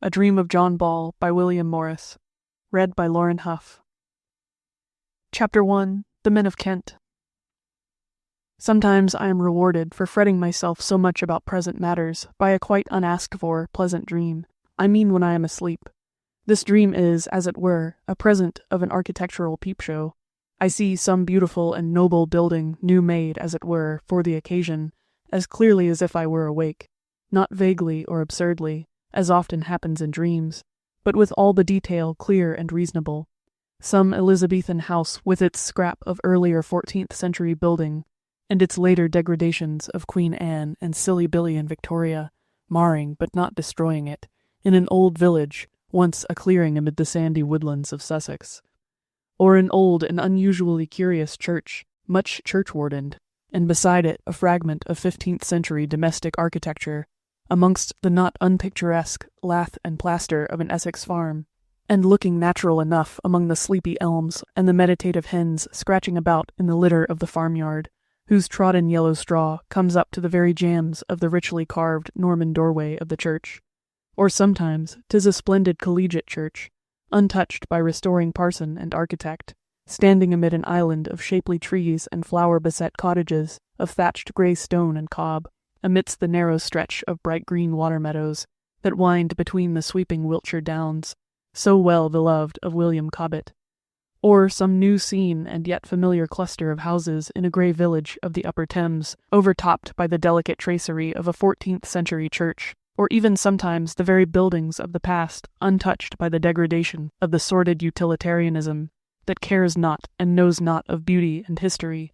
A Dream of John Ball by William Morris. Read by Lauren Huff. Chapter 1. The Men of Kent. Sometimes I am rewarded for fretting myself so much about present matters by a quite unasked-for, pleasant dream. I mean when I am asleep. This dream is, as it were, a present of an architectural peep-show. I see some beautiful and noble building, new-made, as it were, for the occasion, as clearly as if I were awake, not vaguely or absurdly, as often happens in dreams, but with all the detail clear and reasonable. Some Elizabethan house with its scrap of earlier 14th century building, and its later degradations of Queen Anne and Silly Billy and Victoria, marring but not destroying it, in an old village, once a clearing amid the sandy woodlands of Sussex. Or an old and unusually curious church, much churchwardened, and beside it a fragment of 15th century domestic architecture, amongst the not unpicturesque lath and plaster of an Essex farm, and looking natural enough among the sleepy elms and the meditative hens scratching about in the litter of the farmyard, whose trodden yellow straw comes up to the very jambs of the richly carved Norman doorway of the church. Or sometimes 'tis a splendid collegiate church, untouched by restoring parson and architect, standing amid an island of shapely trees and flower-beset cottages of thatched grey stone and cob, amidst the narrow stretch of bright green water meadows that wind between the sweeping Wiltshire downs, so well beloved of William Cobbett. Or some new scene and yet familiar cluster of houses in a grey village of the upper Thames, overtopped by the delicate tracery of a 14th century church, or even sometimes the very buildings of the past, untouched by the degradation of the sordid utilitarianism that cares not and knows not of beauty and history.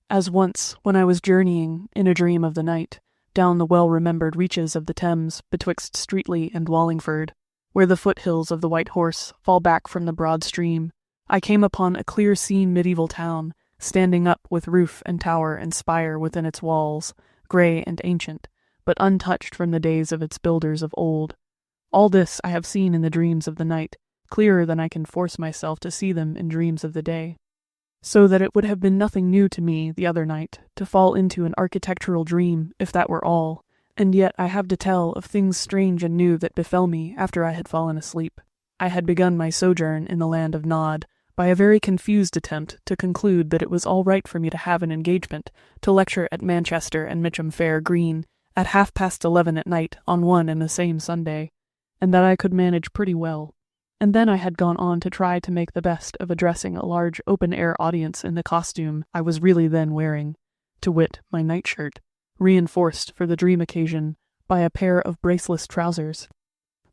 As once, when I was journeying, in a dream of the night, down the well-remembered reaches of the Thames betwixt Streatley and Wallingford, where the foothills of the White Horse fall back from the broad stream, I came upon a clear-seen medieval town, standing up with roof and tower and spire within its walls, grey and ancient, but untouched from the days of its builders of old. All this I have seen in the dreams of the night, clearer than I can force myself to see them in dreams of the day. So that it would have been nothing new to me the other night to fall into an architectural dream, if that were all, and yet I have to tell of things strange and new that befell me after I had fallen asleep. I had begun my sojourn in the land of Nod by a very confused attempt to conclude that it was all right for me to have an engagement to lecture at Manchester and Mitcham Fair Green at 11:30 at night on one and the same Sunday, and that I could manage pretty well. And then I had gone on to try to make the best of addressing a large open-air audience in the costume I was really then wearing, to wit, my nightshirt, reinforced for the dream occasion by a pair of braceless trousers.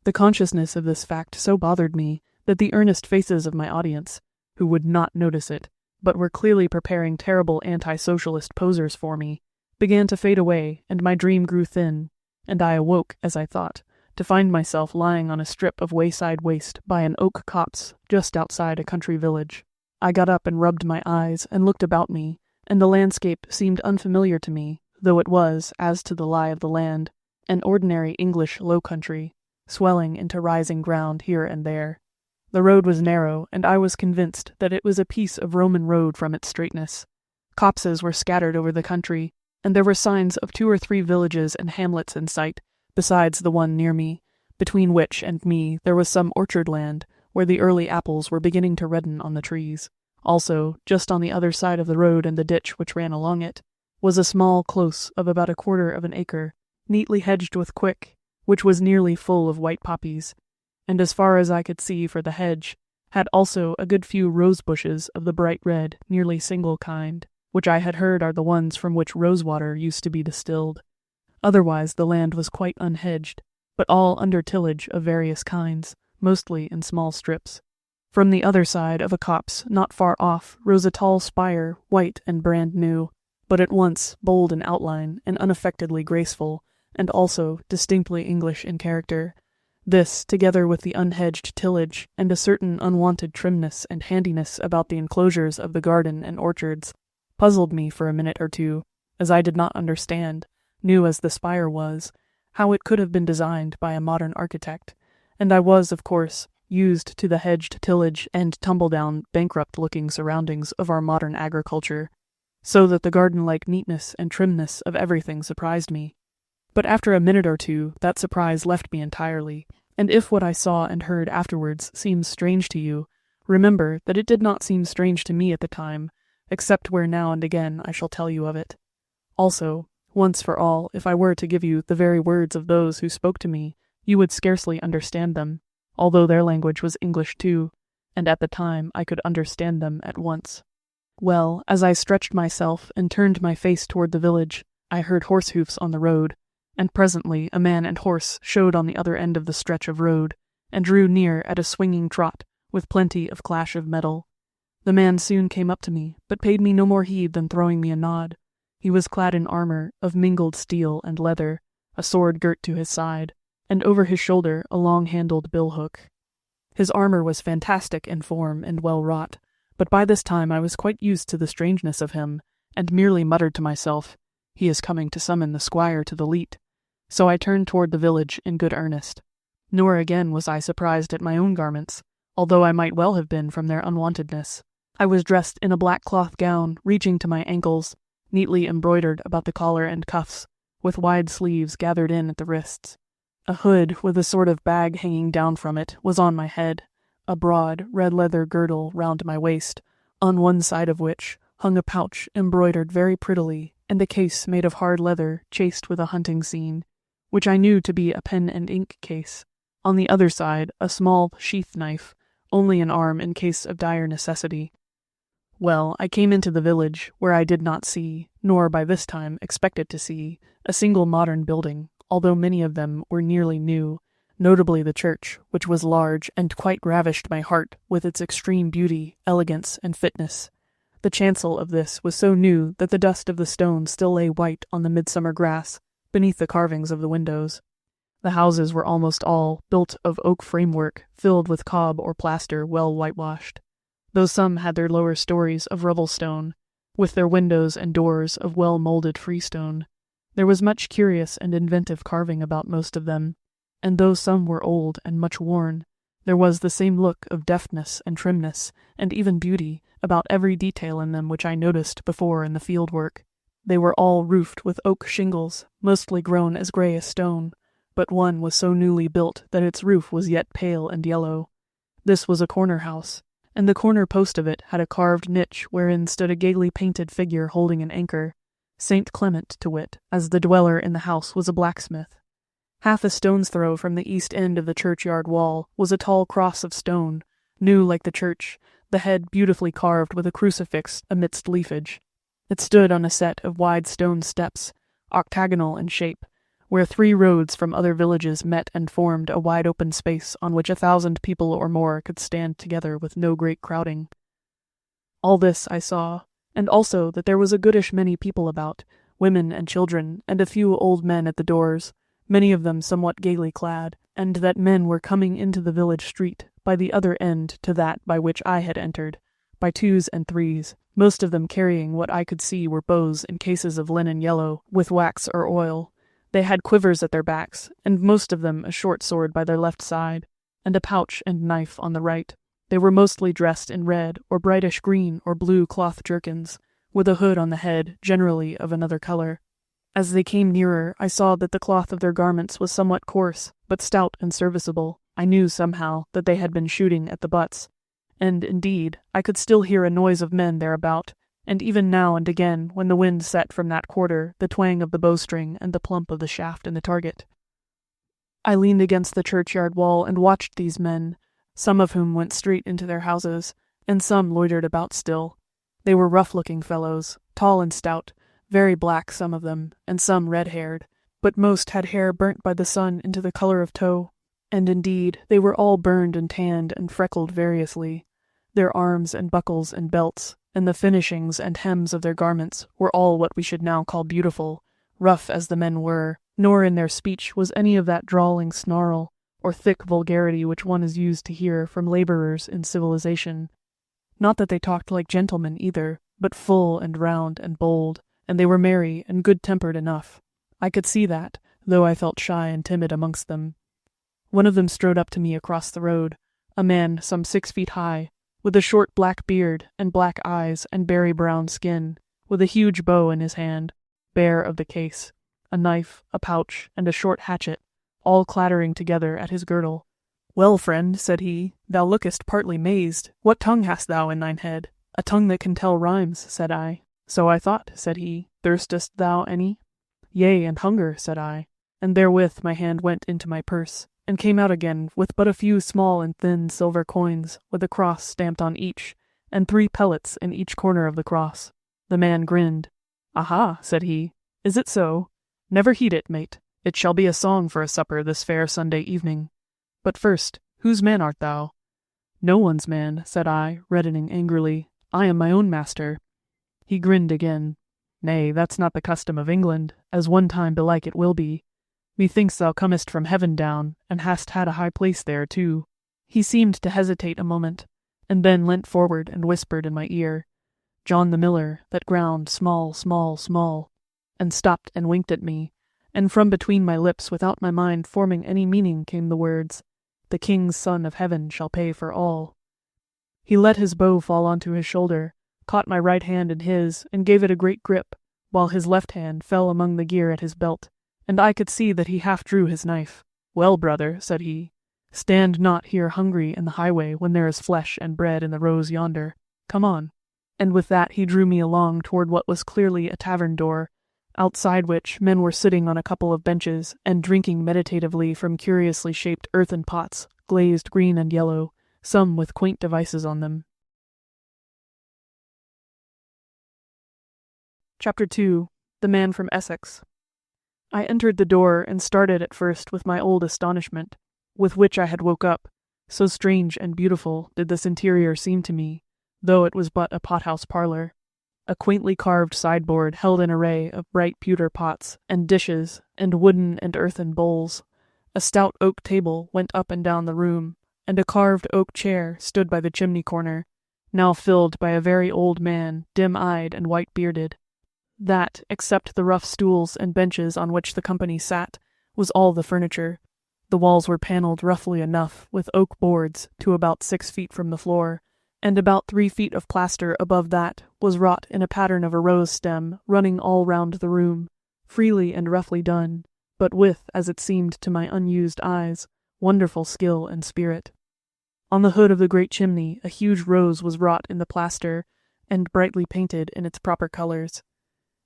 The consciousness of this fact so bothered me that the earnest faces of my audience, who would not notice it, but were clearly preparing terrible anti-socialist posers for me, began to fade away, and my dream grew thin, and I awoke, as I thought, to find myself lying on a strip of wayside waste by an oak copse just outside a country village. I got up and rubbed my eyes and looked about me, and the landscape seemed unfamiliar to me, though it was, as to the lie of the land, an ordinary English low country, swelling into rising ground here and there. The road was narrow, and I was convinced that it was a piece of Roman road from its straightness. Copses were scattered over the country, and there were signs of 2 or 3 villages and hamlets in sight, besides the one near me, between which and me there was some orchard land, where the early apples were beginning to redden on the trees. Also, just on the other side of the road and the ditch which ran along it, was a small close of about 1/4 of an acre, neatly hedged with quick, which was nearly full of white poppies, and as far as I could see for the hedge, had also a good few rose bushes of the bright red, nearly single kind, which I had heard are the ones from which rosewater used to be distilled. Otherwise the land was quite unhedged, but all under tillage of various kinds, mostly in small strips. From the other side of a copse not far off rose a tall spire, white and brand new, but at once bold in outline and unaffectedly graceful, and also distinctly English in character. This, together with the unhedged tillage and a certain unwonted trimness and handiness about the enclosures of the garden and orchards, puzzled me for a minute or two, as I did not understand, new as the spire was, how it could have been designed by a modern architect, and I was, of course, used to the hedged tillage and tumble-down, bankrupt-looking surroundings of our modern agriculture, so that the garden-like neatness and trimness of everything surprised me. But after a minute or two that surprise left me entirely, And if what I saw and heard afterwards seems strange to you, remember that it did not seem strange to me at the time, except where now and again I shall tell you of it. Also, once for all, if I were to give you the very words of those who spoke to me, you would scarcely understand them, although their language was English too, and at the time I could understand them at once. Well, as I stretched myself and turned my face toward the village, I heard horse hoofs on the road, and presently a man and horse showed on the other end of the stretch of road, and drew near at a swinging trot, with plenty of clash of metal. The man soon came up to me, but paid me no more heed than throwing me a nod. He was clad in armor of mingled steel and leather, a sword girt to his side, and over his shoulder a long-handled bill-hook. His armor was fantastic in form and well wrought, but by this time I was quite used to the strangeness of him, and merely muttered to myself, "He is coming to summon the squire to the leet." So I turned toward the village in good earnest. Nor again was I surprised at my own garments, although I might well have been from their unwontedness. I was dressed in a black cloth gown reaching to my ankles, neatly embroidered about the collar and cuffs, with wide sleeves gathered in at the wrists. A hood with a sort of bag hanging down from it was on my head, a broad red leather girdle round my waist, on one side of which hung a pouch embroidered very prettily, and a case made of hard leather chased with a hunting scene, which I knew to be a pen and ink case. On the other side a small sheath knife, only an arm in case of dire necessity. Well, I came into the village, where I did not see, nor by this time expected to see, a single modern building, although many of them were nearly new, notably the church, which was large and quite ravished my heart with its extreme beauty, elegance, and fitness. The chancel of this was so new that the dust of the stone still lay white on the midsummer grass, beneath the carvings of the windows. The houses were almost all built of oak framework, filled with cob or plaster well whitewashed, though some had their lower stories of rubble stone, with their windows and doors of well-molded freestone. There was much curious and inventive carving about most of them, and though some were old and much worn, there was the same look of deftness and trimness, and even beauty, about every detail in them which I noticed before in the field work. They were all roofed with oak shingles, mostly grown as grey as stone, but one was so newly built that its roof was yet pale and yellow. This was a corner house, and the corner post of it had a carved niche wherein stood a gaily painted figure holding an anchor, Saint Clement to wit, as the dweller in the house was a blacksmith. Half a stone's throw from the east end of the churchyard wall was a tall cross of stone, new like the church, the head beautifully carved with a crucifix amidst leafage. It stood on a set of wide stone steps, octagonal in shape, where 3 roads from other villages met and formed a wide open space on which 1,000 people or more could stand together with no great crowding. All this I saw, and also that there was a goodish many people about, women and children, and a few old men at the doors, many of them somewhat gaily clad, and that men were coming into the village street, by the other end to that by which I had entered, by 2s and 3s, most of them carrying what I could see were bows in cases of linen yellow, with wax or oil. They had quivers at their backs, and most of them a short sword by their left side, and a pouch and knife on the right. They were mostly dressed in red or brightish green or blue cloth jerkins, with a hood on the head, generally of another color. As they came nearer, I saw that the cloth of their garments was somewhat coarse, but stout and serviceable. I knew somehow that they had been shooting at the butts, and, indeed, I could still hear a noise of men thereabout, and even now and again, when the wind set from that quarter, the twang of the bowstring and the plump of the shaft in the target. I leaned against the churchyard wall and watched these men, some of whom went straight into their houses, and some loitered about still. They were rough-looking fellows, tall and stout, very black some of them, and some red-haired, but most had hair burnt by the sun into the color of tow, and indeed they were all burned and tanned and freckled variously. Their arms and buckles and belts, and the finishings and hems of their garments were all what we should now call beautiful, rough as the men were, nor in their speech was any of that drawling snarl or thick vulgarity which one is used to hear from laborers in civilization. Not that they talked like gentlemen either, but full and round and bold, and they were merry and good-tempered enough. I could see that, though I felt shy and timid amongst them. One of them strode up to me across the road, a man some 6 feet high, with a short black beard and black eyes and berry-brown skin, with a huge bow in his hand, bare of the case, a knife, a pouch, and a short hatchet, all clattering together at his girdle. "Well, friend," said he, "thou lookest partly mazed. What tongue hast thou in thine head?" "A tongue that can tell rhymes," said I. "So I thought," said he. "Thirstest thou any?" "Yea, and hunger," said I. And therewith my hand went into my purse, and came out again with but a few small and thin silver coins, with a cross stamped on each, and 3 pellets in each corner of the cross. The man grinned. "Aha," said he. "Is it so? Never heed it, mate. It shall be a song for a supper this fair Sunday evening. But first, whose man art thou?" "No one's man," said I, reddening angrily. "I am my own master." He grinned again. "Nay, that's not the custom of England, as one time belike it will be. Methinks thou comest from heaven down, and hast had a high place there too." He seemed to hesitate a moment, and then leant forward and whispered in my ear, "John the Miller, that ground small, small, small," and stopped and winked at me, and from between my lips without my mind forming any meaning came the words, "The King's Son of Heaven shall pay for all." He let his bow fall onto his shoulder, caught my right hand in his, and gave it a great grip, while his left hand fell among the gear at his belt, and I could see that he half drew his knife. "Well, brother," said he, "stand not here hungry in the highway when there is flesh and bread in the rows yonder. Come on." And with that he drew me along toward what was clearly a tavern door, outside which men were sitting on a couple of benches and drinking meditatively from curiously shaped earthen pots, glazed green and yellow, some with quaint devices on them. Chapter 2. The Man from Essex. I entered the door and started at first with my old astonishment, with which I had woke up, so strange and beautiful did this interior seem to me, though it was but a pothouse parlor. A quaintly carved sideboard held an array of bright pewter pots and dishes and wooden and earthen bowls. A stout oak table went up and down the room, and a carved oak chair stood by the chimney corner, now filled by a very old man, dim-eyed and white-bearded. That, except the rough stools and benches on which the company sat, was all the furniture. The walls were panelled roughly enough with oak boards to about 6 feet from the floor, and about 3 feet of plaster above that was wrought in a pattern of a rose stem running all round the room, freely and roughly done, but with, as it seemed to my unused eyes, wonderful skill and spirit. On the hood of the great chimney a huge rose was wrought in the plaster, and brightly painted in its proper colors.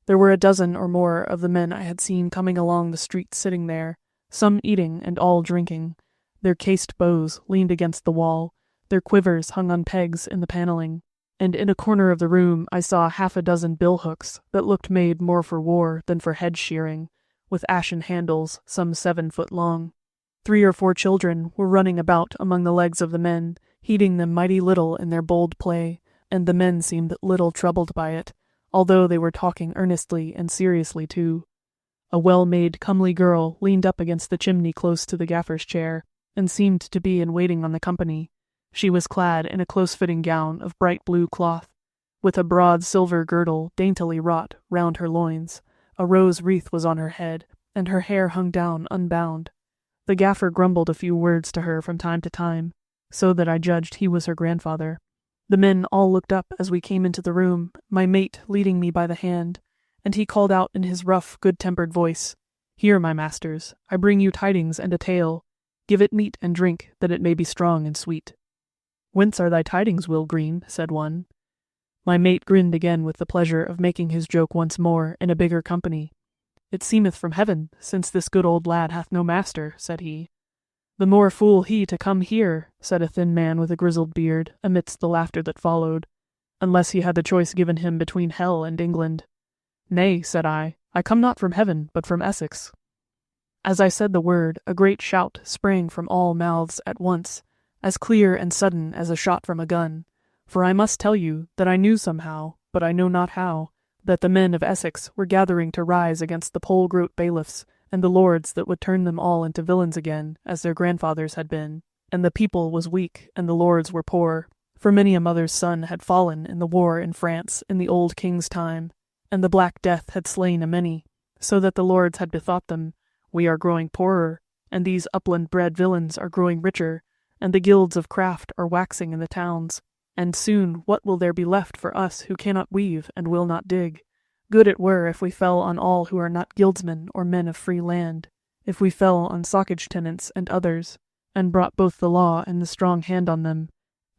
There were a dozen or more of the men I had seen coming along the street sitting there, some eating and all drinking. Their cased bows leaned against the wall, their quivers hung on pegs in the paneling, and in a corner of the room I saw 6 billhooks that looked made more for war than for head shearing, with ashen handles some 7 foot long. 3 or 4 children were running about among the legs of the men, heeding them mighty little in their bold play, and the men seemed little troubled by it, although they were talking earnestly and seriously too. A well-made, comely girl leaned up against the chimney close to the gaffer's chair, and seemed to be in waiting on the company. She was clad in a close-fitting gown of bright blue cloth, with a broad silver girdle daintily wrought round her loins. A rose wreath was on her head, and her hair hung down unbound. The gaffer grumbled a few words to her from time to time, so that I judged he was her grandfather. The men all looked up as we came into the room, my mate leading me by the hand, and he called out in his rough, good-tempered voice, "Here, my masters, I bring you tidings and a tale. Give it meat and drink, that it may be strong and sweet." "Whence are thy tidings, Will Green?" said one. My mate grinned again with the pleasure of making his joke once more in a bigger company. "It seemeth from heaven, since this good old lad hath no master," said he. "The more fool he to come here," said a thin man with a grizzled beard, amidst the laughter that followed, "unless he had the choice given him between hell and England." "Nay," said I come not from heaven, but from Essex." As I said the word, a great shout sprang from all mouths at once, as clear and sudden as a shot from a gun, for I must tell you that I knew somehow, but I know not how, that the men of Essex were gathering to rise against the pole-groat bailiffs, and the lords that would turn them all into villains again, as their grandfathers had been. And the people was weak, and the lords were poor, for many a mother's son had fallen in the war in France in the old king's time, and the Black Death had slain a many, so that the lords had bethought them, "We are growing poorer, and these upland-bred villains are growing richer, and the guilds of craft are waxing in the towns, and soon what will there be left for us who cannot weave and will not dig? Good it were if we fell on all who are not guildsmen or men of free land. if we fell on sockage tenants and others, and brought both the law and the strong hand on them,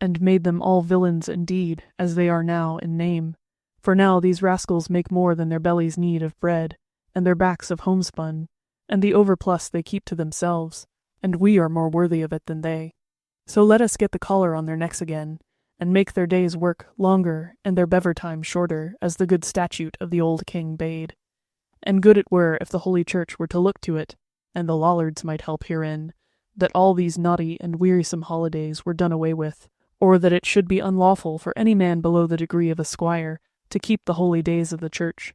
and made them all villains indeed, as they are now in name. For now these rascals make more than their bellies need of bread, and their backs of homespun, and the overplus they keep to themselves, and we are more worthy of it than they. So let us get the collar on their necks again, and make their day's work longer and their bever time shorter, as the good statute of the old king bade. And good it were if the Holy Church were to look to it, and the Lollards might help herein, that all these naughty and wearisome holidays were done away with, or that it should be unlawful for any man below the degree of a squire to keep the holy days of the church,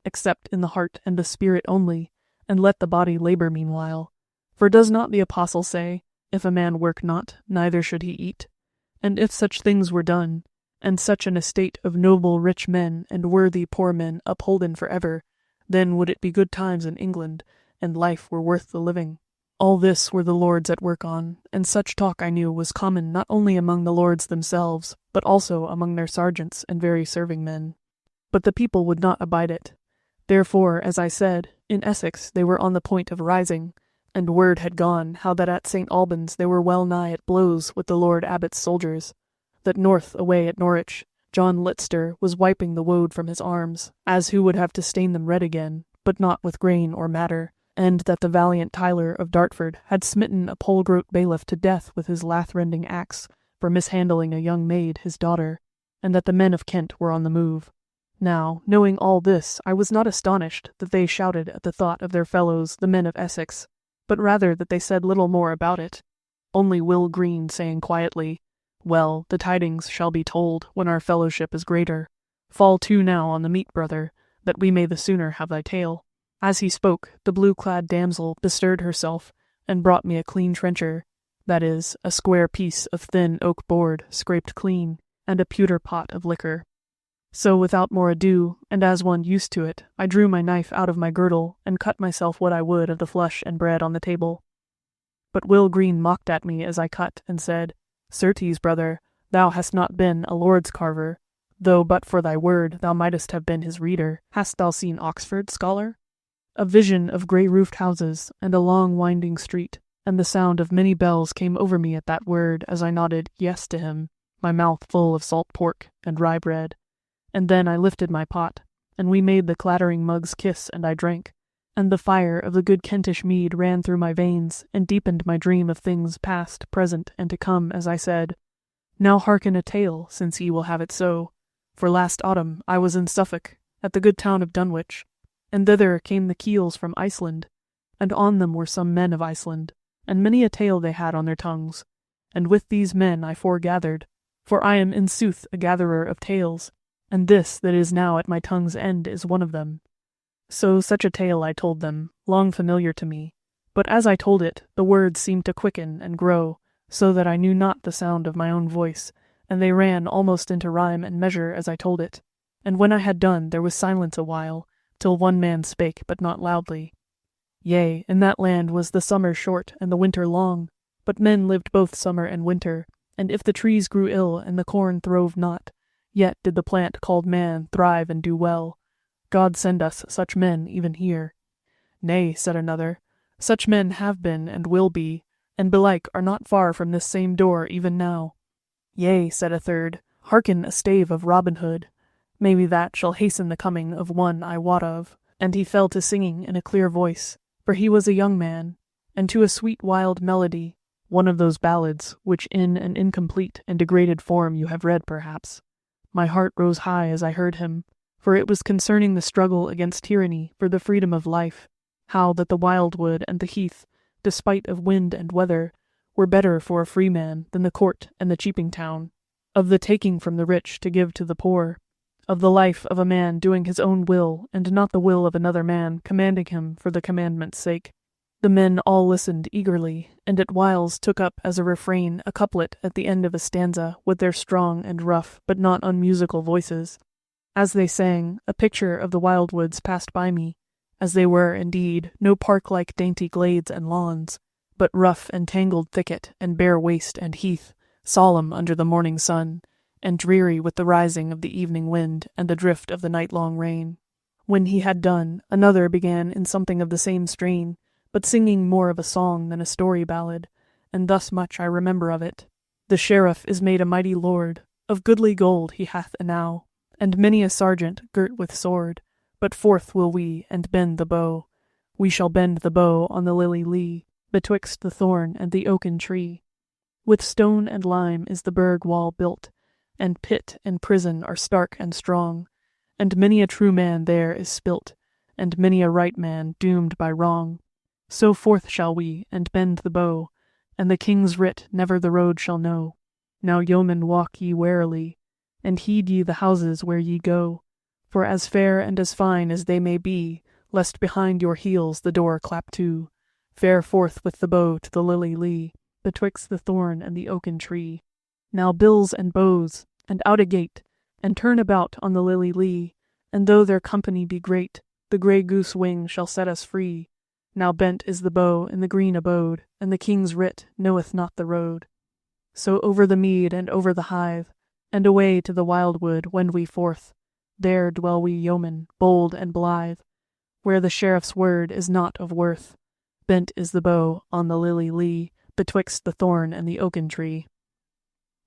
except in the heart and the spirit only, and let the body labor meanwhile. For does not the apostle say, if a man work not, neither should he eat? And if such things were done, and such an estate of noble rich men and worthy poor men upholden for ever, then would it be good times in England, and life were worth the living. All this were the lords at work on, and such talk I knew was common not only among the lords themselves, but also among their sergeants and very serving men. But the people would not abide it. Therefore, as I said, in Essex they were on the point of rising, and word had gone how that at St. Albans they were well nigh at blows with the Lord Abbot's soldiers, that north away at Norwich John Litster was wiping the woad from his arms, as who would have to stain them red again, but not with grain or matter, and that the valiant Tyler of Dartford had smitten a pole-groat bailiff to death with his lath-rending axe for mishandling a young maid, his daughter, and that the men of Kent were on the move. Now, knowing all this, I was not astonished that they shouted at the thought of their fellows, the men of Essex, but rather that they said little more about it, only Will Green saying quietly, "Well, the tidings shall be told when our fellowship is greater. Fall to now on the meat, brother, that we may the sooner have thy tale." As he spoke, the blue-clad damsel bestirred herself, and brought me a clean trencher, that is, a square piece of thin oak board, scraped clean, and a pewter pot of liquor. So without more ado, and as one used to it, I drew my knife out of my girdle, and cut myself what I would of the flesh and bread on the table. But Will Green mocked at me as I cut, and said, "Certes, brother, thou hast not been a lord's carver, though but for thy word thou mightest have been his reader. Hast thou seen Oxford, scholar?" A vision of grey-roofed houses, and a long winding street, and the sound of many bells came over me at that word as I nodded yes to him, my mouth full of salt pork and rye bread. And then I lifted my pot, and we made the clattering mugs kiss, and I drank, and the fire of the good Kentish mead ran through my veins, and deepened my dream of things past, present, and to come, as I said, "Now hearken a tale, since ye will have it so. For last autumn I was in Suffolk, at the good town of Dunwich, and thither came the keels from Iceland, and on them were some men of Iceland, and many a tale they had on their tongues, and with these men I foregathered, for I am in sooth a gatherer of tales, and this that is now at my tongue's end is one of them. So such a tale I told them, long familiar to me, but as I told it, the words seemed to quicken and grow, so that I knew not the sound of my own voice, and they ran almost into rhyme and measure as I told it. And when I had done, there was silence a while, till one man spake, but not loudly. Yea, in that land was the summer short and the winter long, but men lived both summer and winter, and if the trees grew ill and the corn throve not, yet did the plant called man thrive and do well. God send us such men even here. Nay, said another, such men have been and will be, and belike are not far from this same door even now. Yea, said a third, hearken a stave of Robin Hood. Maybe that shall hasten the coming of one I wot of. And he fell to singing in a clear voice, for he was a young man, and to a sweet wild melody, one of those ballads which in an incomplete and degraded form you have read perhaps. My heart rose high as I heard him, for it was concerning the struggle against tyranny for the freedom of life, how that the wildwood and the heath, despite of wind and weather, were better for a free man than the court and the cheaping town, of the taking from the rich to give to the poor, of the life of a man doing his own will and not the will of another man commanding him for the commandment's sake. The men all listened eagerly, and at whiles took up as a refrain a couplet at the end of a stanza with their strong and rough but not unmusical voices. As they sang, a picture of the wildwoods passed by me, as they were, indeed, no park-like dainty glades and lawns, but rough and tangled thicket and bare waste and heath, solemn under the morning sun, and dreary with the rising of the evening wind and the drift of the night-long rain. When he had done, another began in something of the same strain, but singing more of a song than a story ballad, and thus much I remember of it. The sheriff is made a mighty lord, of goodly gold he hath enow, and many a sergeant girt with sword, but forth will we and bend the bow. We shall bend the bow on the lily lee, betwixt the thorn and the oaken tree. With stone and lime is the burg wall built, and pit and prison are stark and strong, and many a true man there is spilt, and many a right man doomed by wrong. So forth shall we, and bend the bow, and the king's writ never the road shall know. Now yeomen walk ye warily, and heed ye the houses where ye go, for as fair and as fine as they may be, lest behind your heels the door clap to. Fare forth with the bow to the lily lee, betwixt the thorn and the oaken tree. Now bills and bows, and out a gate, and turn about on the lily lee, and though their company be great, the grey goose wing shall set us free. Now bent is the bow in the green abode, and the king's writ knoweth not the road. So over the mead and over the hithe, and away to the wildwood wend we forth. There dwell we yeomen, bold and blithe, where the sheriff's word is not of worth. Bent is the bow on the lily lee, betwixt the thorn and the oaken tree.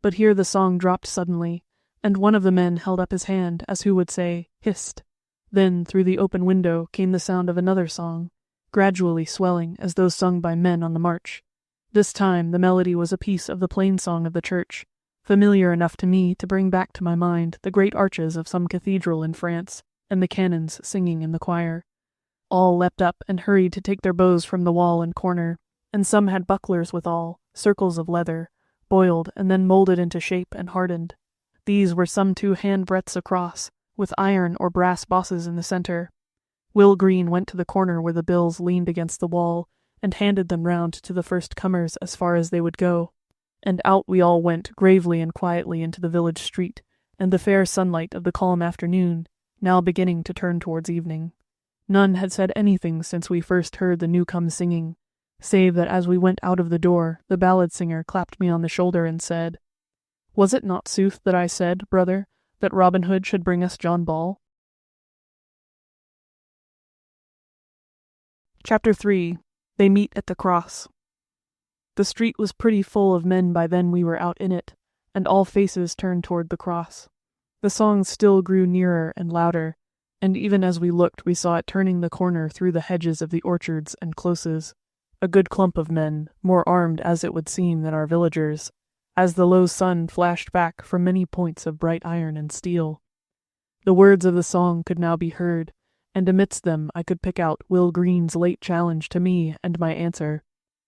But here the song dropped suddenly, and one of the men held up his hand, as who would say, "Hist!" Then through the open window came the sound of another song, gradually swelling as though sung by men on the march. This time the melody was a piece of the plain song of the church, familiar enough to me to bring back to my mind the great arches of some cathedral in France, and the canons singing in the choir. All leapt up and hurried to take their bows from the wall and corner, and some had bucklers withal, circles of leather, boiled and then moulded into shape and hardened. These were some 2 handbreadths across, with iron or brass bosses in the centre. Will Green went to the corner where the bills leaned against the wall, and handed them round to the first comers as far as they would go, and out we all went gravely and quietly into the village street, and the fair sunlight of the calm afternoon, now beginning to turn towards evening. None had said anything since we first heard the new-come singing, save that as we went out of the door the ballad-singer clapped me on the shoulder and said, "Was it not sooth that I said, brother, that Robin Hood should bring us John Ball?" Chapter 3. They Meet at the Cross. The street was pretty full of men by then we were out in it, and all faces turned toward the cross. The song still grew nearer and louder, and even as we looked we saw it turning the corner through the hedges of the orchards and closes. A good clump of men, more armed as it would seem than our villagers, as the low sun flashed back from many points of bright iron and steel. The words of the song could now be heard, and amidst them I could pick out Will Green's late challenge to me and my answer.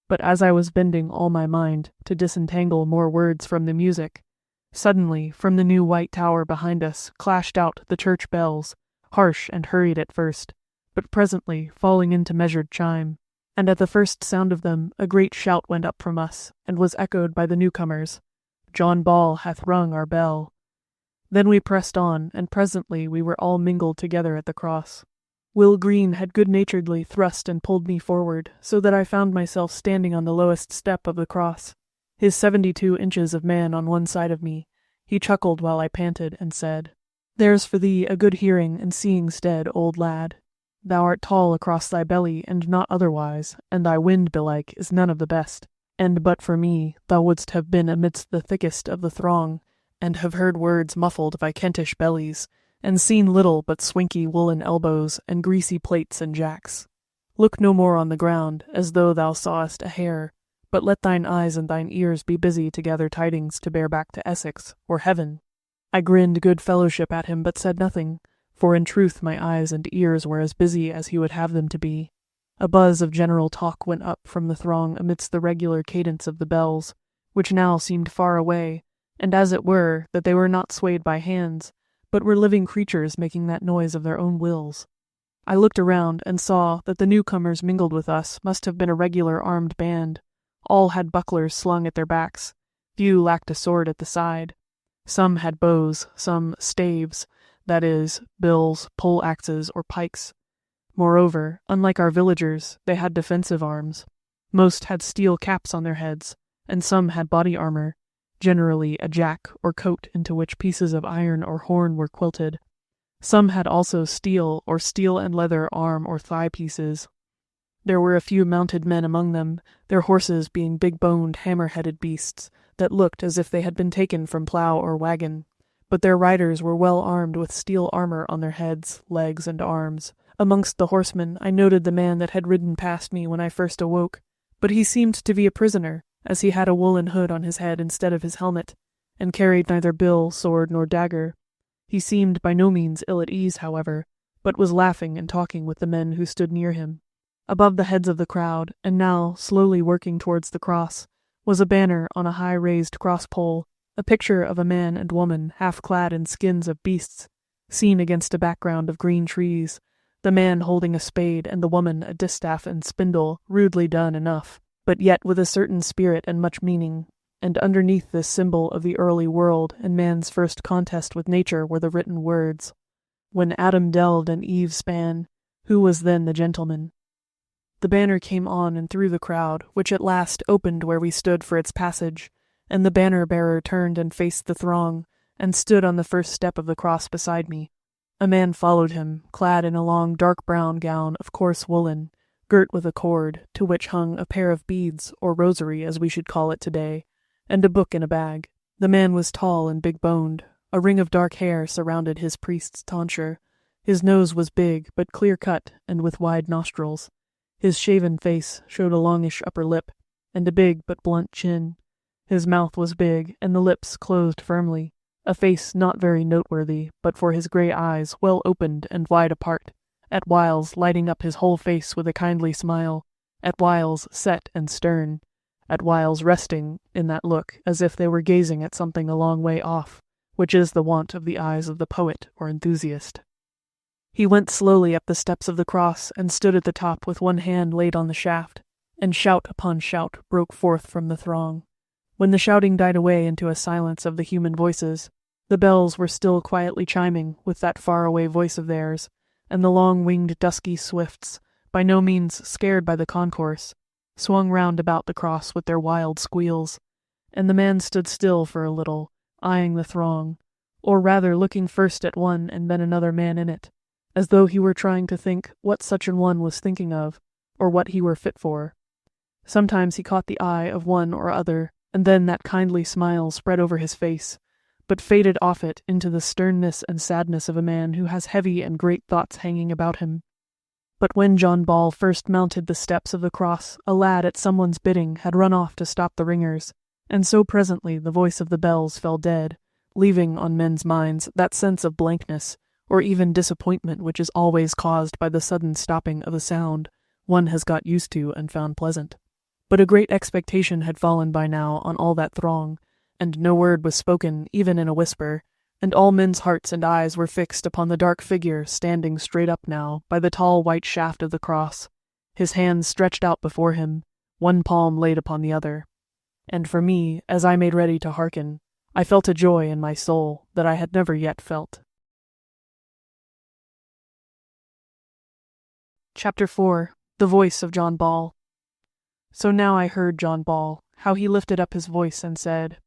But as I was bending all my mind to disentangle more words from the music, suddenly from the new white tower behind us clashed out the church bells, harsh and hurried at first, but presently falling into measured chime, and at the first sound of them a great shout went up from us, and was echoed by the newcomers, "John Ball hath rung our bell." Then we pressed on, and presently we were all mingled together at the cross. Will Green had good-naturedly thrust and pulled me forward, so that I found myself standing on the lowest step of the cross, his 72 inches of man on one side of me. He chuckled while I panted, and said, "There's for thee a good hearing and seeing stead, old lad. Thou art tall across thy belly, and not otherwise, and thy wind, belike, is none of the best. And but for me, thou wouldst have been amidst the thickest of the throng, and have heard words muffled by Kentish bellies, and seen little but swinky woolen elbows, and greasy plates and jacks. Look no more on the ground, as though thou sawest a hare, but let thine eyes and thine ears be busy to gather tidings to bear back to Essex, or heaven." I grinned good fellowship at him, but said nothing, for in truth my eyes and ears were as busy as he would have them to be. A buzz of general talk went up from the throng amidst the regular cadence of the bells, which now seemed far away, and as it were, that they were not swayed by hands, but were living creatures making that noise of their own wills. I looked around and saw that the newcomers mingled with us must have been a regular armed band. All had bucklers slung at their backs. Few lacked a sword at the side. Some had bows, some staves, that is, bills, pole-axes, or pikes. Moreover, unlike our villagers, they had defensive arms. Most had steel caps on their heads, and some had body armor, generally a jack or coat into which pieces of iron or horn were quilted. Some had also steel or steel and leather arm or thigh pieces. There were a few mounted men among them, their horses being big-boned, hammer-headed beasts that looked as if they had been taken from plough or wagon. But their riders were well armed with steel armor on their heads, legs, and arms. Amongst the horsemen I noted the man that had ridden past me when I first awoke, but he seemed to be a prisoner, as he had a woolen hood on his head instead of his helmet, and carried neither bill, sword, nor dagger. He seemed by no means ill at ease, however, but was laughing and talking with the men who stood near him. Above the heads of the crowd, and now slowly working towards the cross, was a banner on a high raised cross-pole, a picture of a man and woman half clad in skins of beasts, seen against a background of green trees, the man holding a spade and the woman a distaff and spindle, rudely done enough, but yet with a certain spirit and much meaning. And underneath this symbol of the early world and man's first contest with nature were the written words, "When Adam delved and Eve span, who was then the gentleman?" The banner came on and through the crowd, which at last opened where we stood for its passage, and the banner-bearer turned and faced the throng, and stood on the first step of the cross beside me. A man followed him, clad in a long dark brown gown of coarse woolen, girt with a cord, to which hung a pair of beads, or rosary as we should call it today, and a book in a bag. The man was tall and big-boned. A ring of dark hair surrounded his priest's tonsure. His nose was big, but clear-cut, and with wide nostrils. His shaven face showed a longish upper lip, and a big but blunt chin. His mouth was big, and the lips closed firmly, a face not very noteworthy, but for his grey eyes well opened and wide apart, at whiles lighting up his whole face with a kindly smile, at whiles set and stern, at whiles resting in that look as if they were gazing at something a long way off, which is the wont of the eyes of the poet or enthusiast. He went slowly up the steps of the cross and stood at the top with one hand laid on the shaft, and shout upon shout broke forth from the throng. When the shouting died away into a silence of the human voices, the bells were still quietly chiming with that far-away voice of theirs, and the long-winged dusky swifts, by no means scared by the concourse, swung round about the cross with their wild squeals, and the man stood still for a little, eyeing the throng, or rather looking first at one and then another man in it, as though he were trying to think what such an one was thinking of, or what he were fit for. Sometimes he caught the eye of one or other, and then that kindly smile spread over his face, but faded off it into the sternness and sadness of a man who has heavy and great thoughts hanging about him. But when John Ball first mounted the steps of the cross, a lad at someone's bidding had run off to stop the ringers, and so presently the voice of the bells fell dead, leaving on men's minds that sense of blankness, or even disappointment which is always caused by the sudden stopping of a sound one has got used to and found pleasant. But a great expectation had fallen by now on all that throng, and no word was spoken even in a whisper, and all men's hearts and eyes were fixed upon the dark figure standing straight up now by the tall white shaft of the cross, his hands stretched out before him, one palm laid upon the other. And for me, as I made ready to hearken, I felt a joy in my soul that I had never yet felt. Chapter 4. The Voice of John Ball. So now I heard John Ball, how he lifted up his voice and said,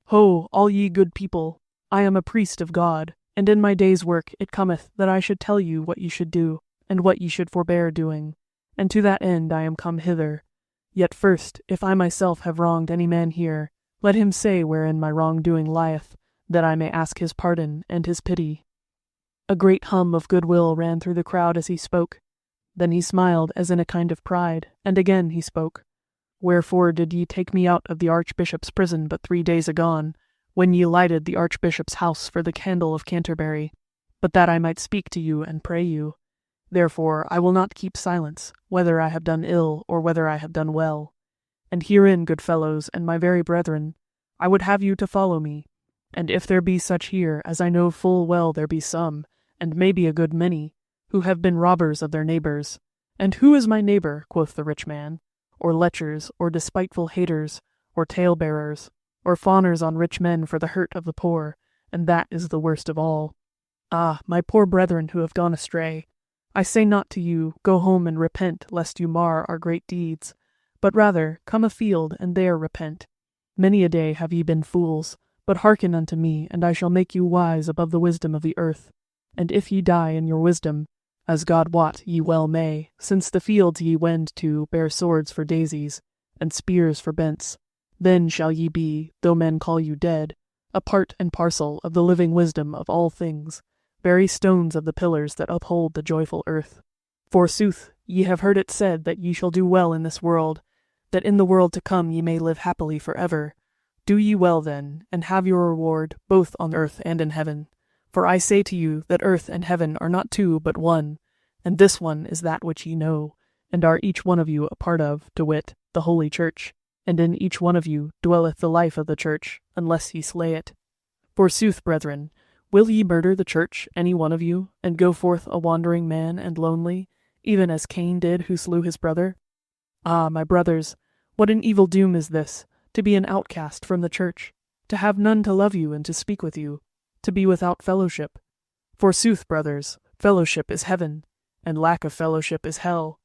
"Ho, all ye good people, I am a priest of God, and in my day's work it cometh that I should tell you what ye should do, and what ye should forbear doing, and to that end I am come hither. Yet first, if I myself have wronged any man here, let him say wherein my wrongdoing lieth, that I may ask his pardon and his pity." A great hum of goodwill ran through the crowd as he spoke. Then he smiled as in a kind of pride, and again he spoke. "Wherefore did ye take me out of the Archbishop's prison but 3 days agone, when ye lighted the Archbishop's house for the candle of Canterbury, but that I might speak to you and pray you? Therefore I will not keep silence, whether I have done ill or whether I have done well. And herein, good fellows, and my very brethren, I would have you to follow me, and if there be such here, as I know full well there be some, and maybe a good many, who have been robbers of their neighbours. And who is my neighbour, quoth the rich man, or lechers, or despiteful haters, or tale-bearers, or fawners on rich men for the hurt of the poor, and that is the worst of all. Ah, my poor brethren who have gone astray, I say not to you, go home and repent, lest you mar our great deeds, but rather, come afield, and there repent. Many a day have ye been fools, but hearken unto me, and I shall make you wise above the wisdom of the earth. And if ye die in your wisdom, as God wot ye well may, since the fields ye wend to bear swords for daisies, and spears for bents. Then shall ye be, though men call you dead, a part and parcel of the living wisdom of all things, very stones of the pillars that uphold the joyful earth. Forsooth, ye have heard it said that ye shall do well in this world, that in the world to come ye may live happily for ever. Do ye well then, and have your reward both on earth and in heaven. For I say to you that earth and heaven are not two but one, and this one is that which ye know, and are each one of you a part of, to wit, the Holy Church, and in each one of you dwelleth the life of the Church, unless ye slay it. Forsooth, brethren, will ye murder the Church, any one of you, and go forth a wandering man and lonely, even as Cain did who slew his brother? Ah, my brothers, what an evil doom is this, to be an outcast from the Church, to have none to love you and to speak with you, to be without fellowship. Forsooth, brothers, fellowship is heaven, and lack of fellowship is hell.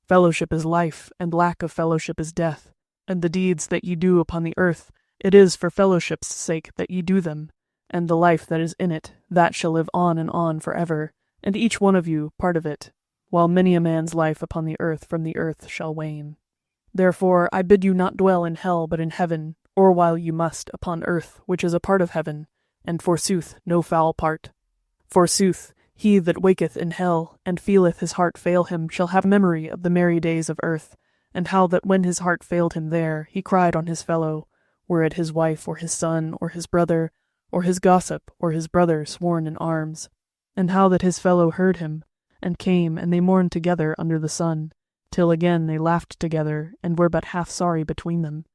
Fellowship is life, and lack of fellowship is death. And the deeds that ye do upon the earth, it is for fellowship's sake that ye do them, and the life that is in it, that shall live on and on for ever, and each one of you part of it, while many a man's life upon the earth from the earth shall wane. Therefore I bid you not dwell in hell but in heaven, or while you must upon earth, which is a part of heaven, and forsooth no foul part. Forsooth, he that waketh in hell, and feeleth his heart fail him, shall have memory of the merry days of earth, and how that when his heart failed him there, he cried on his fellow, were it his wife or his son or his brother, or his gossip or his brother sworn in arms, and how that his fellow heard him, and came, and they mourned together under the sun, till again they laughed together, and were but half sorry between them.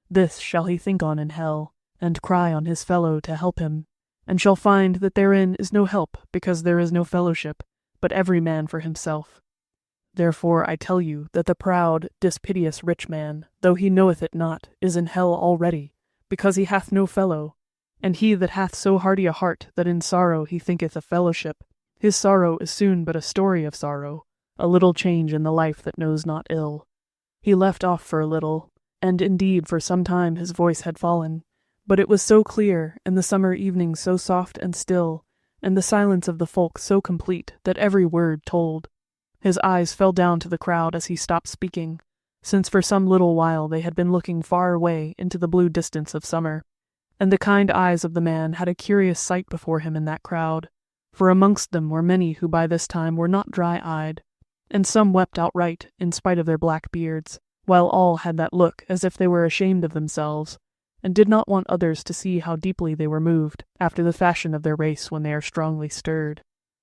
This shall he think on in hell, and cry on his fellow to help him, and shall find that therein is no help, because there is no fellowship, but every man for himself. Therefore I tell you that the proud, dispiteous rich man, though he knoweth it not, is in hell already, because he hath no fellow, and he that hath so hardy a heart that in sorrow he thinketh of fellowship, his sorrow is soon but a story of sorrow, a little change in the life that knows not ill. He left off for a little, and indeed for some time his voice had fallen, but it was so clear, and the summer evening so soft and still, and the silence of the folk so complete, that every word told. His eyes fell down to the crowd as he stopped speaking, since for some little while they had been looking far away into the blue distance of summer, and the kind eyes of the man had a curious sight before him in that crowd, for amongst them were many who by this time were not dry-eyed, and some wept outright in spite of their black beards, while all had that look as if they were ashamed of themselves, and did not want others to see how deeply they were moved, after the fashion of their race when they are strongly stirred.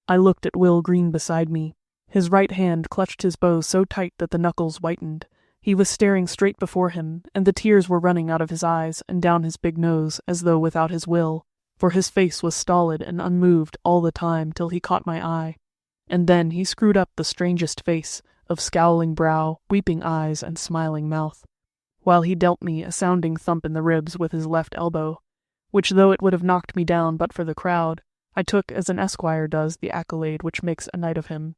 I looked at Will Green beside me. His right hand clutched his bow so tight that the knuckles whitened. He was staring straight before him, and the tears were running out of his eyes and down his big nose as though without his will, for his face was stolid and unmoved all the time till he caught my eye. And then he screwed up the strangest face, of scowling brow, weeping eyes, and smiling mouth, while he dealt me a sounding thump in the ribs with his left elbow, which though it would have knocked me down but for the crowd, I took as an esquire does the accolade which makes a knight of him.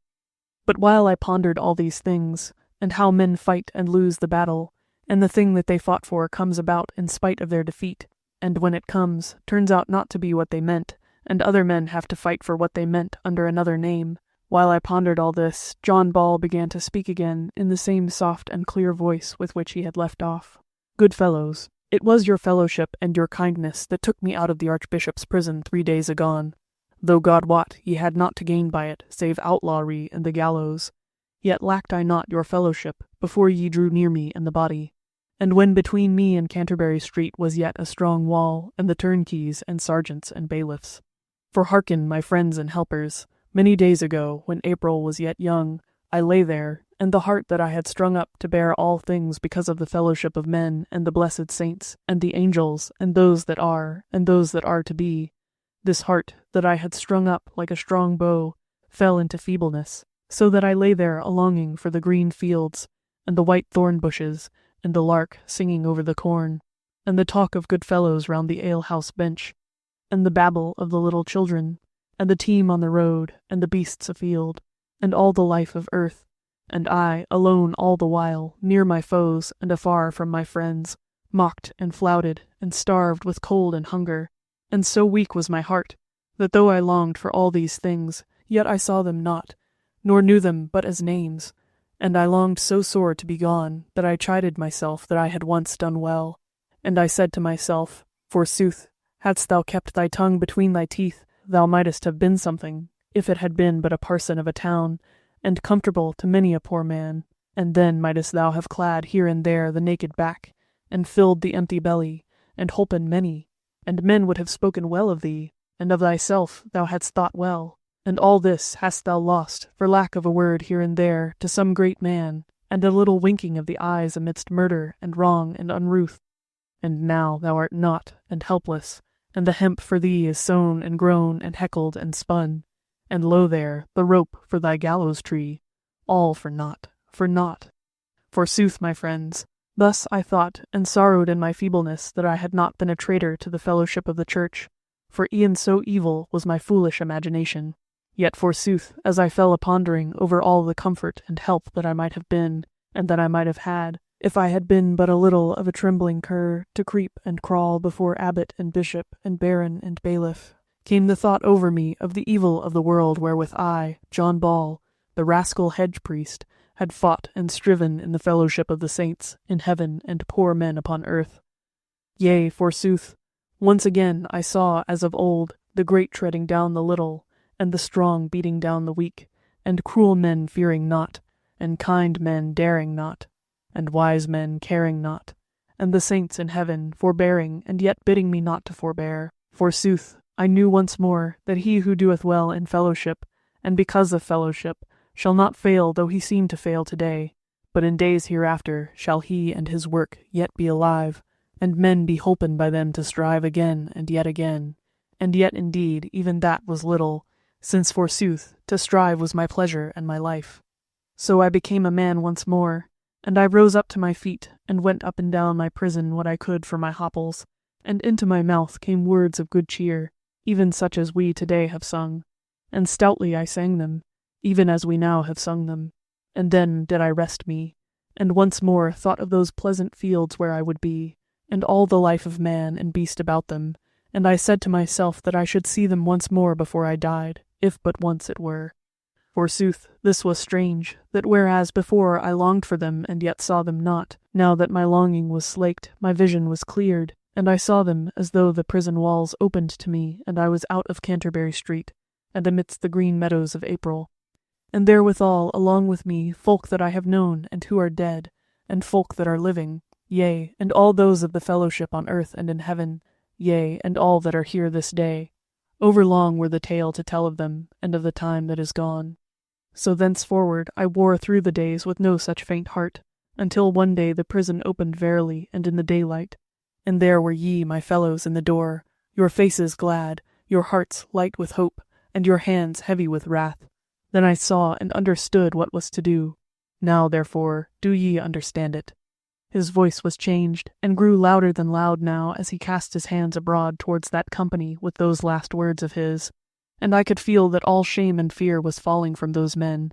But while I pondered all these things, and how men fight and lose the battle, and the thing that they fought for comes about in spite of their defeat, and when it comes, turns out not to be what they meant, and other men have to fight for what they meant under another name, while I pondered all this, John Ball began to speak again in the same soft and clear voice with which he had left off. Good fellows, it was your fellowship and your kindness that took me out of the Archbishop's prison 3 days agone, though God wot ye had naught to gain by it, save outlawry and the gallows. Yet lacked I not your fellowship, before ye drew near me in the body. And when between me and Canterbury Street was yet a strong wall, and the turnkeys and sergeants and bailiffs. For hearken, my friends and helpers, many days ago, when April was yet young, I lay there, and the heart that I had strung up to bear all things because of the fellowship of men, and the blessed saints, and the angels, and those that are to be, this heart that I had strung up like a strong bow, fell into feebleness, so that I lay there a longing for the green fields, and the white thorn bushes, and the lark singing over the corn, and the talk of good fellows round the alehouse bench, and the babble of the little children, and the team on the road, and the beasts afield, and all the life of earth, and I, alone all the while, near my foes, and afar from my friends, mocked and flouted, and starved with cold and hunger, and so weak was my heart, that though I longed for all these things, yet I saw them not, nor knew them but as names, and I longed so sore to be gone that I chided myself that I had once done well. And I said to myself, forsooth, hadst thou kept thy tongue between thy teeth, thou mightest have been something, if it had been but a parson of a town, and comfortable to many a poor man, and then mightest thou have clad here and there the naked back, and filled the empty belly, and holpen many, and men would have spoken well of thee, and of thyself thou hadst thought well. And all this hast thou lost for lack of a word here and there to some great man, and a little winking of the eyes amidst murder and wrong and unruth. And now thou art naught and helpless, and the hemp for thee is sown and grown and heckled and spun, and lo there, the rope for thy gallows tree, all for naught, for naught. Forsooth, my friends, thus I thought and sorrowed in my feebleness that I had not been a traitor to the fellowship of the church, for e'en so evil was my foolish imagination. Yet forsooth, as I fell a-pondering over all the comfort and help that I might have been, and that I might have had, if I had been but a little of a trembling cur, to creep and crawl before abbot and bishop and baron and bailiff, came the thought over me of the evil of the world wherewith I, John Ball, the rascal hedge-priest, had fought and striven in the fellowship of the saints in heaven and poor men upon earth. Yea, forsooth, once again I saw, as of old, the great treading down the little, and the strong beating down the weak, and cruel men fearing not, and kind men daring not, and wise men caring not, and the saints in heaven forbearing and yet bidding me not to forbear. Forsooth, I knew once more that he who doeth well in fellowship, and because of fellowship, shall not fail though he seem to fail today, but in days hereafter shall he and his work yet be alive, and men be holpen by them to strive again and yet again. And yet indeed even that was little, since forsooth to strive was my pleasure and my life. So I became a man once more, and I rose up to my feet, and went up and down my prison what I could for my hopples, and into my mouth came words of good cheer, even such as we today have sung, and stoutly I sang them, even as we now have sung them. And then did I rest me, and once more thought of those pleasant fields where I would be, and all the life of man and beast about them, and I said to myself that I should see them once more before I died, if but once it were. Forsooth, this was strange, that whereas before I longed for them and yet saw them not, now that my longing was slaked, my vision was cleared, and I saw them as though the prison walls opened to me, and I was out of Canterbury Street, and amidst the green meadows of April. And therewithal along with me folk that I have known and who are dead, and folk that are living, yea, and all those of the fellowship on earth and in heaven, yea, and all that are here this day. Overlong were the tale to tell of them, and of the time that is gone. So thenceforward I wore through the days with no such faint heart, until one day the prison opened verily and in the daylight, and there were ye, my fellows, in the door, your faces glad, your hearts light with hope, and your hands heavy with wrath. Then I saw and understood what was to do. Now, therefore, do ye understand it. His voice was changed, and grew louder than loud now as he cast his hands abroad towards that company with those last words of his, and I could feel that all shame and fear was falling from those men,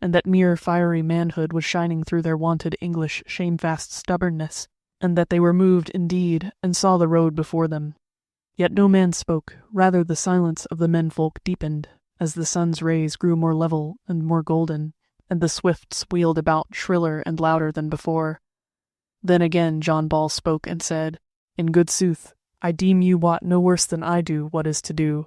and that mere fiery manhood was shining through their wonted English shamefast stubbornness, and that they were moved indeed, and saw the road before them. Yet no man spoke, rather the silence of the menfolk deepened, as the sun's rays grew more level and more golden, and the swifts wheeled about shriller and louder than before. Then again John Ball spoke and said, In good sooth, I deem you wot no worse than I do what is to do,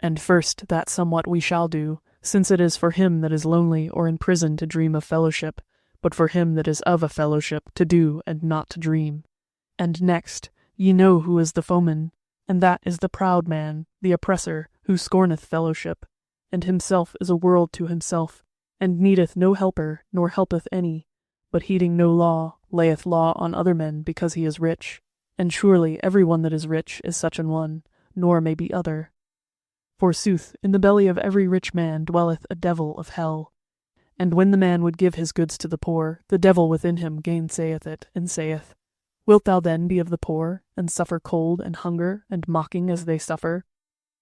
and first that somewhat we shall do, since it is for him that is lonely or in prison to dream of fellowship, but for him that is of a fellowship to do and not to dream. And next, ye know who is the foeman, and that is the proud man, the oppressor, who scorneth fellowship, and himself is a world to himself, and needeth no helper, nor helpeth any, but heeding no law, layeth law on other men because he is rich. And surely every one that is rich is such an one, nor may be other. Forsooth, in the belly of every rich man dwelleth a devil of hell. And when the man would give his goods to the poor, the devil within him gainsayeth it, and saith, Wilt thou then be of the poor, and suffer cold and hunger and mocking as they suffer?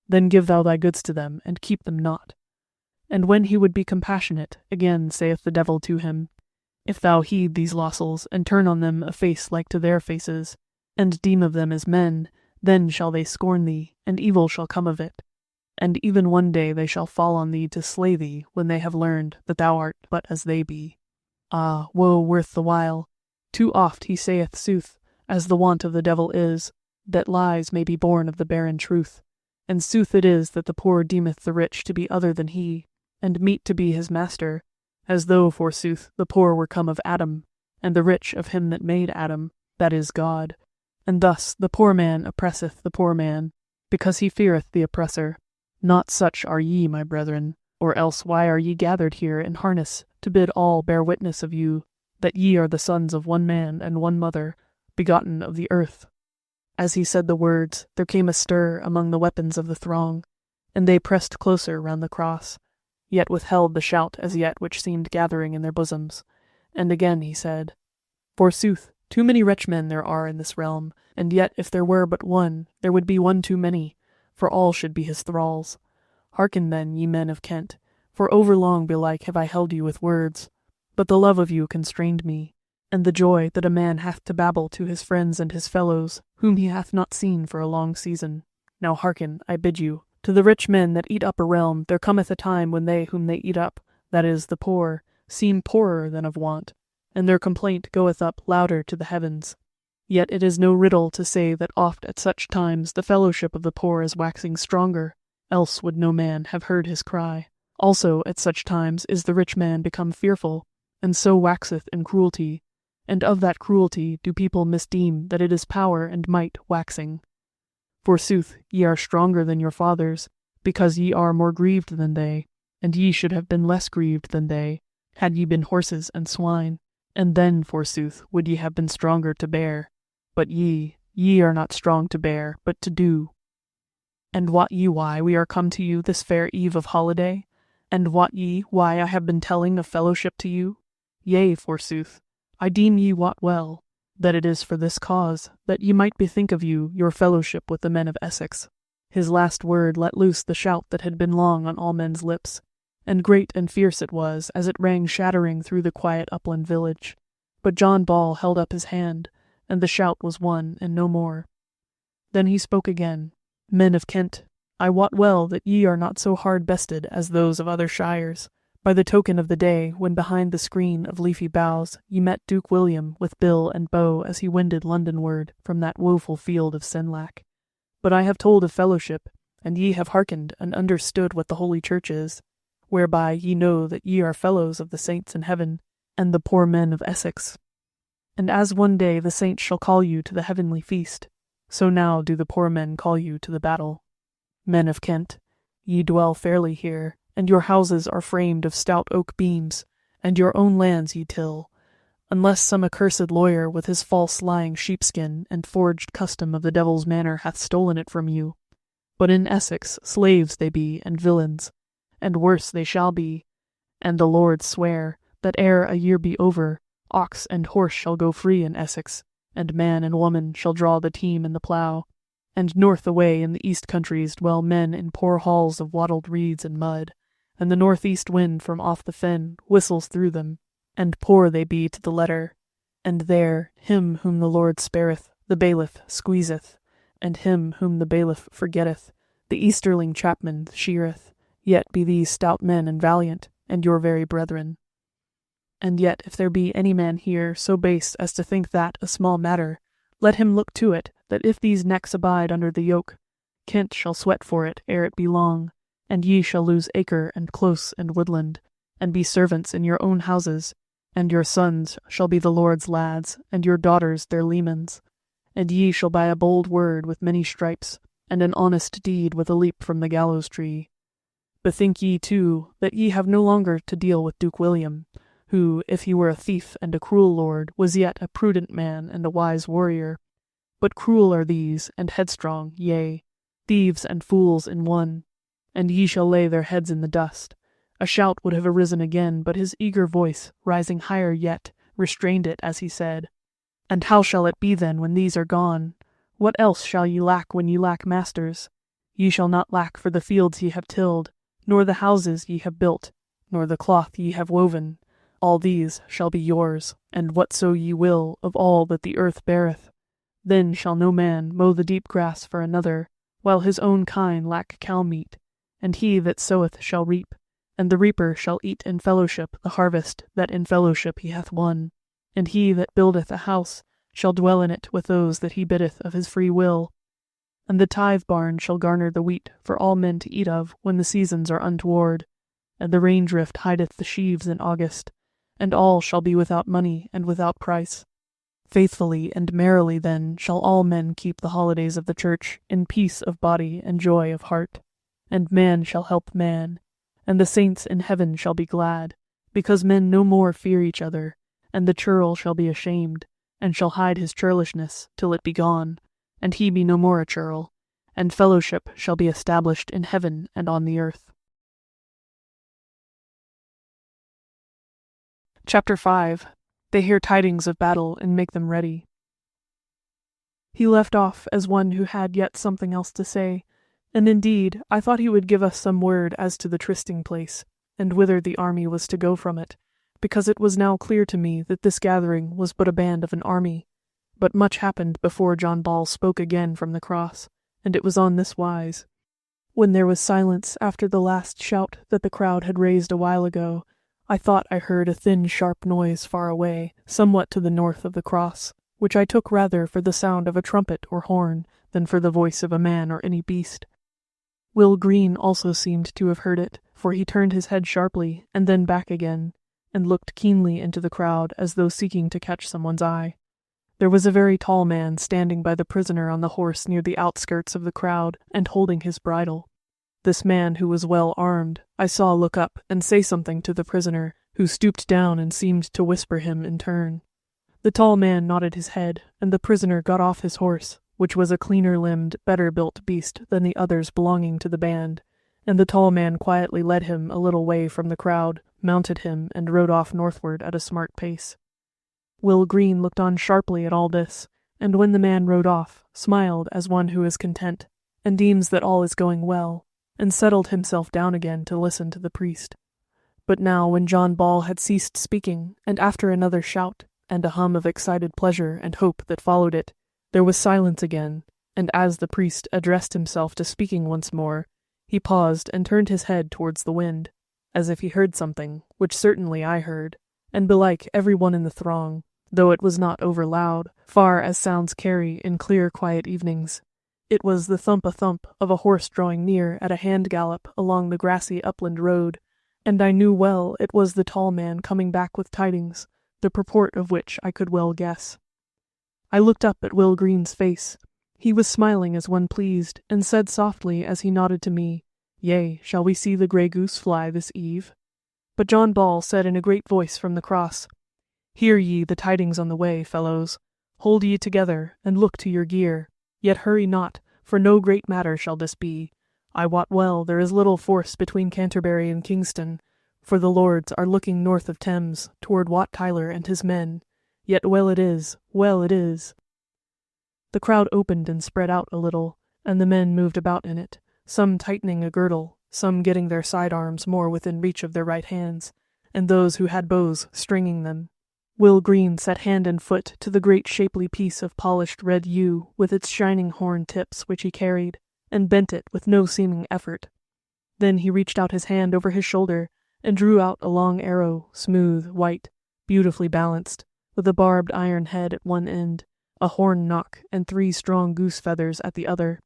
Then give thou thy goods to them, and keep them not. And when he would be compassionate, again saith the devil to him, If thou heed these losels, and turn on them a face like to their faces, and deem of them as men, then shall they scorn thee, and evil shall come of it. And even one day they shall fall on thee to slay thee, when they have learned that thou art but as they be. Ah, woe worth the while! Too oft he saith sooth, as the wont of the devil is, that lies may be born of the barren truth. And sooth it is that the poor deemeth the rich to be other than he, and meet to be his master, as though, forsooth, the poor were come of Adam, and the rich of him that made Adam, that is God. And thus the poor man oppresseth the poor man, because he feareth the oppressor. Not such are ye, my brethren, or else why are ye gathered here in harness, to bid all bear witness of you, that ye are the sons of one man and one mother, begotten of the earth? As he said the words, there came a stir among the weapons of the throng, and they pressed closer round the cross, yet withheld the shout as yet which seemed gathering in their bosoms. And again he said, Forsooth, too many rich men there are in this realm, and yet if there were but one, there would be one too many, for all should be his thralls. Hearken then, ye men of Kent, for overlong belike have I held you with words, but the love of you constrained me, and the joy that a man hath to babble to his friends and his fellows, whom he hath not seen for a long season. Now hearken, I bid you, to the rich men that eat up a realm there cometh a time when they whom they eat up, that is, the poor, seem poorer than of wont, and their complaint goeth up louder to the heavens. Yet it is no riddle to say that oft at such times the fellowship of the poor is waxing stronger, else would no man have heard his cry. Also at such times is the rich man become fearful, and so waxeth in cruelty, and of that cruelty do people misdeem that it is power and might waxing. Forsooth, ye are stronger than your fathers, because ye are more grieved than they, and ye should have been less grieved than they, had ye been horses and swine, and then, forsooth, would ye have been stronger to bear. But ye are not strong to bear, but to do. And wot ye why we are come to you this fair eve of holiday? And wot ye why I have been telling of fellowship to you? Yea, forsooth, I deem ye wot well, that it is for this cause, that ye might bethink of you your fellowship with the men of Essex. His last word let loose the shout that had been long on all men's lips, and great and fierce it was as it rang shattering through the quiet upland village. But John Ball held up his hand, and the shout was won and no more. Then he spoke again. Men of Kent, I wot well that ye are not so hard-bested as those of other shires, by the token of the day when behind the screen of leafy boughs ye met Duke William with bill and bow as he wended Londonward from that woeful field of Senlac. But I have told of fellowship, and ye have hearkened and understood what the Holy Church is, whereby ye know that ye are fellows of the saints in heaven, and the poor men of Essex. And as one day the saints shall call you to the heavenly feast, so now do the poor men call you to the battle. Men of Kent, ye dwell fairly here, and your houses are framed of stout oak beams, and your own lands ye till, unless some accursed lawyer with his false lying sheepskin and forged custom of the devil's manor hath stolen it from you. But in Essex slaves they be and villains, and worse they shall be, and the Lord swear that ere a year be over, ox and horse shall go free in Essex, and man and woman shall draw the team and the plough, and north away in the east countries dwell men in poor halls of wattled reeds and mud, and the northeast wind from off the fen whistles through them, and poor they be to the letter. And there him whom the Lord spareth, the bailiff squeezeth, and him whom the bailiff forgetteth, the Easterling chapman sheareth. Yet be these stout men and valiant, and your very brethren. And yet if there be any man here so base as to think that a small matter, let him look to it, that if these necks abide under the yoke, Kent shall sweat for it ere it be long, and ye shall lose acre and close and woodland, and be servants in your own houses, and your sons shall be the Lord's lads, and your daughters their lemans, and ye shall buy a bold word with many stripes, and an honest deed with a leap from the gallows tree. Bethink ye, too, that ye have no longer to deal with Duke William, who, if he were a thief and a cruel lord, was yet a prudent man and a wise warrior. But cruel are these, and headstrong, yea, thieves and fools in one, and ye shall lay their heads in the dust. A shout would have arisen again, but his eager voice, rising higher yet, restrained it as he said, And how shall it be then when these are gone? What else shall ye lack when ye lack masters? Ye shall not lack for the fields ye have tilled, nor the houses ye have built, nor the cloth ye have woven. All these shall be yours, and whatso ye will of all that the earth beareth. Then shall no man mow the deep grass for another, while his own kine lack cow meat, and he that soweth shall reap, and the reaper shall eat in fellowship the harvest that in fellowship he hath won, and he that buildeth a house shall dwell in it with those that he biddeth of his free will. And the tithe barn shall garner the wheat for all men to eat of when the seasons are untoward, and the rain drift hideth the sheaves in August, and all shall be without money and without price. Faithfully and merrily then shall all men keep the holidays of the church in peace of body and joy of heart, and man shall help man, and the saints in heaven shall be glad, because men no more fear each other, and the churl shall be ashamed, and shall hide his churlishness till it be gone, and he be no more a churl, and fellowship shall be established in heaven and on the earth. Chapter 5. They hear tidings of battle and make them ready. He left off as one who had yet something else to say, and indeed I thought he would give us some word as to the trysting place, and whither the army was to go from it, because it was now clear to me that this gathering was but a band of an army. But much happened before John Ball spoke again from the cross, and it was on this wise. When there was silence after the last shout that the crowd had raised a while ago, I thought I heard a thin sharp noise far away, somewhat to the north of the cross, which I took rather for the sound of a trumpet or horn than for the voice of a man or any beast. Will Green also seemed to have heard it, for he turned his head sharply and then back again, and looked keenly into the crowd as though seeking to catch someone's eye. There was a very tall man standing by the prisoner on the horse near the outskirts of the crowd and holding his bridle. This man, who was well armed, I saw look up and say something to the prisoner, who stooped down and seemed to whisper him in turn. The tall man nodded his head, and the prisoner got off his horse, which was a cleaner-limbed, better-built beast than the others belonging to the band, and the tall man quietly led him a little way from the crowd, mounted him, and rode off northward at a smart pace. Will Green looked on sharply at all this, and when the man rode off, smiled as one who is content, and deems that all is going well, and settled himself down again to listen to the priest. But now when John Ball had ceased speaking, and after another shout, and a hum of excited pleasure and hope that followed it, there was silence again, and as the priest addressed himself to speaking once more, he paused and turned his head towards the wind, as if he heard something, which certainly I heard, and belike every one in the throng, though it was not over loud, far as sounds carry in clear quiet evenings. It was the thump-a-thump of a horse drawing near at a hand-gallop along the grassy upland road, and I knew well it was the tall man coming back with tidings, the purport of which I could well guess. I looked up at Will Green's face. He was smiling as one pleased, and said softly as he nodded to me, "Yea, shall we see the grey goose fly this eve?" But John Ball said in a great voice from the cross, "Hear ye the tidings on the way, fellows. Hold ye together, and look to your gear. Yet hurry not, for no great matter shall this be. I wot well there is little force between Canterbury and Kingston, for the lords are looking north of Thames, toward Wat Tyler and his men. Yet well it is, well it is." The crowd opened and spread out a little, and the men moved about in it, some tightening a girdle, some getting their sidearms more within reach of their right hands, and those who had bows stringing them. Will Green set hand and foot to the great shapely piece of polished red yew with its shining horn tips which he carried, and bent it with no seeming effort. Then he reached out his hand over his shoulder, and drew out a long arrow, smooth, white, beautifully balanced, with a barbed iron head at one end, a horn nock, and 3 strong goose feathers at the other.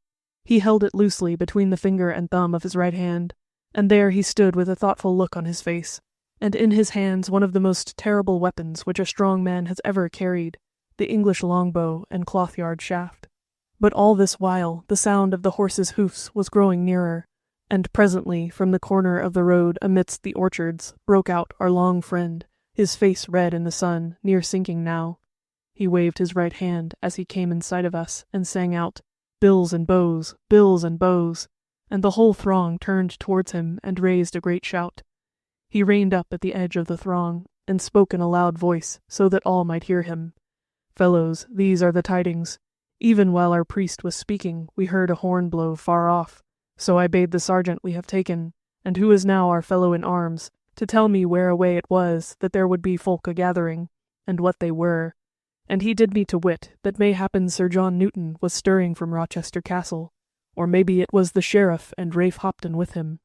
He held it loosely between the finger and thumb of his right hand, and there he stood with a thoughtful look on his face, and in his hands one of the most terrible weapons which a strong man has ever carried, the English longbow and cloth-yard shaft. But all this while the sound of the horse's hoofs was growing nearer, and presently from the corner of the road amidst the orchards broke out our long friend, his face red in the sun, near sinking now. He waved his right hand as he came in sight of us, and sang out, "Bills and bows, bills and bows," and the whole throng turned towards him and raised a great shout. He reined up at the edge of the throng, and spoke in a loud voice, so that all might hear him. "Fellows, these are the tidings. Even while our priest was speaking, we heard a horn blow far off. So I bade the sergeant we have taken, and who is now our fellow in arms, to tell me where away it was that there would be folk a-gathering, and what they were. And he did me to wit that mayhappen Sir John Newton was stirring from Rochester Castle, or maybe it was the sheriff and Rafe Hopton with him.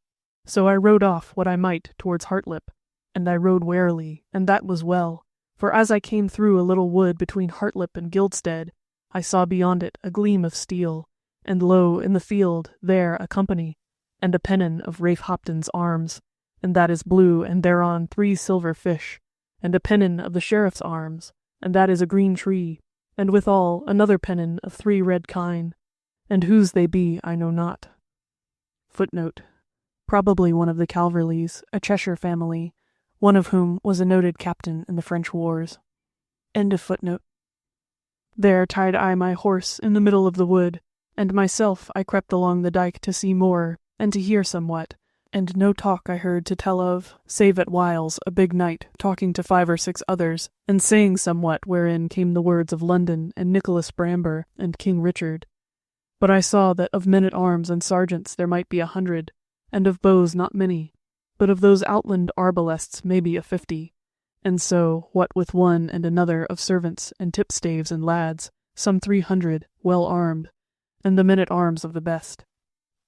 So I rode off what I might towards Hartlip, and I rode warily, and that was well, for as I came through a little wood between Hartlip and Guildstead, I saw beyond it a gleam of steel, and lo, in the field, there a company, and a pennon of Rafe Hopton's arms, and that is blue, and thereon 3 silver fish, and a pennon of the sheriff's arms, and that is a green tree, and withal another pennon of 3 red kine, and whose they be I know not. Footnote: probably one of the Calverleys, a Cheshire family, one of whom was a noted captain in the French wars. End of footnote. There tied I my horse in the middle of the wood, and myself I crept along the dike to see more, and to hear somewhat, and no talk I heard to tell of, save at whiles a big knight talking to 5 or 6 others, and saying somewhat wherein came the words of London and Nicholas Bramber and King Richard. But I saw that of men-at-arms and sergeants there might be 100, and of bows not many, but of those outland arbalests maybe a 50, and so, what with one and another of servants and tipstaves and lads, some 300, well armed, and the men-at-arms of the best.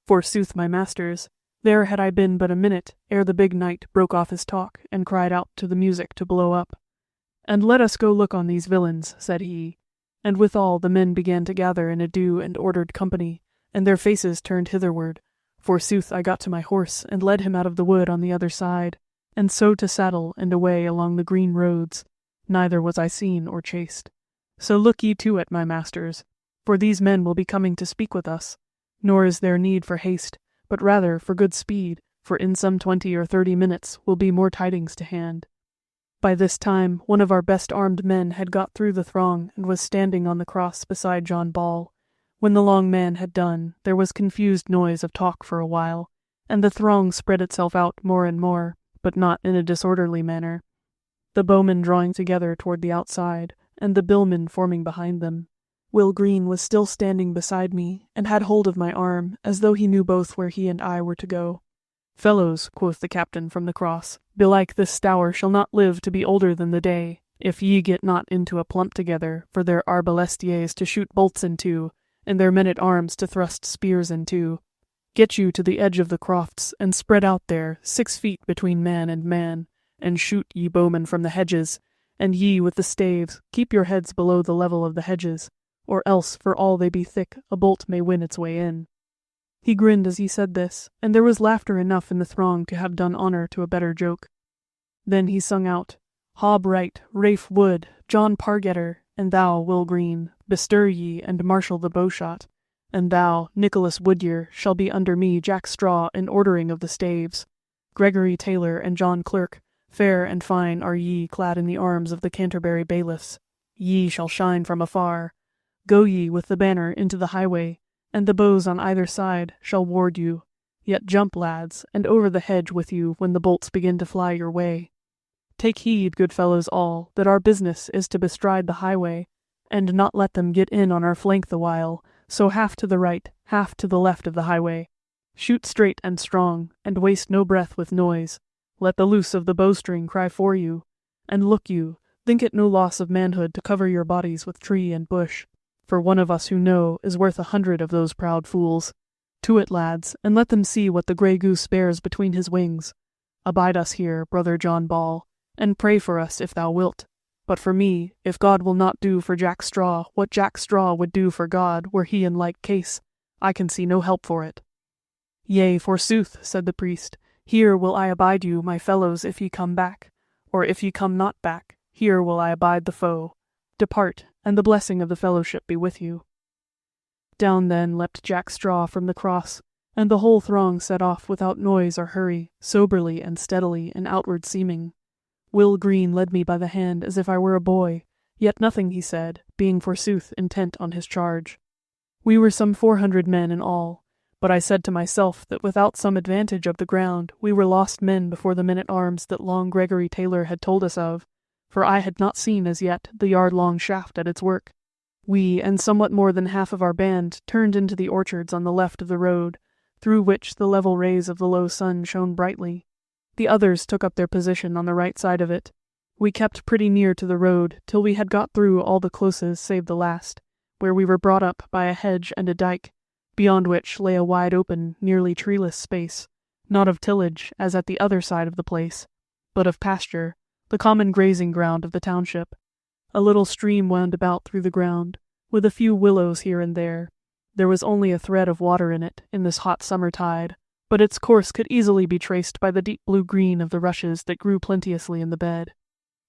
Forsooth, my masters, there had I been but a minute ere the big knight broke off his talk and cried out to the music to blow up. And let us go look on these villains, said he, and withal the men began to gather in a due and ordered company, and their faces turned hitherward. Forsooth, I got to my horse and led him out of the wood on the other side, and so to saddle and away along the green roads, neither was I seen or chased. So look ye to it, my masters, for these men will be coming to speak with us, nor is there need for haste, but rather for good speed, for in some 20 or 30 minutes will be more tidings to hand. By this time one of our best armed men had got through the throng and was standing on the cross beside John Ball. When the long man had done, there was confused noise of talk for a while, and the throng spread itself out more and more, but not in a disorderly manner, the bowmen drawing together toward the outside, and the billmen forming behind them. Will Green was still standing beside me, and had hold of my arm, as though he knew both where he and I were to go. Fellows, quoth the captain from the cross, belike this stour shall not live to be older than the day, if ye get not into a plump together for their arbalestiers to shoot bolts into, and their men-at-arms to thrust spears into. Get you to the edge of the crofts, and spread out there 6 feet between man, and shoot ye bowmen from the hedges, and ye with the staves keep your heads below the level of the hedges, or else for all they be thick a bolt may win its way in. He grinned as he said this, and there was laughter enough in the throng to have done honour to a better joke. Then he sung out, Hob Wright, Rafe Wood, John Pargetter, and thou, Will Green, bestir ye and marshal the bowshot, and thou, Nicholas Woodyer, shall be under me Jack Straw in ordering of the staves. Gregory Taylor and John Clerk, fair and fine are ye clad in the arms of the Canterbury bailiffs. Ye shall shine from afar. Go ye with the banner into the highway, and the bows on either side shall ward you. Yet jump, lads, and over the hedge with you when the bolts begin to fly your way. Take heed, good fellows all, that our business is to bestride the highway, and not let them get in on our flank the while, so half to the right, half to the left of the highway. Shoot straight and strong, and waste no breath with noise. Let the loose of the bowstring cry for you. And look you, think it no loss of manhood to cover your bodies with tree and bush, for one of us who know is worth 100 of those proud fools. To it, lads, and let them see what the grey goose bears between his wings. Abide us here, brother John Ball, and pray for us if thou wilt. But for me, if God will not do for Jack Straw what Jack Straw would do for God were he in like case, I can see no help for it. Yea, forsooth, said the priest, here will I abide you, my fellows, if ye come back, or if ye come not back, here will I abide the foe. Depart, and the blessing of the fellowship be with you. Down then leapt Jack Straw from the cross, and the whole throng set off without noise or hurry, soberly and steadily in outward seeming. Will Green led me by the hand as if I were a boy, yet nothing he said, being forsooth intent on his charge. We were some 400 men in all, but I said to myself that without some advantage of the ground we were lost men before the men-at-arms that long Gregory Taylor had told us of, for I had not seen as yet the yard-long shaft at its work. We, and somewhat more than half of our band, turned into the orchards on the left of the road, through which the level rays of the low sun shone brightly. The others took up their position on the right side of it. We kept pretty near to the road till we had got through all the closes save the last, where we were brought up by a hedge and a dike. beyond which lay a wide open, nearly treeless space, not of tillage, as at the other side of the place, but of pasture, the common grazing ground of the township. A little stream wound about through the ground, with a few willows here and there. There was only a thread of water in it, in this hot summer tide, but its course could easily be traced by the deep blue-green of the rushes that grew plenteously in the bed.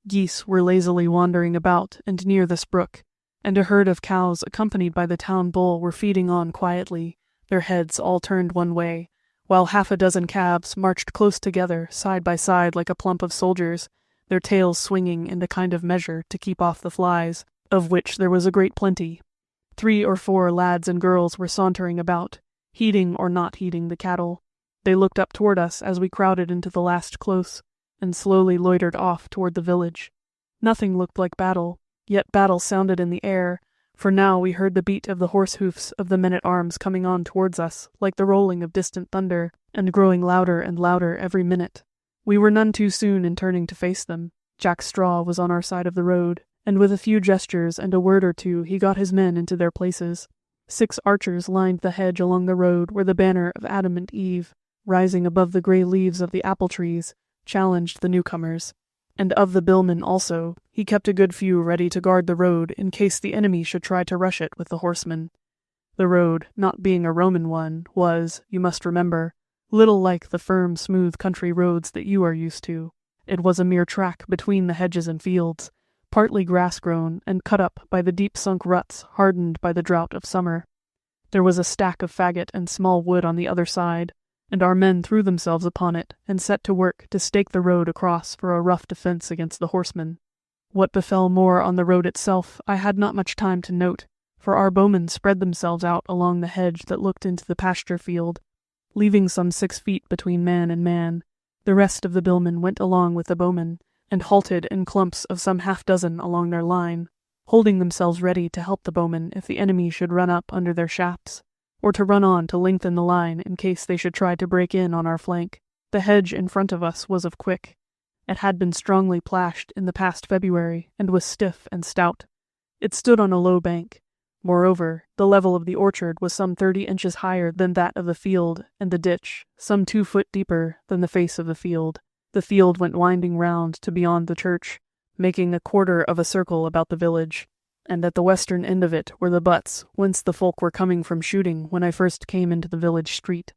Geese were lazily wandering about and near this brook, and a herd of cows accompanied by the town bull were feeding on quietly, their heads all turned one way, while half a dozen calves marched close together, side by side like a plump of soldiers, their tails swinging in a kind of measure to keep off the flies, of which there was a great plenty. 3 or 4 lads and girls were sauntering about, heeding or not heeding the cattle. They looked up toward us as we crowded into the last close, and slowly loitered off toward the village. Nothing looked like battle, yet battle sounded in the air, for now we heard the beat of the horse hoofs of the men-at-arms coming on towards us, like the rolling of distant thunder, and growing louder and louder every minute. We were none too soon in turning to face them. Jack Straw was on our side of the road, and with a few gestures and a word or two he got his men into their places. 6 archers lined the hedge along the road where the banner of Adam and Eve, rising above the grey leaves of the apple trees, challenged the newcomers. And of the billmen also, he kept a good few ready to guard the road in case the enemy should try to rush it with the horsemen. The road, not being a Roman one, was, you must remember, little like the firm, smooth country roads that you are used to. It was a mere track between the hedges and fields, partly grass-grown and cut up by the deep-sunk ruts hardened by the drought of summer. There was a stack of faggot and small wood on the other side, and our men threw themselves upon it and set to work to stake the road across for a rough defense against the horsemen. What befell more on the road itself I had not much time to note, for our bowmen spread themselves out along the hedge that looked into the pasture field, leaving some 6 feet between man and man. The rest of the billmen went along with the bowmen, and halted in clumps of some 6 along their line, holding themselves ready to help the bowmen if the enemy should run up under their shafts, or to run on to lengthen the line in case they should try to break in on our flank. The hedge in front of us was of quick. It had been strongly plashed in the past February, and was stiff and stout. It stood on a low bank. Moreover, the level of the orchard was some 30 inches higher than that of the field, and the ditch some 2 foot deeper than the face of the field. The field went winding round to beyond the church, making a quarter of a circle about the village, and at the western end of it were the butts whence the folk were coming from shooting when I first came into the village street.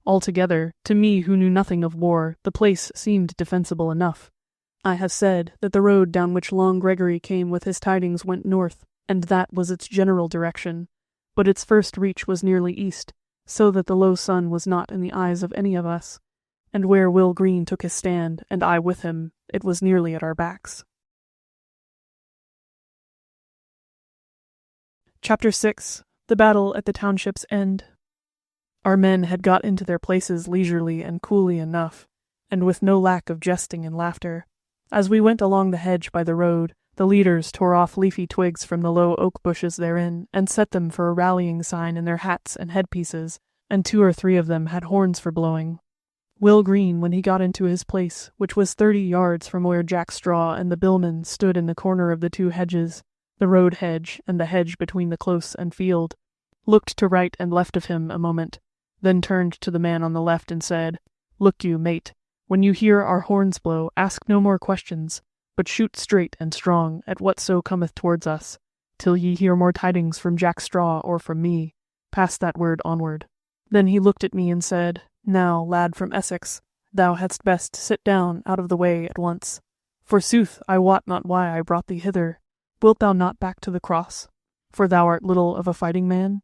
Altogether, to me who knew nothing of war, the place seemed defensible enough. I have said that the road down which Long Gregory came with his tidings went north, and that was its general direction, but its first reach was nearly east, so that the low sun was not in the eyes of any of us, and where Will Green took his stand, and I with him, it was nearly at our backs. Chapter 6. The Battle at the Township's End. Our men had got into their places leisurely and coolly enough, and with no lack of jesting and laughter. As we went along the hedge by the road, the leaders tore off leafy twigs from the low oak bushes therein, and set them for a rallying sign in their hats and headpieces, and 2 or 3 of them had horns for blowing. Will Green, when he got into his place, which was 30 yards from where Jack Straw and the billmen stood in the corner of the 2 hedges, the road hedge and the hedge between the close and field, looked to right and left of him a moment, then turned to the man on the left and said, "Look you, mate, when you hear our horns blow, ask no more questions, but shoot straight and strong at whatso cometh towards us, till ye hear more tidings from Jack Straw or from me. Pass that word onward." Then he looked at me and said, "Now, lad from Essex, thou hadst best sit down out of the way at once. Forsooth, I wot not why I brought thee hither. Wilt thou not back to the cross? For thou art little of a fighting man?"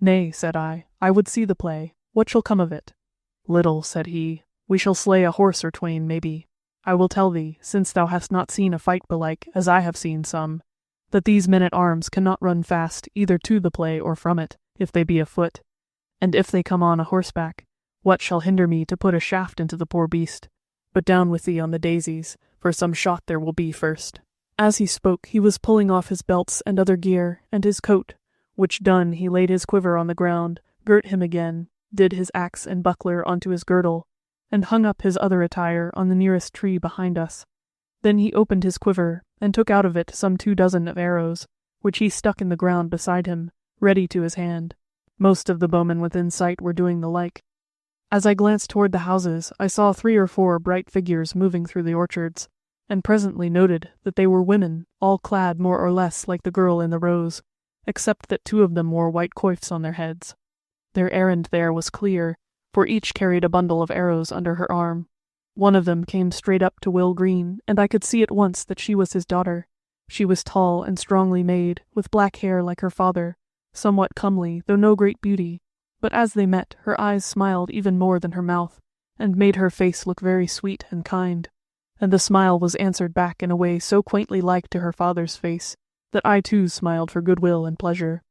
"Nay," said I would see the play. What shall come of it?" "Little," said he. "We shall slay a horse or twain, maybe. I will tell thee, since thou hast not seen a fight belike, as I have seen some, that these men-at-arms cannot run fast either to the play or from it, if they be afoot. And if they come on a horseback, what shall hinder me to put a shaft into the poor beast? But down with thee on the daisies, for some shot there will be first." As he spoke, he was pulling off his belts and other gear, and his coat, which done he laid his quiver on the ground, girt him again, did his axe and buckler onto his girdle, and hung up his other attire on the nearest tree behind us. Then he opened his quiver, and took out of it some 2 dozen of arrows, which he stuck in the ground beside him, ready to his hand. Most of the bowmen within sight were doing the like. As I glanced toward the houses, I saw 3 or 4 bright figures moving through the orchards, and presently noted that they were women, all clad more or less like the girl in the rows, except that 2 of them wore white coifs on their heads. Their errand there was clear, for each carried a bundle of arrows under her arm. One of them came straight up to Will Green, and I could see at once that she was his daughter. She was tall and strongly made, with black hair like her father, somewhat comely, though no great beauty, but as they met, her eyes smiled even more than her mouth, and made her face look very sweet and kind. And the smile was answered back in a way so quaintly like to her father's face, that I too smiled for goodwill and pleasure.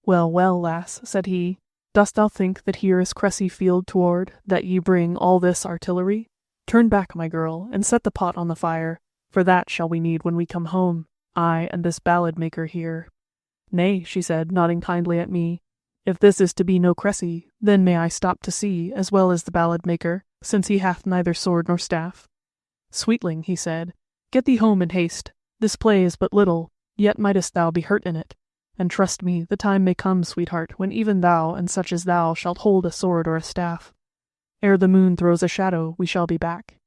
"Well, well, lass," said he, "dost thou think that here is Cressy field toward, that ye bring all this artillery? Turn back, my girl, and set the pot on the fire, for that shall we need when we come home, I and this ballad maker here." "Nay," she said, nodding kindly at me, "if this is to be no Cressy, then may I stop to see, as well as the ballad maker, since he hath neither sword nor staff." "Sweetling," he said, "get thee home in haste. This play is but little, yet mightest thou be hurt in it. And trust me, the time may come, sweetheart, when even thou and such as thou shalt hold a sword or a staff. Ere the moon throws a shadow, we shall be back."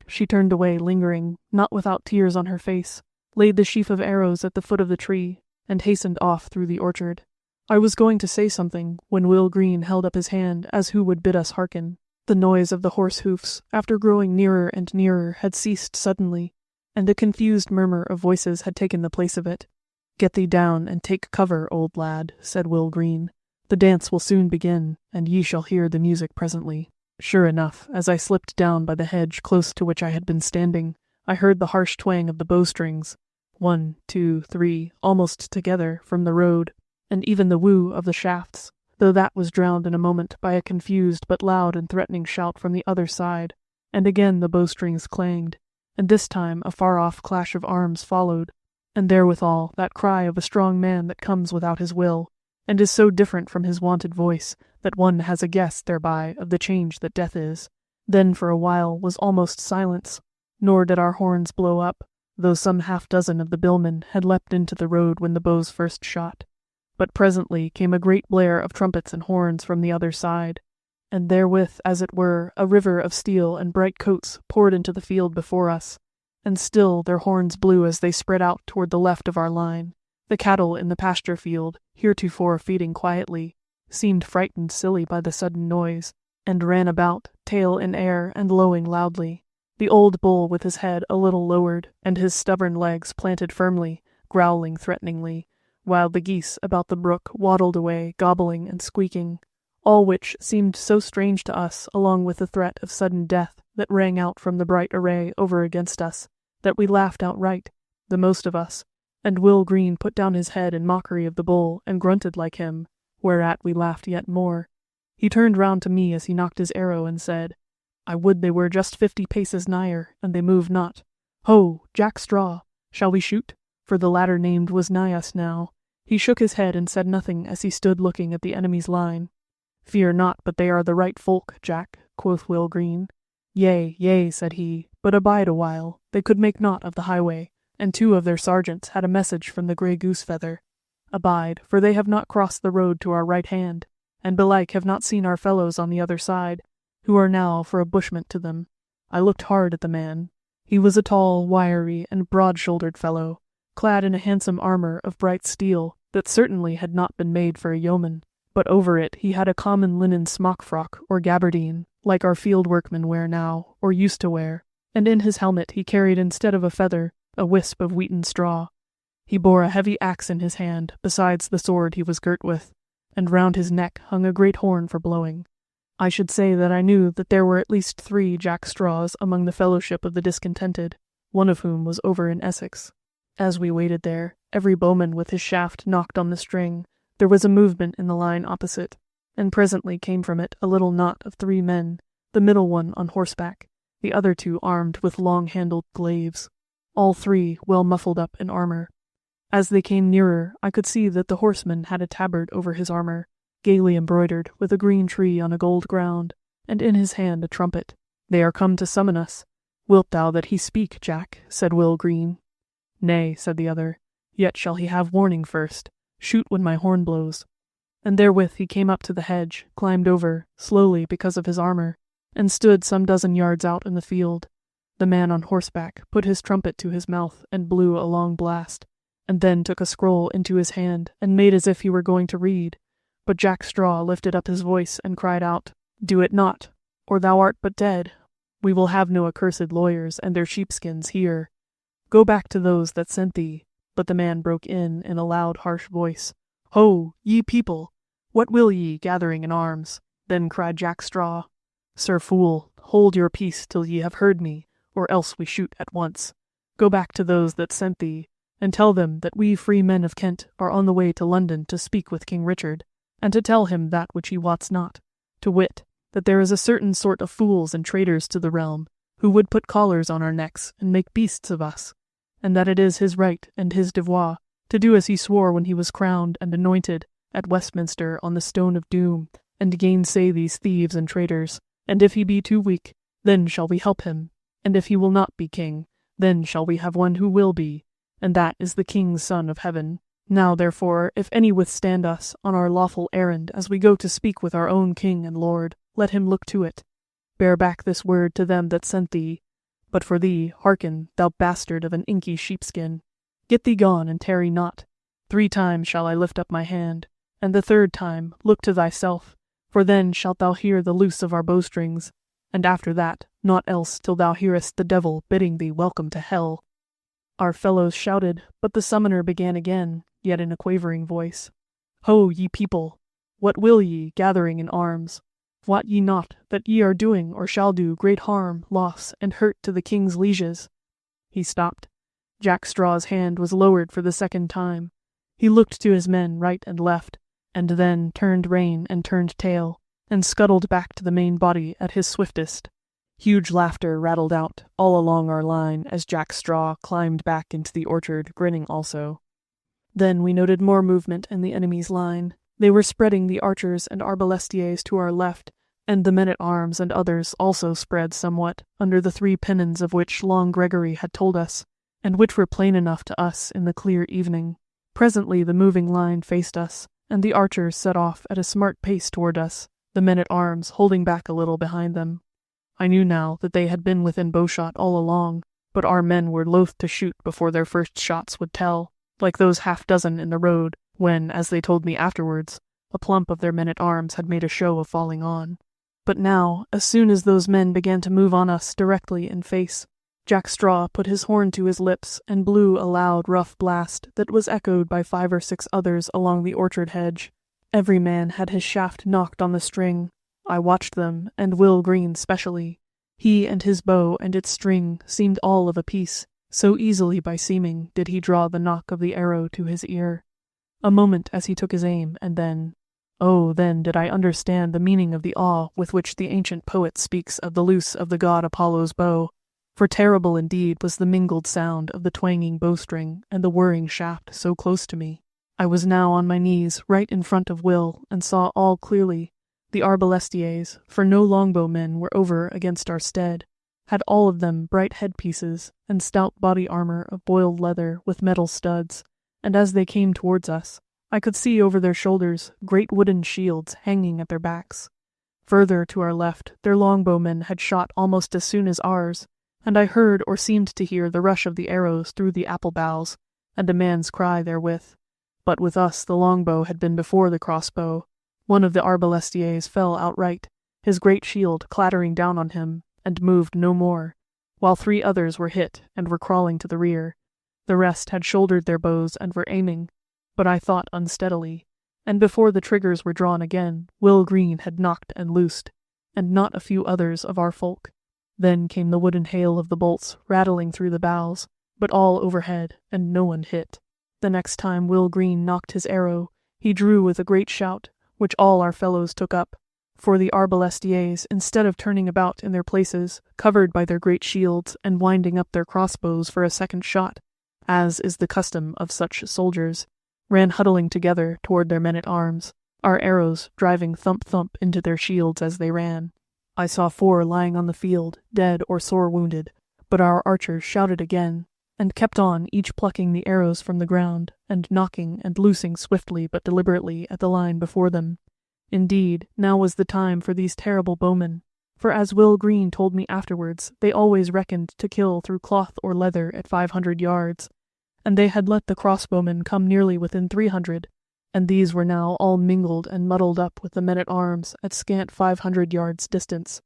She turned away, lingering, not without tears on her face, laid the sheaf of arrows at the foot of the tree, and hastened off through the orchard. I was going to say something, when Will Green held up his hand as who would bid us hearken. The noise of the horse hoofs, after growing nearer and nearer, had ceased suddenly, and a confused murmur of voices had taken the place of it. "Get thee down and take cover, old lad," said Will Green. "The dance will soon begin, and ye shall hear the music presently." Sure enough, as I slipped down by the hedge close to which I had been standing, I heard the harsh twang of the bowstrings, 1, 2, 3, almost together, from the road, and even the woo of the shafts, though that was drowned in a moment by a confused but loud and threatening shout from the other side, and again the bowstrings clanged, and this time a far-off clash of arms followed, and therewithal that cry of a strong man that comes without his will, and is so different from his wonted voice that one has a guess thereby of the change that death is. Then for a while was almost silence, nor did our horns blow up, though some half-dozen of the billmen had leapt into the road when the bows first shot. But presently came a great blare of trumpets and horns from the other side, and therewith, as it were, a river of steel and bright coats poured into the field before us, and still their horns blew as they spread out toward the left of our line. The cattle in the pasture field, heretofore feeding quietly, seemed frightened silly by the sudden noise, and ran about, tail in air and lowing loudly. The old bull with his head a little lowered, and his stubborn legs planted firmly, growling threateningly, while the geese about the brook waddled away, gobbling and squeaking, all which seemed so strange to us, along with the threat of sudden death that rang out from the bright array over against us, that we laughed outright, the most of us, and Will Green put down his head in mockery of the bull and grunted like him, whereat we laughed yet more. He turned round to me as he knocked his arrow and said, "I would they were just 50 paces nigher, and they move not. Ho, Jack Straw, shall we shoot?" For the latter named was nigh us now. He shook his head and said nothing as he stood looking at the enemy's line. "Fear not, but they are the right folk, Jack," quoth Will Green. "Yea, yea," said he, "but abide a while. They could make naught of the highway, and 2 of their sergeants had a message from the grey goose feather. Abide, for they have not crossed the road to our right hand, and belike have not seen our fellows on the other side, who are now for a bushment to them." I looked hard at the man. He was a tall, wiry, and broad-shouldered fellow, clad in a handsome armour of bright steel that certainly had not been made for a yeoman, but over it he had a common linen smock-frock or gabardine, like our field workmen wear now, or used to wear, and in his helmet he carried instead of a feather a wisp of wheaten straw. He bore a heavy axe in his hand, besides the sword he was girt with, and round his neck hung a great horn for blowing. I should say that I knew that there were at least 3 Jack Straws among the fellowship of the discontented, one of whom was over in Essex. As we waited there, every bowman with his shaft knocked on the string. There was a movement in the line opposite, and presently came from it a little knot of 3 men, the middle one on horseback, the other 2 armed with long-handled glaives, all 3 well muffled up in armour. As they came nearer, I could see that the horseman had a tabard over his armour, gaily embroidered with a green tree on a gold ground, and in his hand a trumpet. "They are come to summon us. Wilt thou that he speak, Jack?" said Will Green. "Nay," said the other, "yet shall he have warning first. Shoot when my horn blows." And therewith he came up to the hedge, climbed over, slowly because of his armor, and stood some dozen yards out in the field. The man on horseback put his trumpet to his mouth and blew a long blast, and then took a scroll into his hand and made as if he were going to read. But Jack Straw lifted up his voice and cried out, "Do it not, or thou art but dead. We will have no accursed lawyers and their sheepskins here. Go back to those that sent thee." But the man broke in a loud harsh voice, "Ho, ye people! What will ye, gathering in arms?" Then cried Jack Straw, "Sir Fool, hold your peace till ye have heard me, or else we shoot at once. Go back to those that sent thee, and tell them that we free men of Kent are on the way to London to speak with King Richard, and to tell him that which he wots not, to wit, that there is a certain sort of fools and traitors to the realm, who would put collars on our necks and make beasts of us, and that it is his right and his devoir to do as he swore when he was crowned and anointed at Westminster on the stone of doom, and gainsay these thieves and traitors. And if he be too weak, then shall we help him, and if he will not be king, then shall we have one who will be, and that is the King's Son of Heaven. Now, therefore, if any withstand us on our lawful errand as we go to speak with our own King and Lord, let him look to it. Bear back this word to them that sent thee. But for thee, hearken, thou bastard of an inky sheepskin. Get thee gone, and tarry not. 3 times shall I lift up my hand, and the 3rd time look to thyself, for then shalt thou hear the loose of our bowstrings, and after that naught else till thou hearest the devil bidding thee welcome to hell." Our fellows shouted, but the summoner began again, yet in a quavering voice, "Ho, ye people! What will ye, gathering in arms? Wot ye not that ye are doing or shall do great harm, loss, and hurt to the king's lieges?" He stopped. Jack Straw's hand was lowered for the 2nd time. He looked to his men right and left, and then turned rein and turned tail, and scuttled back to the main body at his swiftest. Huge laughter rattled out all along our line as Jack Straw climbed back into the orchard, grinning also. Then we noted more movement in the enemy's line. They were spreading the archers and arbalestiers to our left, and the men-at-arms and others also spread somewhat, under the 3 pennons of which Long Gregory had told us, and which were plain enough to us in the clear evening. Presently the moving line faced us, and the archers set off at a smart pace toward us, the men-at-arms holding back a little behind them. I knew now that they had been within bowshot all along, but our men were loath to shoot before their first shots would tell, like those half-dozen in the road, when, as they told me afterwards, a plump of their men-at-arms had made a show of falling on. But now, as soon as those men began to move on us directly in face, Jack Straw put his horn to his lips and blew a loud, rough blast that was echoed by 5 or 6 others along the orchard hedge. Every man had his shaft knocked on the string. I watched them, and Will Green specially. He and his bow and its string seemed all of a piece, so easily by seeming did he draw the knock of the arrow to his ear. A moment as he took his aim, and then, oh, then did I understand the meaning of the awe with which the ancient poet speaks of the loose of the god Apollo's bow, for terrible indeed was the mingled sound of the twanging bowstring and the whirring shaft so close to me. I was now on my knees right in front of Will, and saw all clearly. The arbalestiers, for no longbowmen were over against our stead, had all of them bright headpieces and stout body armor of boiled leather with metal studs, and as they came towards us, I could see over their shoulders great wooden shields hanging at their backs. Further to our left, their longbowmen had shot almost as soon as ours, and I heard or seemed to hear the rush of the arrows through the apple boughs, and a man's cry therewith. But with us the longbow had been before the crossbow. One of the arbalestiers fell outright, his great shield clattering down on him, and moved no more, while 3 others were hit and were crawling to the rear. The rest had shouldered their bows and were aiming, but I thought unsteadily, and before the triggers were drawn again, Will Green had knocked and loosed, and not a few others of our folk. Then came the wooden hail of the bolts rattling through the boughs, but all overhead, and no one hit. The next time Will Green knocked his arrow, he drew with a great shout, which all our fellows took up, for the arbalestiers, instead of turning about in their places, covered by their great shields, and winding up their crossbows for a second shot, as is the custom of such soldiers, ran huddling together toward their men-at-arms, our arrows driving thump-thump into their shields as they ran. I saw 4 lying on the field, dead or sore wounded, but our archers shouted again, and kept on, each plucking the arrows from the ground, and knocking and loosing swiftly but deliberately at the line before them. Indeed, now was the time for these terrible bowmen, for as Will Green told me afterwards, they always reckoned to kill through cloth or leather at 500 yards, and they had let the crossbowmen come nearly within 300, and these were now all mingled and muddled up with the men-at-arms at scant 500 yards distance.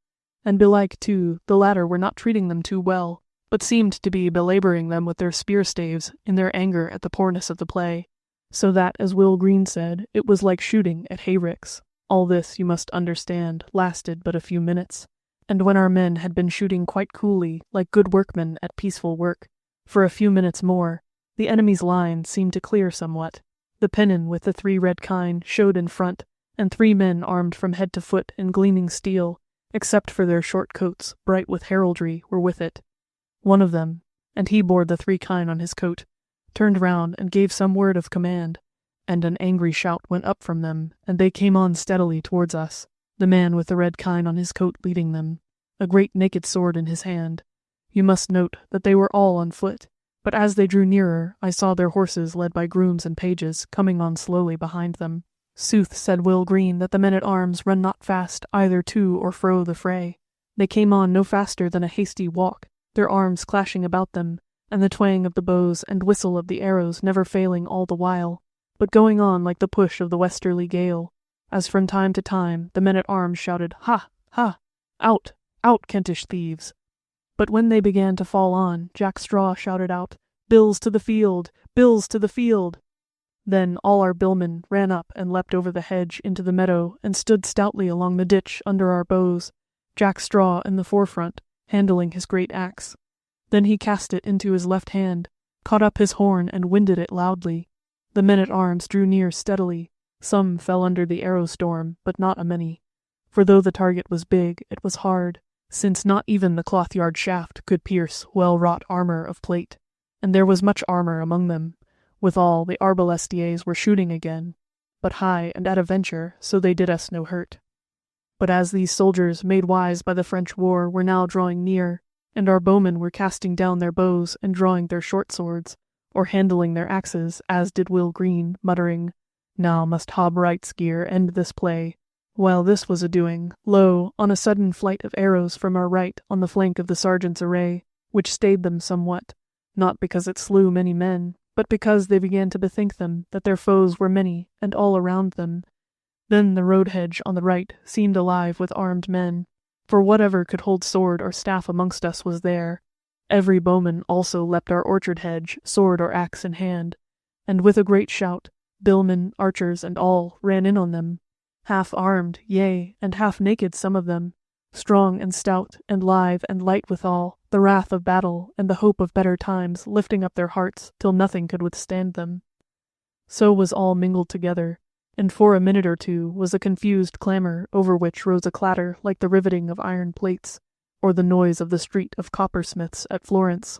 And belike, too, the latter were not treating them too well, but seemed to be belabouring them with their spear-staves in their anger at the poorness of the play, so that, as Will Green said, it was like shooting at hayricks. All this, you must understand, lasted but a few minutes, and when our men had been shooting quite coolly, like good workmen at peaceful work, for a few minutes more, the enemy's line seemed to clear somewhat. The pennon with the 3 red kine showed in front, and 3 men armed from head to foot in gleaming steel, except for their short coats, bright with heraldry, were with it. One of them, and he bore the 3 kine on his coat, turned round and gave some word of command, and an angry shout went up from them, and they came on steadily towards us, the man with the red kine on his coat leading them, a great naked sword in his hand. You must note that they were all on foot, but as they drew nearer, I saw their horses led by grooms and pages coming on slowly behind them. Sooth said Will Green that the men-at-arms run not fast either to or fro the fray. They came on no faster than a hasty walk, their arms clashing about them, and the twang of the bows and whistle of the arrows never failing all the while, but going on like the push of the westerly gale, as from time to time the men-at-arms shouted, "Ha! Ha! Out! Out, Kentish thieves!" But when they began to fall on, Jack Straw shouted out, "Bills to the field! Bills to the field!" Then all our billmen ran up and leapt over the hedge into the meadow and stood stoutly along the ditch under our bows, Jack Straw in the forefront, handling his great axe. Then he cast it into his left hand, caught up his horn and winded it loudly. The men-at-arms drew near steadily. Some fell under the arrow storm, but not a many. For though the target was big, it was hard, since not even the cloth-yard shaft could pierce well-wrought armour of plate, and there was much armour among them. Withal, the arbalestiers were shooting again, but high and at a venture, so they did us no hurt. But as these soldiers, made wise by the French war, were now drawing near, and our bowmen were casting down their bows and drawing their short swords, or handling their axes, as did Will Green, muttering, "Now must Hob Wright's gear end this play." While this was a-doing, lo, on a sudden flight of arrows from our right on the flank of the sergeant's array, which stayed them somewhat, not because it slew many men, but because they began to bethink them that their foes were many and all around them. Then the road hedge on the right seemed alive with armed men, for whatever could hold sword or staff amongst us was there. Every bowman also leapt our orchard hedge, sword or axe in hand, and with a great shout, billmen, archers, and all ran in on them, half armed, yea, and half naked some of them, strong and stout and live and light withal, the wrath of battle and the hope of better times lifting up their hearts till nothing could withstand them. So was all mingled together, and for a minute or two was a confused clamour over which rose a clatter like the riveting of iron plates, or the noise of the street of coppersmiths at Florence.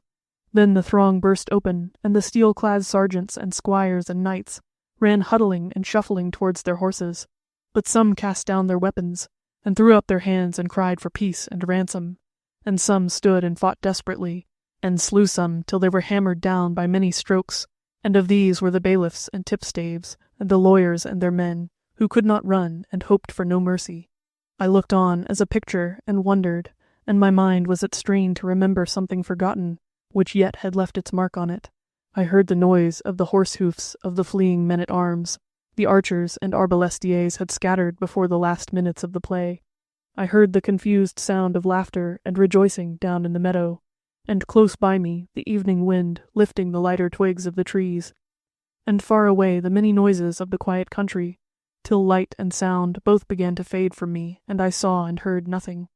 Then the throng burst open, and the steel-clad sergeants and squires and knights ran huddling and shuffling towards their horses. But some cast down their weapons, and threw up their hands and cried for peace and ransom, and some stood and fought desperately, and slew some till they were hammered down by many strokes, and of these were the bailiffs and tipstaves, and the lawyers and their men, who could not run and hoped for no mercy. I looked on as a picture and wondered, and my mind was at strain to remember something forgotten, which yet had left its mark on it. I heard the noise of the horse-hoofs of the fleeing men-at-arms. The archers and arbalestiers had scattered before the last minutes of the play. I heard the confused sound of laughter and rejoicing down in the meadow, and close by me the evening wind lifting the lighter twigs of the trees, and far away the many noises of the quiet country, till light and sound both began to fade from me, and I saw and heard nothing.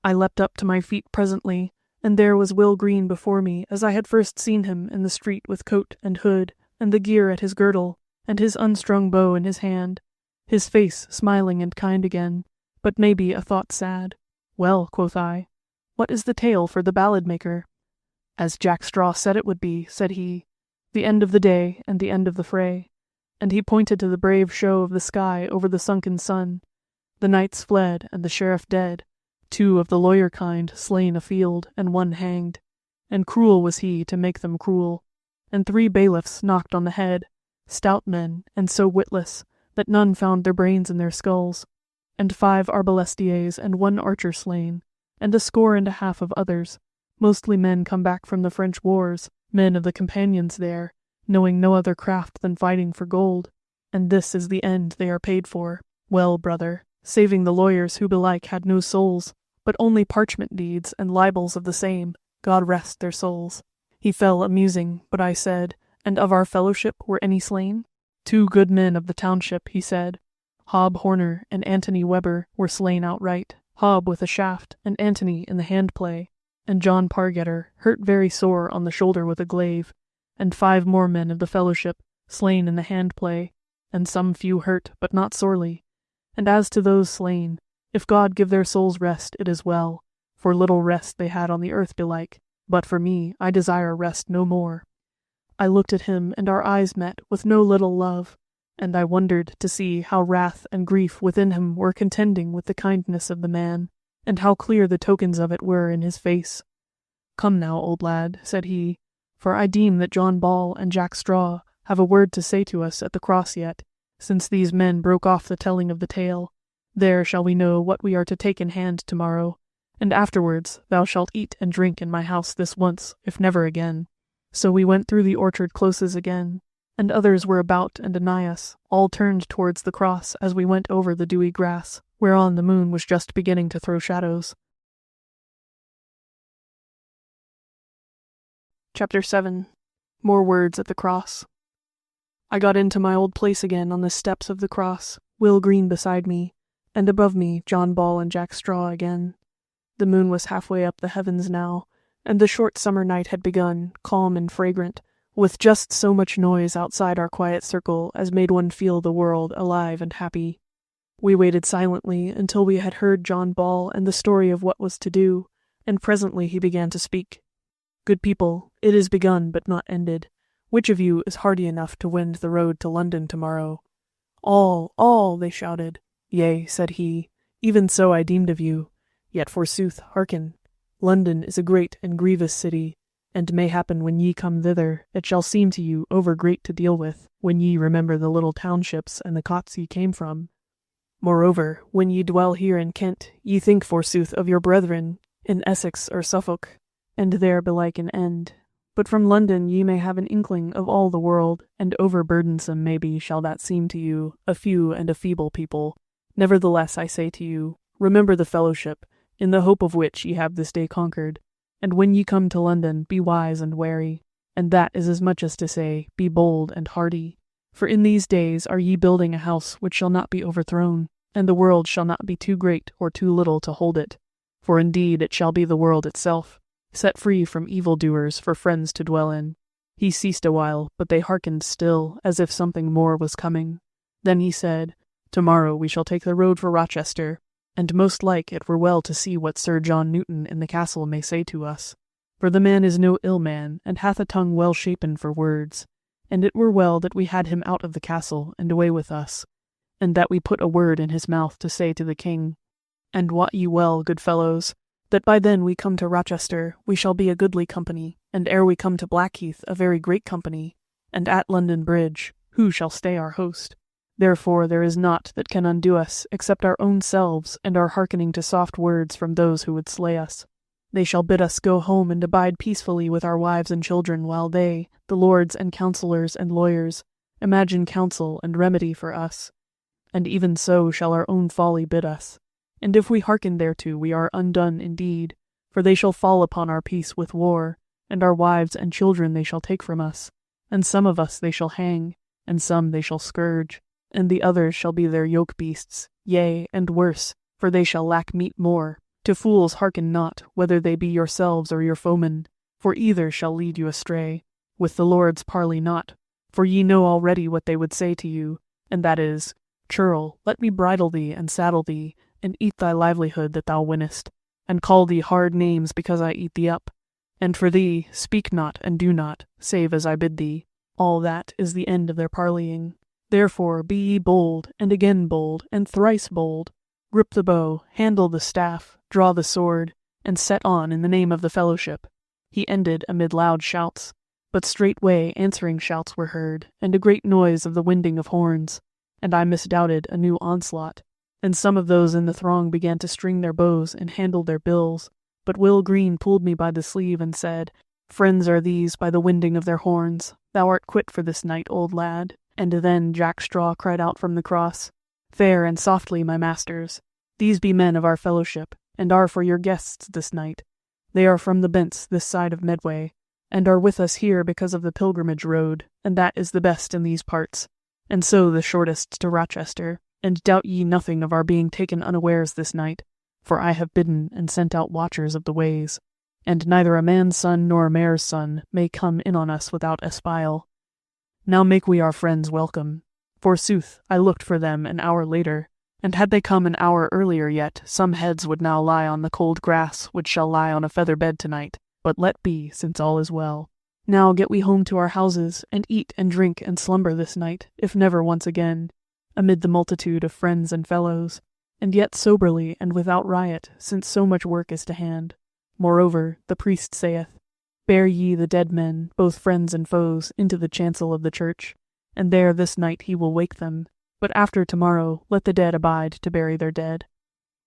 I leapt up to my feet presently, and there was Will Green before me as I had first seen him in the street with coat and hood, and the gear at his girdle, and his unstrung bow in his hand, his face smiling and kind again, but maybe a thought sad. "Well," quoth I, "what is the tale for the ballad-maker?" "As Jack Straw said it would be," said he, "the end of the day and the end of the fray." And he pointed to the brave show of the sky over the sunken sun. The knights fled and the sheriff dead, 2 of the lawyer kind slain afield and 1 hanged. and cruel was he to make them cruel. And 3 bailiffs knocked on the head, stout men, and so witless, that none found their brains in their skulls, and 5 arbalestiers and 1 archer slain, and 1.5 of others, mostly men come back from the French wars, men of the companions there, knowing no other craft than fighting for gold. And this is the end they are paid for. Well, brother, saving the lawyers who belike had no souls, but only parchment deeds and libels of the same, God rest their souls. He fell a-musing, but I said, And of our fellowship were any slain? 2 good men of the township, he said. Hob Horner and Antony Weber were slain outright, Hob with a shaft, and Antony in the hand-play, and John Pargetter hurt very sore on the shoulder with a glaive, and 5 more men of the fellowship slain in the hand-play, and some few hurt, but not sorely. And as to those slain, if God give their souls rest, it is well, for little rest they had on the earth belike, but for me, I desire rest no more. I looked at him, and our eyes met with no little love, and I wondered to see how wrath and grief within him were contending with the kindness of the man, and how clear the tokens of it were in his face. Come now, old lad, said he, for I deem that John Ball and Jack Straw have a word to say to us at the cross yet, since these men broke off the telling of the tale. There shall we know what we are to take in hand tomorrow, and afterwards thou shalt eat and drink in my house this once, if never again. So we went through the orchard closes again, and others were about and anigh us, all turned towards the cross as we went over the dewy grass, whereon the moon was just beginning to throw shadows. Chapter 7. More words at the cross. I got into my old place again on the steps of the cross, Will Green beside me, and above me John Ball and Jack Straw again. The moon was halfway up the heavens now, and the short summer night had begun, calm and fragrant, with just so much noise outside our quiet circle as made one feel the world alive and happy. We waited silently until we had heard John Ball and the story of what was to do, and presently he began to speak. Good people, it is begun but not ended. Which of you is hardy enough to wend the road to London tomorrow? All, they shouted. Yea, said he, even so I deemed of you. Yet forsooth, hearken. London is a great and grievous city, and mayhappen when ye come thither, it shall seem to you over great to deal with, when ye remember the little townships and the cots ye came from. Moreover, when ye dwell here in Kent, ye think forsooth of your brethren in Essex or Suffolk, and there belike an end. But from London ye may have an inkling of all the world, and overburdensome maybe shall that seem to you, a few and a feeble people. Nevertheless I say to you, remember the fellowship, in the hope of which ye have this day conquered. And when ye come to London, be wise and wary, and that is as much as to say, be bold and hardy. For in these days are ye building a house which shall not be overthrown, and the world shall not be too great or too little to hold it. For indeed it shall be the world itself, set free from evildoers for friends to dwell in. He ceased a while, but they hearkened still, as if something more was coming. Then he said, Tomorrow we shall take the road for Rochester, and most like it were well to see what Sir John Newton in the castle may say to us. For the man is no ill man, and hath a tongue well shapen for words, and it were well that we had him out of the castle and away with us, and that we put a word in his mouth to say to the king. And wot ye well, good fellows, that by then we come to Rochester, we shall be a goodly company, and ere we come to Blackheath a very great company, and at London Bridge, who shall stay our host? Therefore there is naught that can undo us, except our own selves, and our hearkening to soft words from those who would slay us. They shall bid us go home and abide peacefully with our wives and children, while they, the lords and counsellors and lawyers, imagine counsel and remedy for us. And even so shall our own folly bid us. And if we hearken thereto, we are undone indeed, for they shall fall upon our peace with war, and our wives and children they shall take from us, and some of us they shall hang, and some they shall scourge, and the others shall be their yoke beasts, yea, and worse, for they shall lack meat more. To fools hearken not, whether they be yourselves or your foemen, for either shall lead you astray. With the lords parley not, for ye know already what they would say to you, and that is, Churl, let me bridle thee and saddle thee, and eat thy livelihood that thou winnest, and call thee hard names because I eat thee up. And for thee, speak not and do not, save as I bid thee. All that is the end of their parleying. Therefore be ye bold, and again bold, and thrice bold. Grip the bow, handle the staff, draw the sword, and set on in the name of the fellowship. He ended amid loud shouts, but straightway answering shouts were heard, and a great noise of the winding of horns, and I misdoubted a new onslaught, and some of those in the throng began to string their bows and handle their bills, but Will Green pulled me by the sleeve and said, "Friends are these by the winding of their horns. Thou art quit for this night, old lad." And then Jack Straw cried out from the cross, "Fair and softly, my masters. These be men of our fellowship, and are for your guests this night. They are from the bents this side of Medway, and are with us here because of the pilgrimage road, and that is the best in these parts, and so the shortest to Rochester. And doubt ye nothing of our being taken unawares this night, for I have bidden and sent out watchers of the ways, and neither a man's son nor a mare's son may come in on us without espial. Now make we our friends welcome. Forsooth, I looked for them an hour later, and had they come an hour earlier yet, some heads would now lie on the cold grass which shall lie on a feather bed tonight, but let be, since all is well. Now get we home to our houses, and eat and drink and slumber this night, if never once again, amid the multitude of friends and fellows, and yet soberly and without riot, since so much work is to hand. Moreover, the priest saith, Bear ye the dead men, both friends and foes, into the chancel of the church, and there this night he will wake them, but after tomorrow let the dead abide to bury their dead.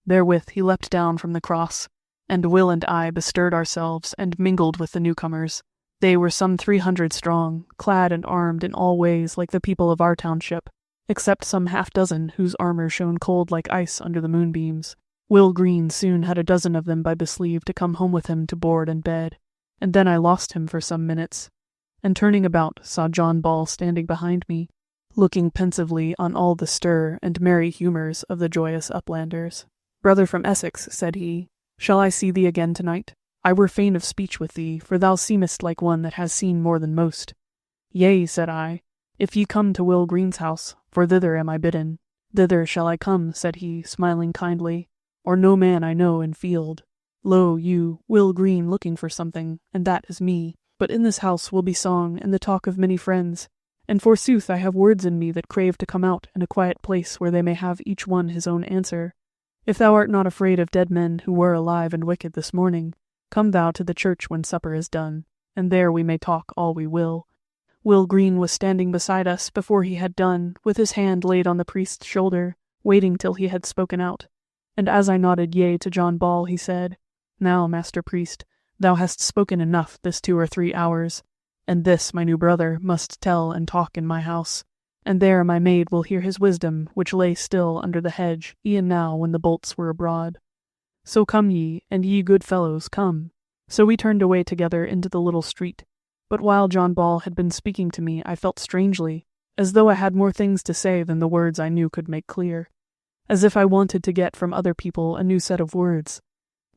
Therewith he leapt down from the cross, and Will and I bestirred ourselves and mingled with the newcomers. They were some 300 strong, clad and armed in all ways like the people of our township, except some half-dozen whose armor shone cold like ice under the moonbeams. Will Green soon had a dozen of them by the sleeve to come home with him to board and bed, and then I lost him for some minutes, and turning about saw John Ball standing behind me, looking pensively on all the stir and merry humours of the joyous uplanders. "Brother from Essex," said he, "shall I see thee again tonight? I were fain of speech with thee, for thou seemest like one that has seen more than most." "Yea," said I, "if ye come to Will Green's house, for thither am I bidden." "Thither shall I come," said he, smiling kindly, "or no man I know in field. Lo, you, Will Green, looking for something, and that is me. But in this house will be song and the talk of many friends, and forsooth I have words in me that crave to come out in a quiet place where they may have each one his own answer. If thou art not afraid of dead men who were alive and wicked this morning, come thou to the church when supper is done, and there we may talk all we will." Will Green was standing beside us before he had done, with his hand laid on the priest's shoulder, waiting till he had spoken out, and as I nodded yea to John Ball, he said, "Now, master priest, thou hast spoken enough this 2 or 3 hours, and this, my new brother, must tell and talk in my house, and there my maid will hear his wisdom, which lay still under the hedge, e'en now when the bolts were abroad. So come ye, and ye good fellows, come." So we turned away together into the little street, but while John Ball had been speaking to me I felt strangely, as though I had more things to say than the words I knew could make clear, as if I wanted to get from other people a new set of words.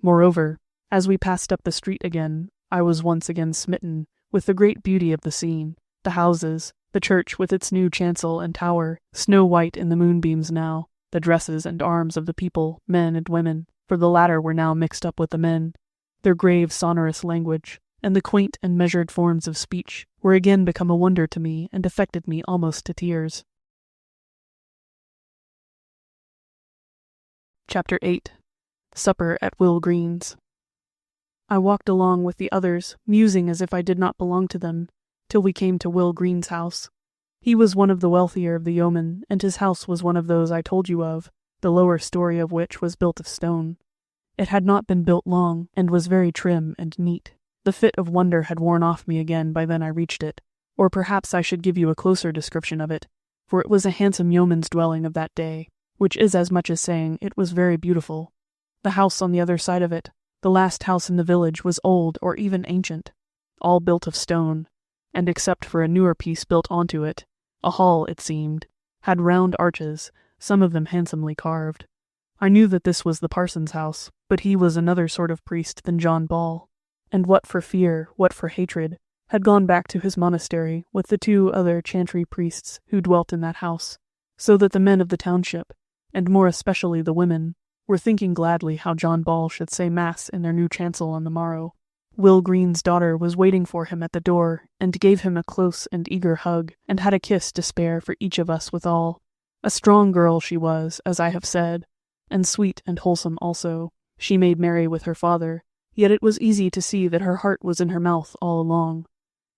Moreover, as we passed up the street again, I was once again smitten with the great beauty of the scene, the houses, the church with its new chancel and tower, snow-white in the moonbeams now, the dresses and arms of the people, men and women, for the latter were now mixed up with the men, their grave sonorous language, and the quaint and measured forms of speech were again become a wonder to me and affected me almost to tears. Chapter 8. Supper at Will Green's. I walked along with the others, musing as if I did not belong to them, till we came to Will Green's house. He was one of the wealthier of the yeomen, and his house was one of those I told you of, the lower story of which was built of stone. It had not been built long, and was very trim and neat. The fit of wonder had worn off me again by then I reached it, or perhaps I should give you a closer description of it, for it was a handsome yeoman's dwelling of that day, which is as much as saying it was very beautiful. The house on the other side of it, the last house in the village, was old or even ancient, all built of stone, and except for a newer piece built onto it, a hall, it seemed, had round arches, some of them handsomely carved. I knew that this was the parson's house, but he was another sort of priest than John Ball, and what for fear, what for hatred, had gone back to his monastery with the 2 other chantry priests who dwelt in that house, so that the men of the township, and more especially the women, were thinking gladly how John Ball should say mass in their new chancel on the morrow. Will Green's daughter was waiting for him at the door, and gave him a close and eager hug, and had a kiss to spare for each of us withal. A strong girl she was, as I have said, and sweet and wholesome also. She made merry with her father, Yet it was easy to see that her heart was in her mouth all along.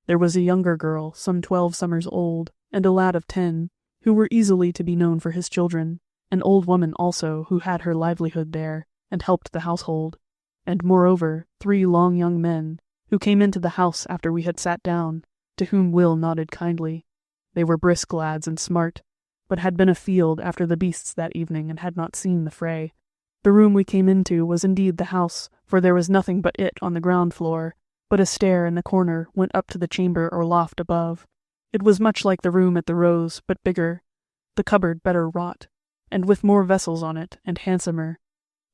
There was a younger girl, some 12 summers old, and a lad of 10, who were easily to be known for his children, an old woman also who had her livelihood there, and helped the household, and moreover 3 long young men, who came into the house after we had sat down, to whom Will nodded kindly. They were brisk lads and smart, but had been afield after the beasts that evening and had not seen the fray. The room we came into was indeed the house, for there was nothing but it on the ground floor, but a stair in the corner went up to the chamber or loft above. It was much like the room at the Rose, but bigger, the cupboard better wrought, and with more vessels on it, and handsomer.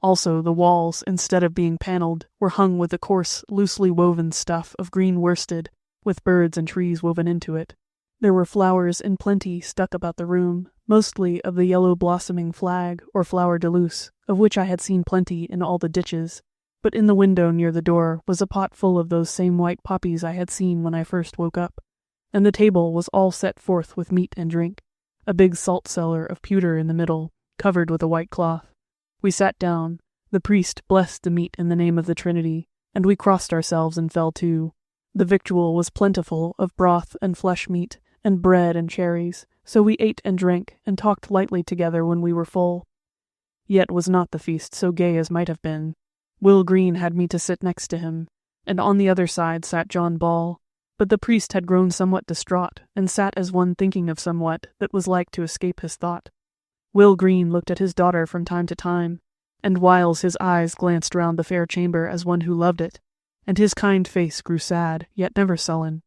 Also the walls, instead of being panelled, were hung with a coarse, loosely woven stuff of green worsted, with birds and trees woven into it. There were flowers in plenty stuck about the room, mostly of the yellow blossoming flag, or flower de luce, of which I had seen plenty in all the ditches. But in the window near the door was a pot full of those same white poppies I had seen when I first woke up, and the table was all set forth with meat and drink, a big salt cellar of pewter in the middle, covered with a white cloth. We sat down, the priest blessed the meat in the name of the Trinity, and we crossed ourselves and fell to. The victual was plentiful of broth and flesh meat, and bread and cherries, so we ate and drank, and talked lightly together when we were full. Yet was not the feast so gay as might have been. Will Green had me to sit next to him, and on the other side sat John Ball, but the priest had grown somewhat distraught, and sat as one thinking of somewhat that was like to escape his thought. Will Green looked at his daughter from time to time, and whiles his eyes glanced round the fair chamber as one who loved it, and his kind face grew sad, yet never sullen.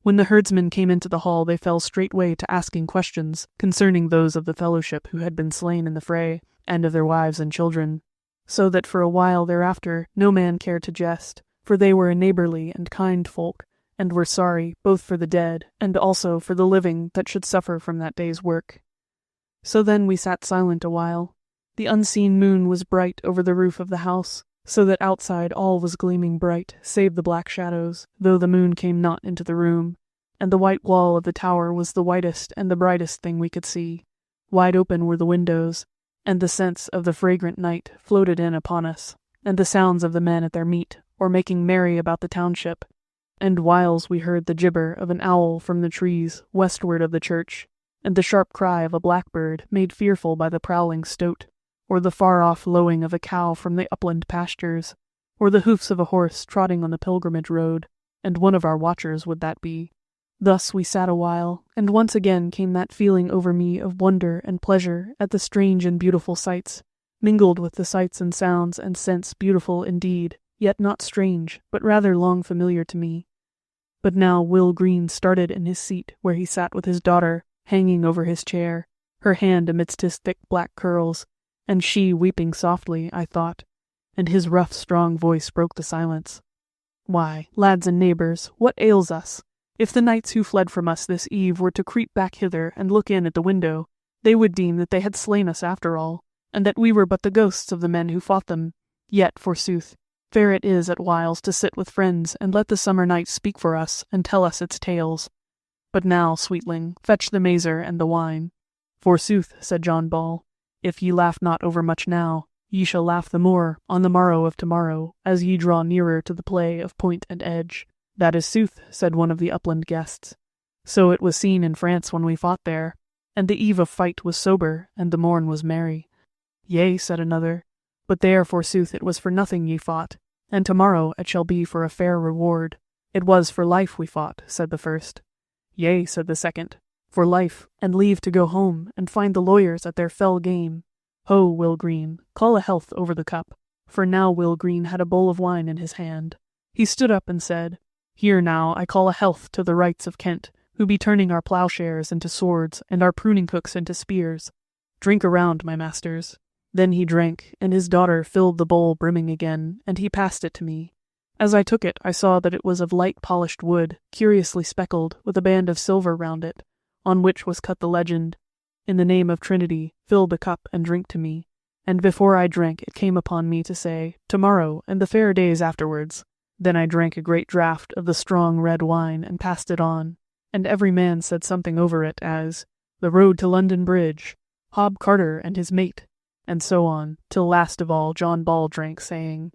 When the herdsmen came into the hall they fell straightway to asking questions concerning those of the fellowship who had been slain in the fray, and of their wives and children, so that for a while thereafter no man cared to jest, for they were a neighbourly and kind folk, and were sorry both for the dead and also for the living that should suffer from that day's work. So then we sat silent a while. The unseen moon was bright over the roof of the house, so that outside all was gleaming bright, save the black shadows, though the moon came not into the room, and the white wall of the tower was the whitest and the brightest thing we could see. Wide open were the windows, and the scents of the fragrant night floated in upon us, and the sounds of the men at their meat, or making merry about the township, and whiles we heard the gibber of an owl from the trees westward of the church, and the sharp cry of a blackbird made fearful by the prowling stoat, or the far-off lowing of a cow from the upland pastures, or the hoofs of a horse trotting on the pilgrimage road, and one of our watchers would that be. Thus we sat a while, and once again came that feeling over me of wonder and pleasure at the strange and beautiful sights, mingled with the sights and sounds and scents beautiful indeed, yet not strange, but rather long familiar to me. But now Will Green started in his seat where he sat with his daughter, hanging over his chair, her hand amidst his thick black curls, and she weeping softly, I thought, and his rough strong voice broke the silence. "Why, lads and neighbours, what ails us? If the knights who fled from us this eve were to creep back hither and look in at the window, they would deem that they had slain us after all, and that we were but the ghosts of the men who fought them. Yet, forsooth, fair it is at whiles to sit with friends and let the summer night speak for us and tell us its tales. But now, sweetling, fetch the mazer and the wine." "Forsooth," said John Ball, "if ye laugh not overmuch now, ye shall laugh the more on the morrow of tomorrow, as ye draw nearer to the play of point and edge." "That is sooth," said one of the upland guests. "So it was seen in France when we fought there, and the eve of fight was sober, and the morn was merry." "Yea," said another, "but there forsooth it was for nothing ye fought, and tomorrow it shall be for a fair reward." "It was for life we fought," said the first. "Yea," said the second, "for life, and leave to go home, and find the lawyers at their fell game. Ho, Will Green, call a health over the cup." For now Will Green had a bowl of wine in his hand. He stood up and said, "Here now I call a health to the rights of Kent, who be turning our ploughshares into swords, and our pruning hooks into spears. Drink around, my masters." Then he drank, and his daughter filled the bowl brimming again, and he passed it to me. As I took it, I saw that it was of light polished wood, curiously speckled, with a band of silver round it, on which was cut the legend, "In the name of Trinity, fill the cup and drink to me." And before I drank, it came upon me to say, "Tomorrow, and the fair days afterwards." Then I drank a great draught of the strong red wine, and passed it on, and every man said something over it, as, "The road to London Bridge," "Hob Carter and his mate," and so on, till last of all John Ball drank, saying,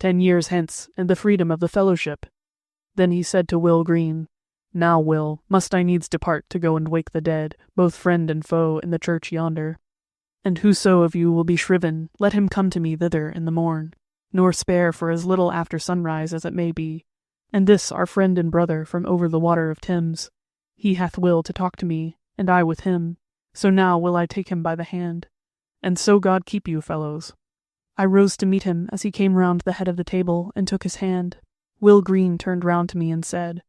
10 years hence, and the freedom of the fellowship. Then he said to Will Green, Now, Will, must I needs depart to go and wake the dead, both friend and foe, in the church yonder. And whoso of you will be shriven, let him come to me thither in the morn, nor spare for as little after sunrise as it may be. And this our friend and brother from over the water of Thames, he hath will to talk to me, and I with him. So now will I take him by the hand. And so God keep you, fellows. I rose to meet him as he came round the head of the table and took his hand. Will Green turned round to me and said,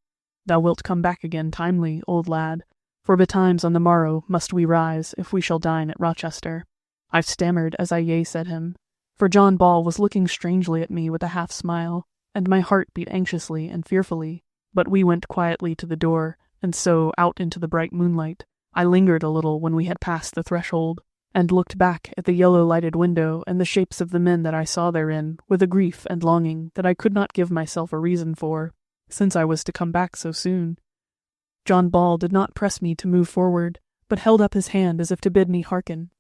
Thou wilt come back again timely, old lad, for betimes on the morrow must we rise, if we shall dine at Rochester. I stammered as I yea said him, for John Ball was looking strangely at me with a half-smile, and my heart beat anxiously and fearfully. But we went quietly to the door, and so out into the bright moonlight. I lingered a little when we had passed the threshold, and looked back at the yellow-lighted window and the shapes of the men that I saw therein, with a grief and longing that I could not give myself a reason for, since I was to come back so soon. John Ball did not press me to move forward, but held up his hand as if to bid me hearken.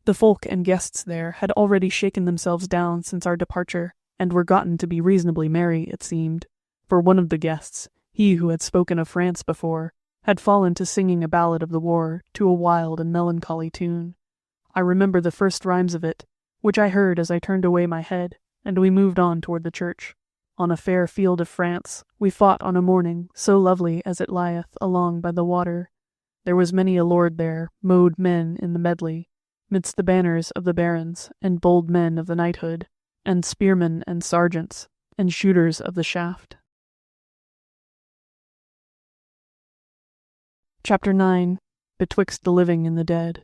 The folk and guests there had already shaken themselves down since our departure, and were gotten to be reasonably merry, it seemed, for one of the guests, he who had spoken of France before, had fallen to singing a ballad of the war to a wild and melancholy tune. I remember the first rhymes of it, which I heard as I turned away my head, and we moved on toward the church. On a fair field of France we fought on a morning so lovely as it lieth along by the water. There was many a lord there, mowed men in the medley, midst the banners of the barons, and bold men of the knighthood, and spearmen and sergeants, and shooters of the shaft. Chapter 9. Betwixt the Living and the Dead.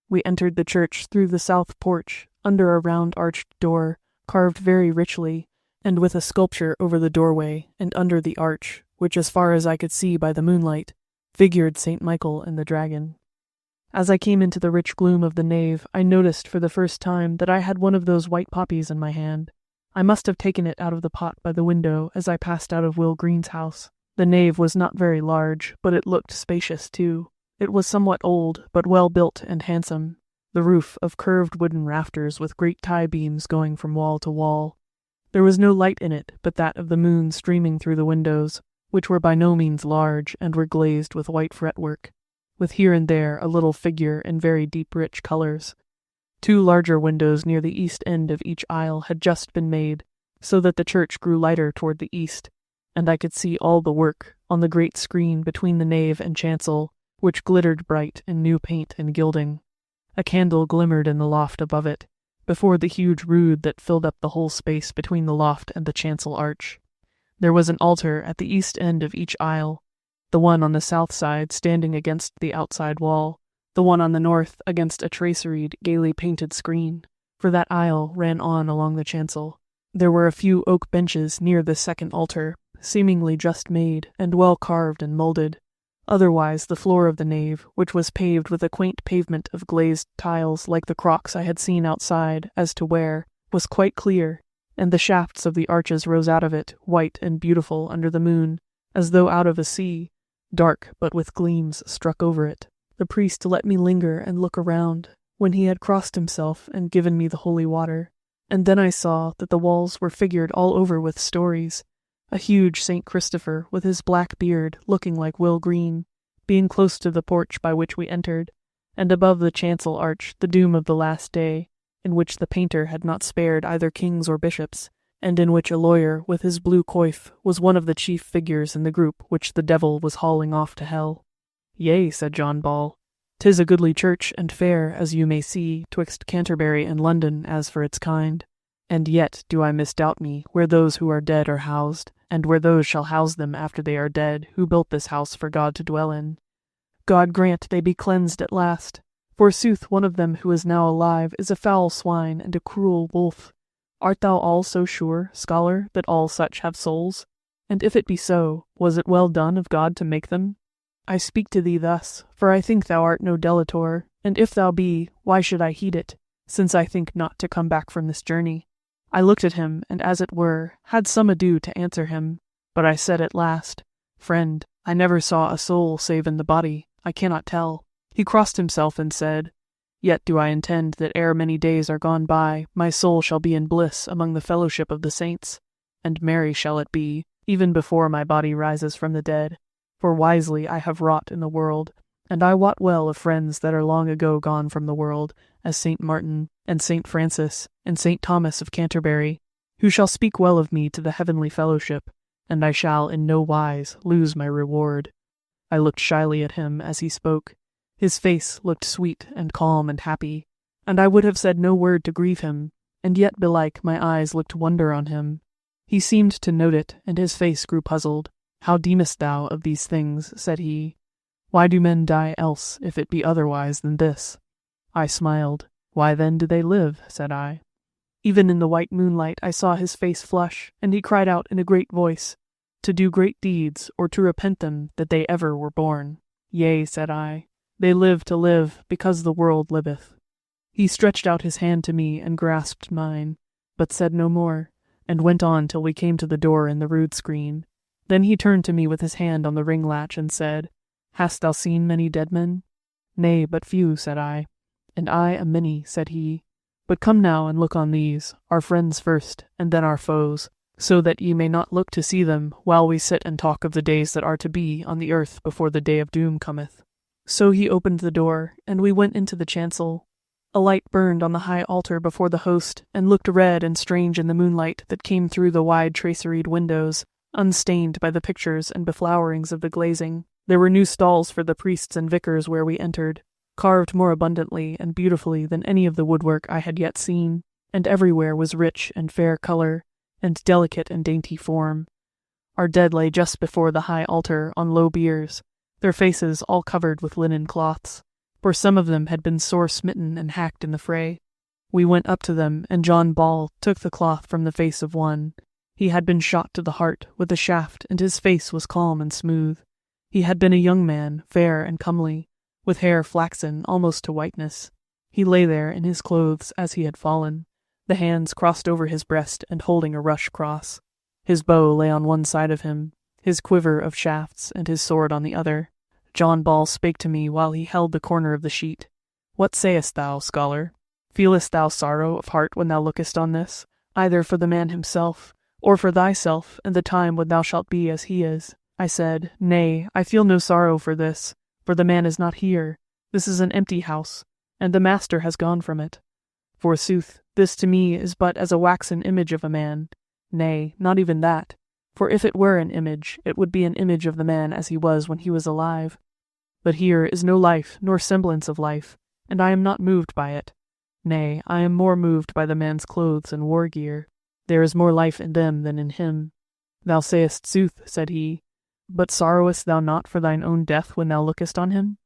We entered the church through the south porch, under a round arched door, carved very richly, and with a sculpture over the doorway and under the arch, which, as far as I could see by the moonlight, figured St. Michael and the dragon. As I came into the rich gloom of the nave, I noticed for the first time that I had one of those white poppies in my hand. I must have taken it out of the pot by the window as I passed out of Will Green's house. The nave was not very large, but it looked spacious too. It was somewhat old, but well built and handsome, the roof of curved wooden rafters with great tie-beams going from wall to wall. There was no light in it but that of the moon streaming through the windows, which were by no means large and were glazed with white fretwork, with here and there a little figure in very deep rich colors. 2 larger windows near the east end of each aisle had just been made, so that the church grew lighter toward the east, and I could see all the work on the great screen between the nave and chancel, which glittered bright in new paint and gilding. A candle glimmered in the loft above it, before the huge rood that filled up the whole space between the loft and the chancel arch. There was an altar at the east end of each aisle, the one on the south side standing against the outside wall, the one on the north against a traceried, gaily painted screen, for that aisle ran on along the chancel. There were a few oak benches near the second altar, seemingly just made, and well carved and molded. Otherwise the floor of the nave, which was paved with a quaint pavement of glazed tiles like the crocks I had seen outside as to where, was quite clear, and the shafts of the arches rose out of it, white and beautiful under the moon, as though out of a sea, dark but with gleams struck over it. The priest let me linger and look around, when he had crossed himself and given me the holy water, and then I saw that the walls were figured all over with stories, a huge St. Christopher with his black beard looking like Will Green, being close to the porch by which we entered, and above the chancel arch the doom of the last day, in which the painter had not spared either kings or bishops, and in which a lawyer with his blue coif was one of the chief figures in the group which the devil was hauling off to hell. Yea, said John Ball, 'tis a goodly church and fair, as you may see, twixt Canterbury and London as for its kind. And yet do I misdoubt me where those who are dead are housed, and where those shall house them after they are dead, who built this house for God to dwell in. God grant they be cleansed at last. Forsooth one of them who is now alive is a foul swine and a cruel wolf. Art thou all so sure, scholar, that all such have souls? And if it be so, was it well done of God to make them? I speak to thee thus, for I think thou art no delator, and if thou be, why should I heed it, since I think not to come back from this journey? I looked at him, and as it were, had some ado to answer him, but I said at last, Friend, I never saw a soul save in the body, I cannot tell. He crossed himself and said, Yet do I intend that ere many days are gone by, my soul shall be in bliss among the fellowship of the saints, and merry shall it be, even before my body rises from the dead. For wisely I have wrought in the world, and I wot well of friends that are long ago gone from the world, as Saint Martin, and Saint Francis, and Saint Thomas of Canterbury, who shall speak well of me to the heavenly fellowship, and I shall in no wise lose my reward. I looked shyly at him as he spoke. His face looked sweet and calm and happy, and I would have said no word to grieve him, and yet belike my eyes looked wonder on him. He seemed to note it, and his face grew puzzled. How deemest thou of these things? Said he. Why do men die else, if it be otherwise than this? I smiled. Why then do they live? Said I. Even in the white moonlight I saw his face flush, and he cried out in a great voice, to do great deeds, or to repent them that they ever were born. Yea, said I. They live to live, because the world liveth. He stretched out his hand to me and grasped mine, but said no more, and went on till we came to the door in the rood screen. Then he turned to me with his hand on the ring latch and said, Hast thou seen many dead men? Nay, but few, said I. And I a many, said he. But come now and look on these, our friends first, and then our foes, so that ye may not look to see them, while we sit and talk of the days that are to be on the earth before the day of doom cometh. So he opened the door, and we went into the chancel. A light burned on the high altar before the host, and looked red and strange in the moonlight that came through the wide traceried windows, unstained by the pictures and beflowerings of the glazing. There were new stalls for the priests and vicars where we entered, carved more abundantly and beautifully than any of the woodwork I had yet seen, and everywhere was rich and fair color, and delicate and dainty form. Our dead lay just before the high altar on low biers, their faces all covered with linen cloths, for some of them had been sore smitten and hacked in the fray. We went up to them, and John Ball took the cloth from the face of one. He had been shot to the heart with a shaft, and his face was calm and smooth. He had been a young man, fair and comely, with hair flaxen almost to whiteness. He lay there in his clothes as he had fallen, the hands crossed over his breast and holding a rush cross. His bow lay on one side of him, his quiver of shafts and his sword on the other. John Ball spake to me while he held the corner of the sheet. What sayest thou, scholar? Feelest thou sorrow of heart when thou lookest on this, either for the man himself, or for thyself and the time when thou shalt be as he is? I said, Nay, I feel no sorrow for this, for the man is not here. This is an empty house, and the master has gone from it. Forsooth, this to me is but as a waxen image of a man. Nay, not even that. For if it were an image, it would be an image of the man as he was when he was alive. But here is no life, nor semblance of life, and I am not moved by it. Nay, I am more moved by the man's clothes and war gear. There is more life in them than in him. Thou sayest sooth, said he, but sorrowest thou not for thine own death when thou lookest on him?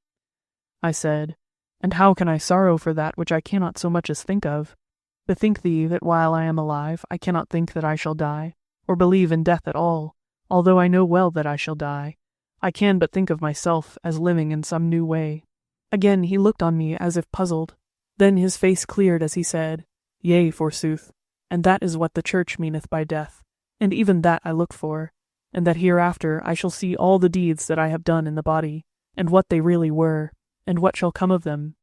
I said, And how can I sorrow for that which I cannot so much as think of? Bethink thee that while I am alive I cannot think that I shall die, or believe in death at all, although I know well that I shall die. I can but think of myself as living in some new way. Again he looked on me as if puzzled. Then his face cleared as he said, Yea, forsooth, and that is what the church meaneth by death, and even that I look for, and that hereafter I shall see all the deeds that I have done in the body, and what they really were, and what shall come of them.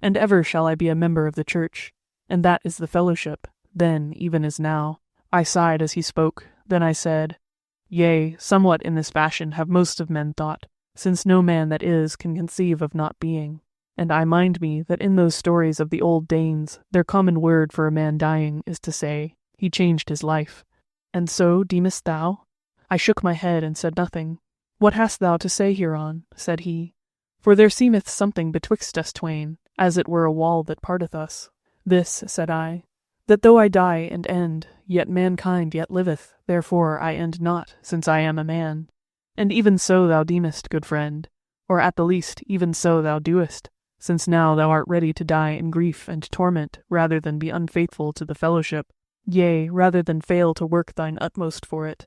And ever shall I be a member of the church, and that is the fellowship, then even as now. I sighed as he spoke, then I said, Yea, somewhat in this fashion have most of men thought, since no man that is can conceive of not being. And I mind me that in those stories of the old Danes, their common word for a man dying is to say, he changed his life. And so deemest thou? I shook my head and said nothing. What hast thou to say hereon? Said he. For there seemeth something betwixt us twain, as it were a wall that parteth us. This, said I, that though I die and end, yet mankind yet liveth, therefore I end not, since I am a man. And even so thou deemest, good friend, or at the least even so thou doest, since now thou art ready to die in grief and torment rather than be unfaithful to the fellowship, yea, rather than fail to work thine utmost for it.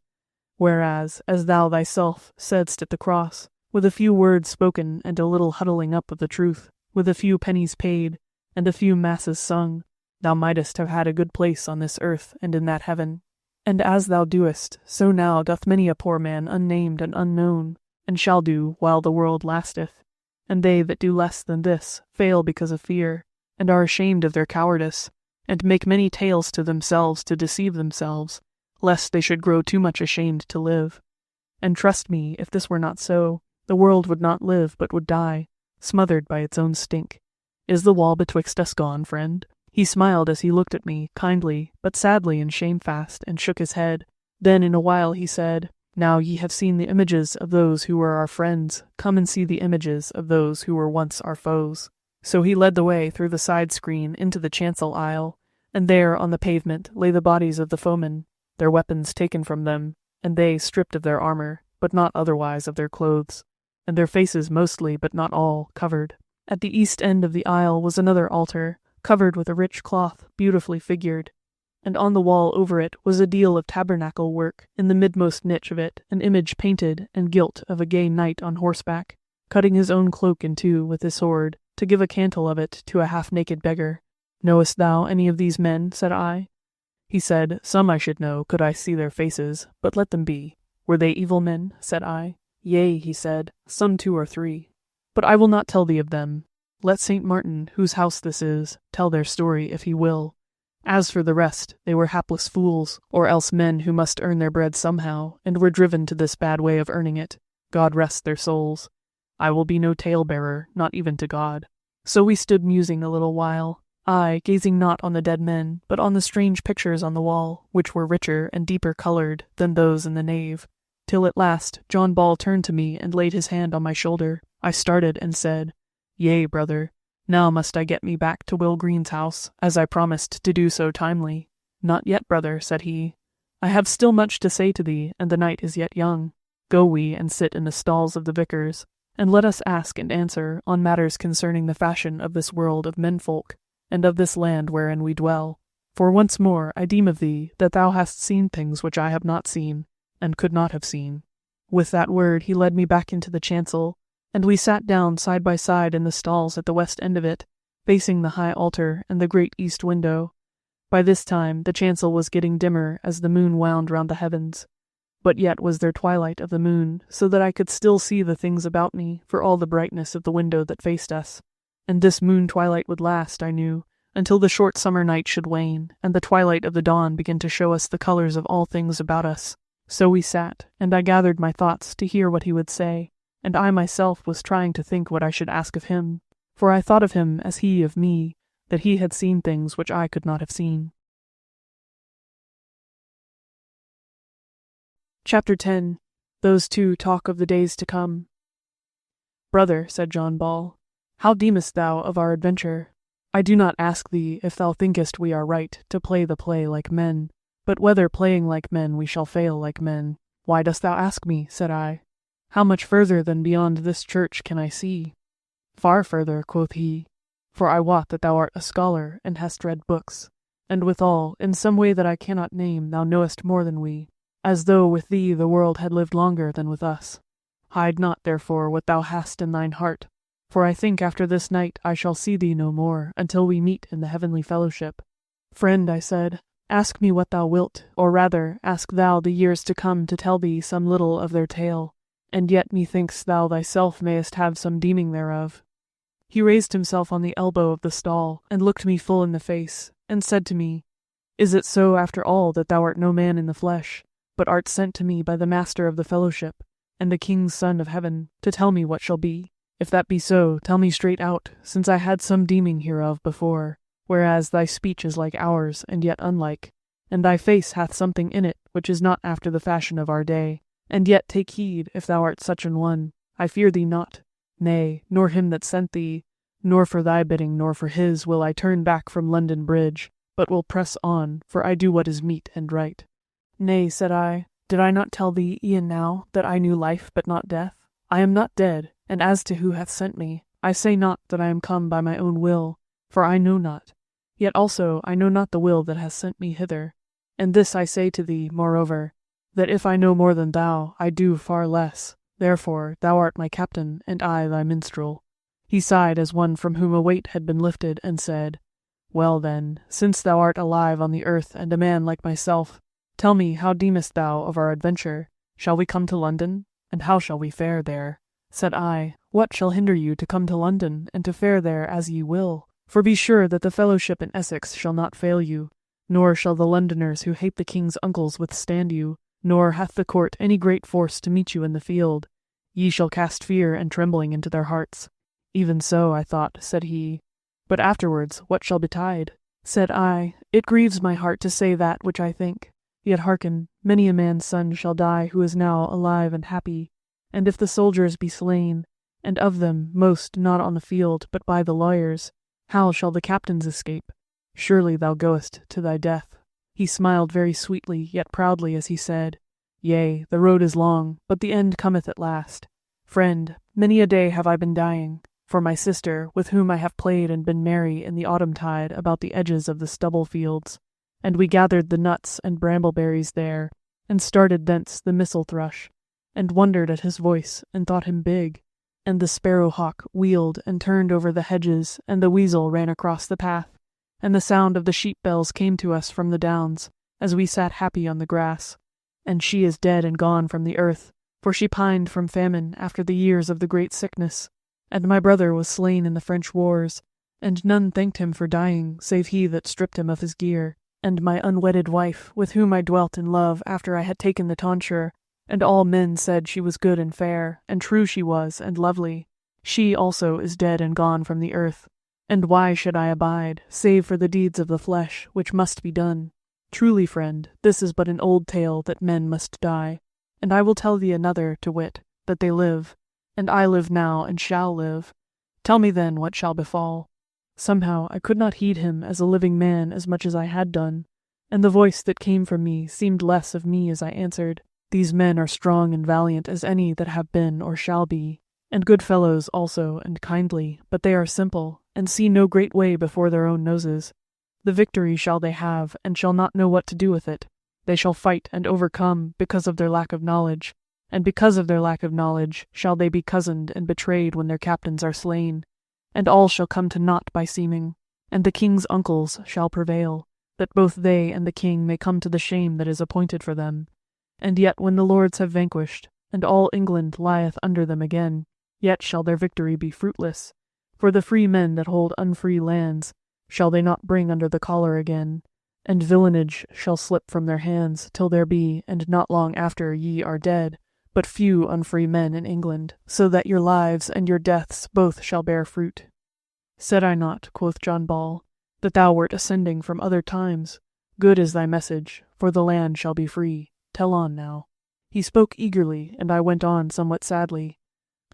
Whereas, as thou thyself saidst at the cross, with a few words spoken and a little huddling up of the truth, with a few pennies paid, and a few masses sung, thou mightest have had a good place on this earth and in that heaven. And as thou doest, so now doth many a poor man unnamed and unknown, and shall do while the world lasteth. And they that do less than this fail because of fear, and are ashamed of their cowardice, and make many tales to themselves to deceive themselves, lest they should grow too much ashamed to live. And trust me, if this were not so, the world would not live but would die, smothered by its own stink. Is the wall betwixt us gone, friend? He smiled as he looked at me, kindly, but sadly and shamefast, and shook his head. Then in a while he said, Now ye have seen the images of those who were our friends, come and see the images of those who were once our foes. So he led the way through the side screen into the chancel aisle, and there on the pavement lay the bodies of the foemen, their weapons taken from them, and they stripped of their armor, but not otherwise of their clothes, and their faces mostly, but not all, covered. At the east end of the aisle was another altar, covered with a rich cloth, beautifully figured, and on the wall over it was a deal of tabernacle work, in the midmost niche of it an image painted and gilt of a gay knight on horseback, cutting his own cloak in two with his sword, to give a cantle of it to a half-naked beggar. Knowest thou any of these men? Said I. He said, Some I should know, could I see their faces, but let them be. Were they evil men? Said I. Yea, he said, some 2 or 3. But I will not tell thee of them. Let St. Martin, whose house this is, tell their story if he will. As for the rest, they were hapless fools, or else men who must earn their bread somehow, and were driven to this bad way of earning it. God rest their souls. I will be no tale-bearer, not even to God. So we stood musing a little while, I gazing not on the dead men, but on the strange pictures on the wall, which were richer and deeper coloured than those in the nave, till at last John Ball turned to me and laid his hand on my shoulder. I started and said, Yea, brother, now must I get me back to Will Green's house, as I promised to do so timely. Not yet, brother, said he. I have still much to say to thee, and the night is yet young. Go we and sit in the stalls of the vicars, and let us ask and answer on matters concerning the fashion of this world of menfolk, and of this land wherein we dwell. For once more I deem of thee that thou hast seen things which I have not seen, and could not have seen. With that word he led me back into the chancel, and we sat down side by side in the stalls at the west end of it, facing the high altar and the great east window. By this time the chancel was getting dimmer as the moon wound round the heavens, but yet was there twilight of the moon, so that I could still see the things about me for all the brightness of the window that faced us. And this moon twilight would last, I knew, until the short summer night should wane, and the twilight of the dawn begin to show us the colours of all things about us. So we sat, and I gathered my thoughts to hear what he would say, and I myself was trying to think what I should ask of him, for I thought of him as he of me, that he had seen things which I could not have seen. Chapter 10. Those two talk of the days to come. Brother, said John Ball, how deemest thou of our adventure? I do not ask thee if thou thinkest we are right to play the play like men, but whether playing like men we shall fail like men. Why dost thou ask me? Said I. How much further than beyond this church can I see? Far further, quoth he, for I wot that thou art a scholar and hast read books, and withal, in some way that I cannot name, thou knowest more than we, as though with thee the world had lived longer than with us. Hide not, therefore, what thou hast in thine heart, for I think after this night I shall see thee no more until we meet in the heavenly fellowship. Friend, I said, ask me what thou wilt, or rather, ask thou the years to come to tell thee some little of their tale, and yet methinks thou thyself mayest have some deeming thereof. He raised himself on the elbow of the stall, and looked me full in the face, and said to me, Is it so after all that thou art no man in the flesh, but art sent to me by the Master of the fellowship, and the King's Son of heaven, to tell me what shall be? If that be so, tell me straight out, since I had some deeming hereof before, whereas thy speech is like ours, and yet unlike, and thy face hath something in it which is not after the fashion of our day. And yet take heed, if thou art such an one, I fear thee not, nay, nor him that sent thee, nor for thy bidding nor for his will I turn back from London Bridge, but will press on, for I do what is meet and right. Nay, said I, did I not tell thee e'en now that I knew life but not death? I am not dead, and as to who hath sent me, I say not that I am come by my own will, for I know not, yet also I know not the will that hath sent me hither. And this I say to thee, moreover, that if I know more than thou, I do far less. Therefore thou art my captain, and I thy minstrel. He sighed as one from whom a weight had been lifted, and said, Well then, since thou art alive on the earth and a man like myself, tell me how deemest thou of our adventure? Shall we come to London? And how shall we fare there? Said I, What shall hinder you to come to London, and to fare there as ye will? For be sure that the fellowship in Essex shall not fail you, nor shall the Londoners who hate the king's uncles withstand you, nor hath the court any great force to meet you in the field. Ye shall cast fear and trembling into their hearts. Even so, I thought, said he. But afterwards what shall betide? Said I, it grieves my heart to say that which I think. Yet hearken, many a man's son shall die who is now alive and happy. And if the soldiers be slain, and of them most not on the field but by the lawyers, how shall the captains escape? Surely thou goest to thy death. He smiled very sweetly, yet proudly, as he said, Yea, the road is long, but the end cometh at last. Friend, many a day have I been dying, for my sister, with whom I have played and been merry in the autumn tide about the edges of the stubble fields, and we gathered the nuts and brambleberries there, and started thence the missel thrush, and wondered at his voice, and thought him big, and the sparrow-hawk wheeled and turned over the hedges, and the weasel ran across the path, and the sound of the sheep bells came to us from the downs, as we sat happy on the grass. And she is dead and gone from the earth, for she pined from famine after the years of the great sickness. And my brother was slain in the French wars, and none thanked him for dying, save he that stripped him of his gear. And my unwedded wife, with whom I dwelt in love after I had taken the tonsure, and all men said she was good and fair, and true she was, and lovely. She also is dead and gone from the earth. And why should I abide, save for the deeds of the flesh, which must be done? Truly, friend, this is but an old tale that men must die. And I will tell thee another, to wit, that they live. And I live now, and shall live. Tell me then what shall befall. Somehow I could not heed him as a living man as much as I had done, and the voice that came from me seemed less of me as I answered, These men are strong and valiant as any that have been or shall be, and good fellows also, and kindly, but they are simple, and see no great way before their own noses. The victory shall they have, and shall not know what to do with it. They shall fight and overcome because of their lack of knowledge, and because of their lack of knowledge shall they be cozened and betrayed when their captains are slain. And all shall come to naught by seeming, and the king's uncles shall prevail, that both they and the king may come to the shame that is appointed for them. And yet when the lords have vanquished, and all England lieth under them again, yet shall their victory be fruitless. For the free men that hold unfree lands shall they not bring under the collar again, and villanage shall slip from their hands till there be, and not long after ye are dead, but few unfree men in England, so that your lives and your deaths both shall bear fruit. Said I not, quoth John Ball, that thou wert ascending from other times? Good is thy message, for the land shall be free. Tell on now. He spoke eagerly, and I went on somewhat sadly.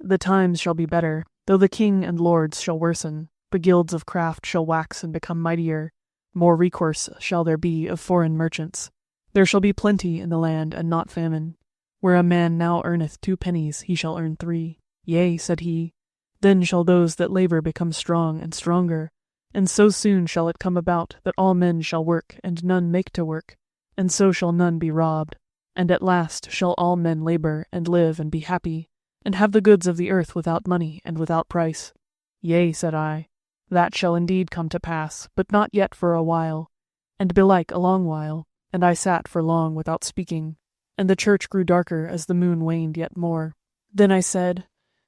The times shall be better, though the king and lords shall worsen. The guilds of craft shall wax and become mightier. More recourse shall there be of foreign merchants. There shall be plenty in the land, and not famine. Where a man now earneth 2 pennies, he shall earn 3. Yea, said he, then shall those that labour become strong and stronger, and so soon shall it come about that all men shall work, and none make to work, and so shall none be robbed. And at last shall all men labour, and live, and be happy, and have the goods of the earth without money, and without price. Yea, said I, that shall indeed come to pass, but not yet for a while, and belike a long while. And I sat for long without speaking, and the church grew darker as the moon waned yet more. Then I said,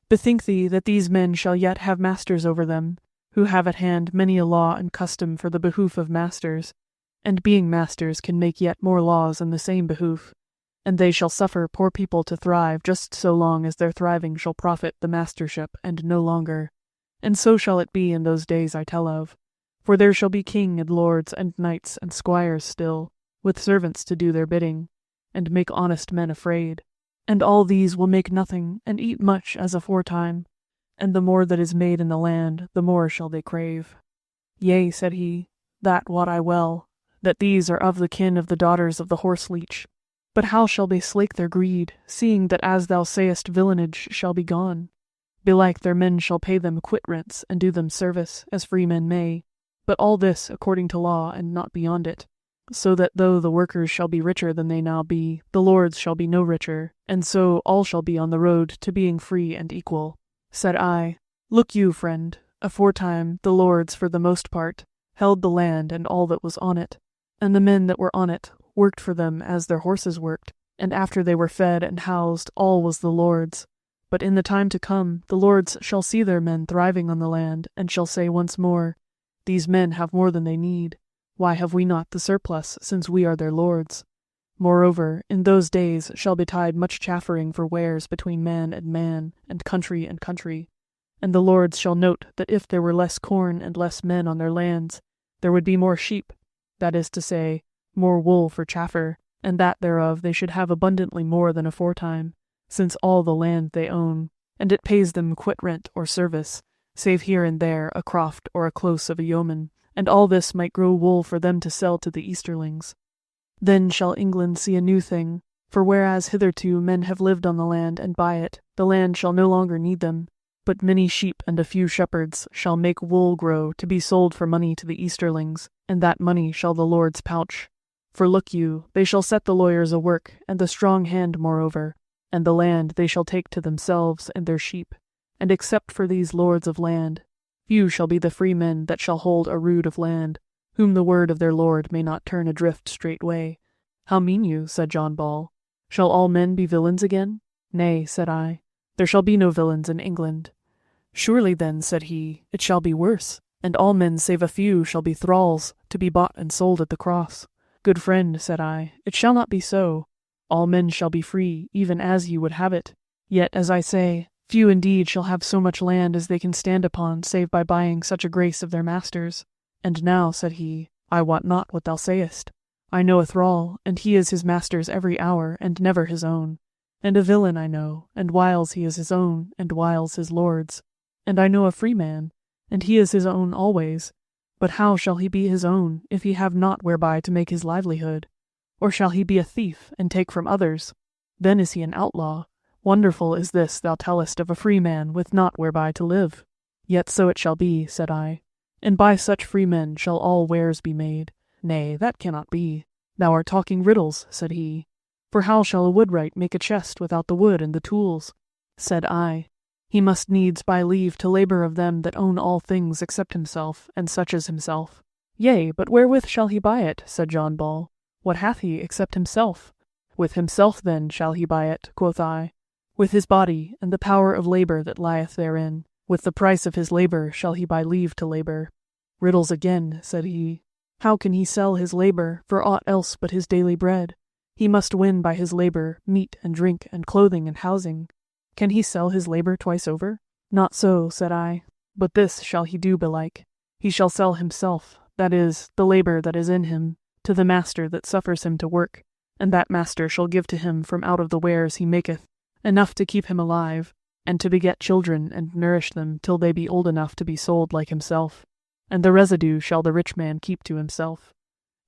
Bethink thee that these men shall yet have masters over them, who have at hand many a law and custom for the behoof of masters, and being masters can make yet more laws in the same behoof. And they shall suffer poor people to thrive just so long as their thriving shall profit the mastership, and no longer. And so shall it be in those days I tell of. For there shall be king and lords and knights and squires still, with servants to do their bidding, and make honest men afraid. And all these will make nothing, and eat much as aforetime. And the more that is made in the land, the more shall they crave. Yea, said he, that wot I well, that these are of the kin of the daughters of the horse-leech. But how shall they slake their greed, seeing that as thou sayest villanage shall be gone? Belike their men shall pay them quit-rents, and do them service, as free men may, but all this according to law, and not beyond it. So that though the workers shall be richer than they now be, the lords shall be no richer, and so all shall be on the road to being free and equal. Said I, Look you, friend, aforetime the lords, for the most part, held the land and all that was on it, and the men that were on it worked for them as their horses worked, and after they were fed and housed, all was the lords. But in the time to come, the lords shall see their men thriving on the land, and shall say once more, These men have more than they need. Why have we not the surplus, since we are their lords? Moreover, in those days shall betide much chaffering for wares between man, and country, and the lords shall note that if there were less corn and less men on their lands, there would be more sheep, that is to say, more wool for chaffer, and that thereof they should have abundantly more than aforetime, since all the land they own, and it pays them quit rent or service, save here and there a croft or a close of a yeoman, and all this might grow wool for them to sell to the Easterlings. Then shall England see a new thing, for whereas hitherto men have lived on the land and by it, the land shall no longer need them, but many sheep and a few shepherds shall make wool grow to be sold for money to the Easterlings, and that money shall the lords pouch. For look you, they shall set the lawyers a work, and the strong hand moreover, and the land they shall take to themselves and their sheep, and except for these lords of land, few shall be the free men that shall hold a rood of land, whom the word of their lord may not turn adrift straightway. How mean you? Said John Ball. Shall all men be villains again? Nay, said I, there shall be no villains in England. Surely then, said he, it shall be worse, and all men save a few shall be thralls, to be bought and sold at the cross. Good friend, said I, it shall not be so. All men shall be free, even as ye would have it. Yet, as I say, few indeed shall have so much land as they can stand upon, save by buying such a grace of their masters. And now, said he, I wot not what thou sayest. I know a thrall, and he is his master's every hour, and never his own. And a villain I know, and whiles he is his own, and whiles his lord's. And I know a free man, and he is his own always. But how shall he be his own, if he have not whereby to make his livelihood? Or shall he be a thief, and take from others? Then is he an outlaw. Wonderful is this thou tellest of a free man with not whereby to live. Yet so it shall be, said I. And by such free men shall all wares be made. Nay, that cannot be. Thou art talking riddles, said he. For how shall a woodwright make a chest without the wood and the tools? Said I. He must needs buy leave to labour of them that own all things except himself, and such as himself. Yea, but wherewith shall he buy it? Said John Ball. What hath he except himself? With himself then shall he buy it, quoth I. With his body, and the power of labour that lieth therein. With the price of his labour shall he buy leave to labour. Riddles again, said he. How can he sell his labour for aught else but his daily bread? He must win by his labour meat and drink and clothing and housing. Can he sell his labour twice over? Not so, said I, but this shall he do belike. He shall sell himself, that is, the labour that is in him, to the master that suffers him to work, and that master shall give to him from out of the wares he maketh, enough to keep him alive, and to beget children and nourish them till they be old enough to be sold like himself, and the residue shall the rich man keep to himself.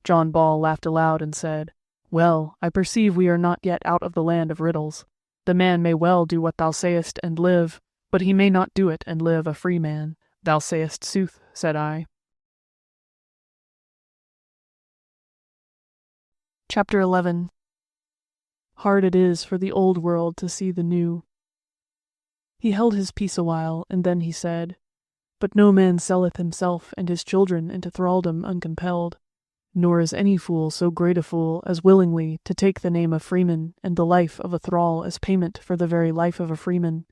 John Ball laughed aloud and said, Well, I perceive we are not yet out of the land of riddles. The man may well do what thou sayest and live, but he may not do it and live a free man. Thou sayest sooth, said I. Chapter 11. Hard it is for the old world to see the new. He held his peace awhile, and then he said, But no man selleth himself and his children into thraldom uncompelled, nor is any fool so great a fool as willingly to take the name of freeman and the life of a thrall as payment for the very life of a freeman.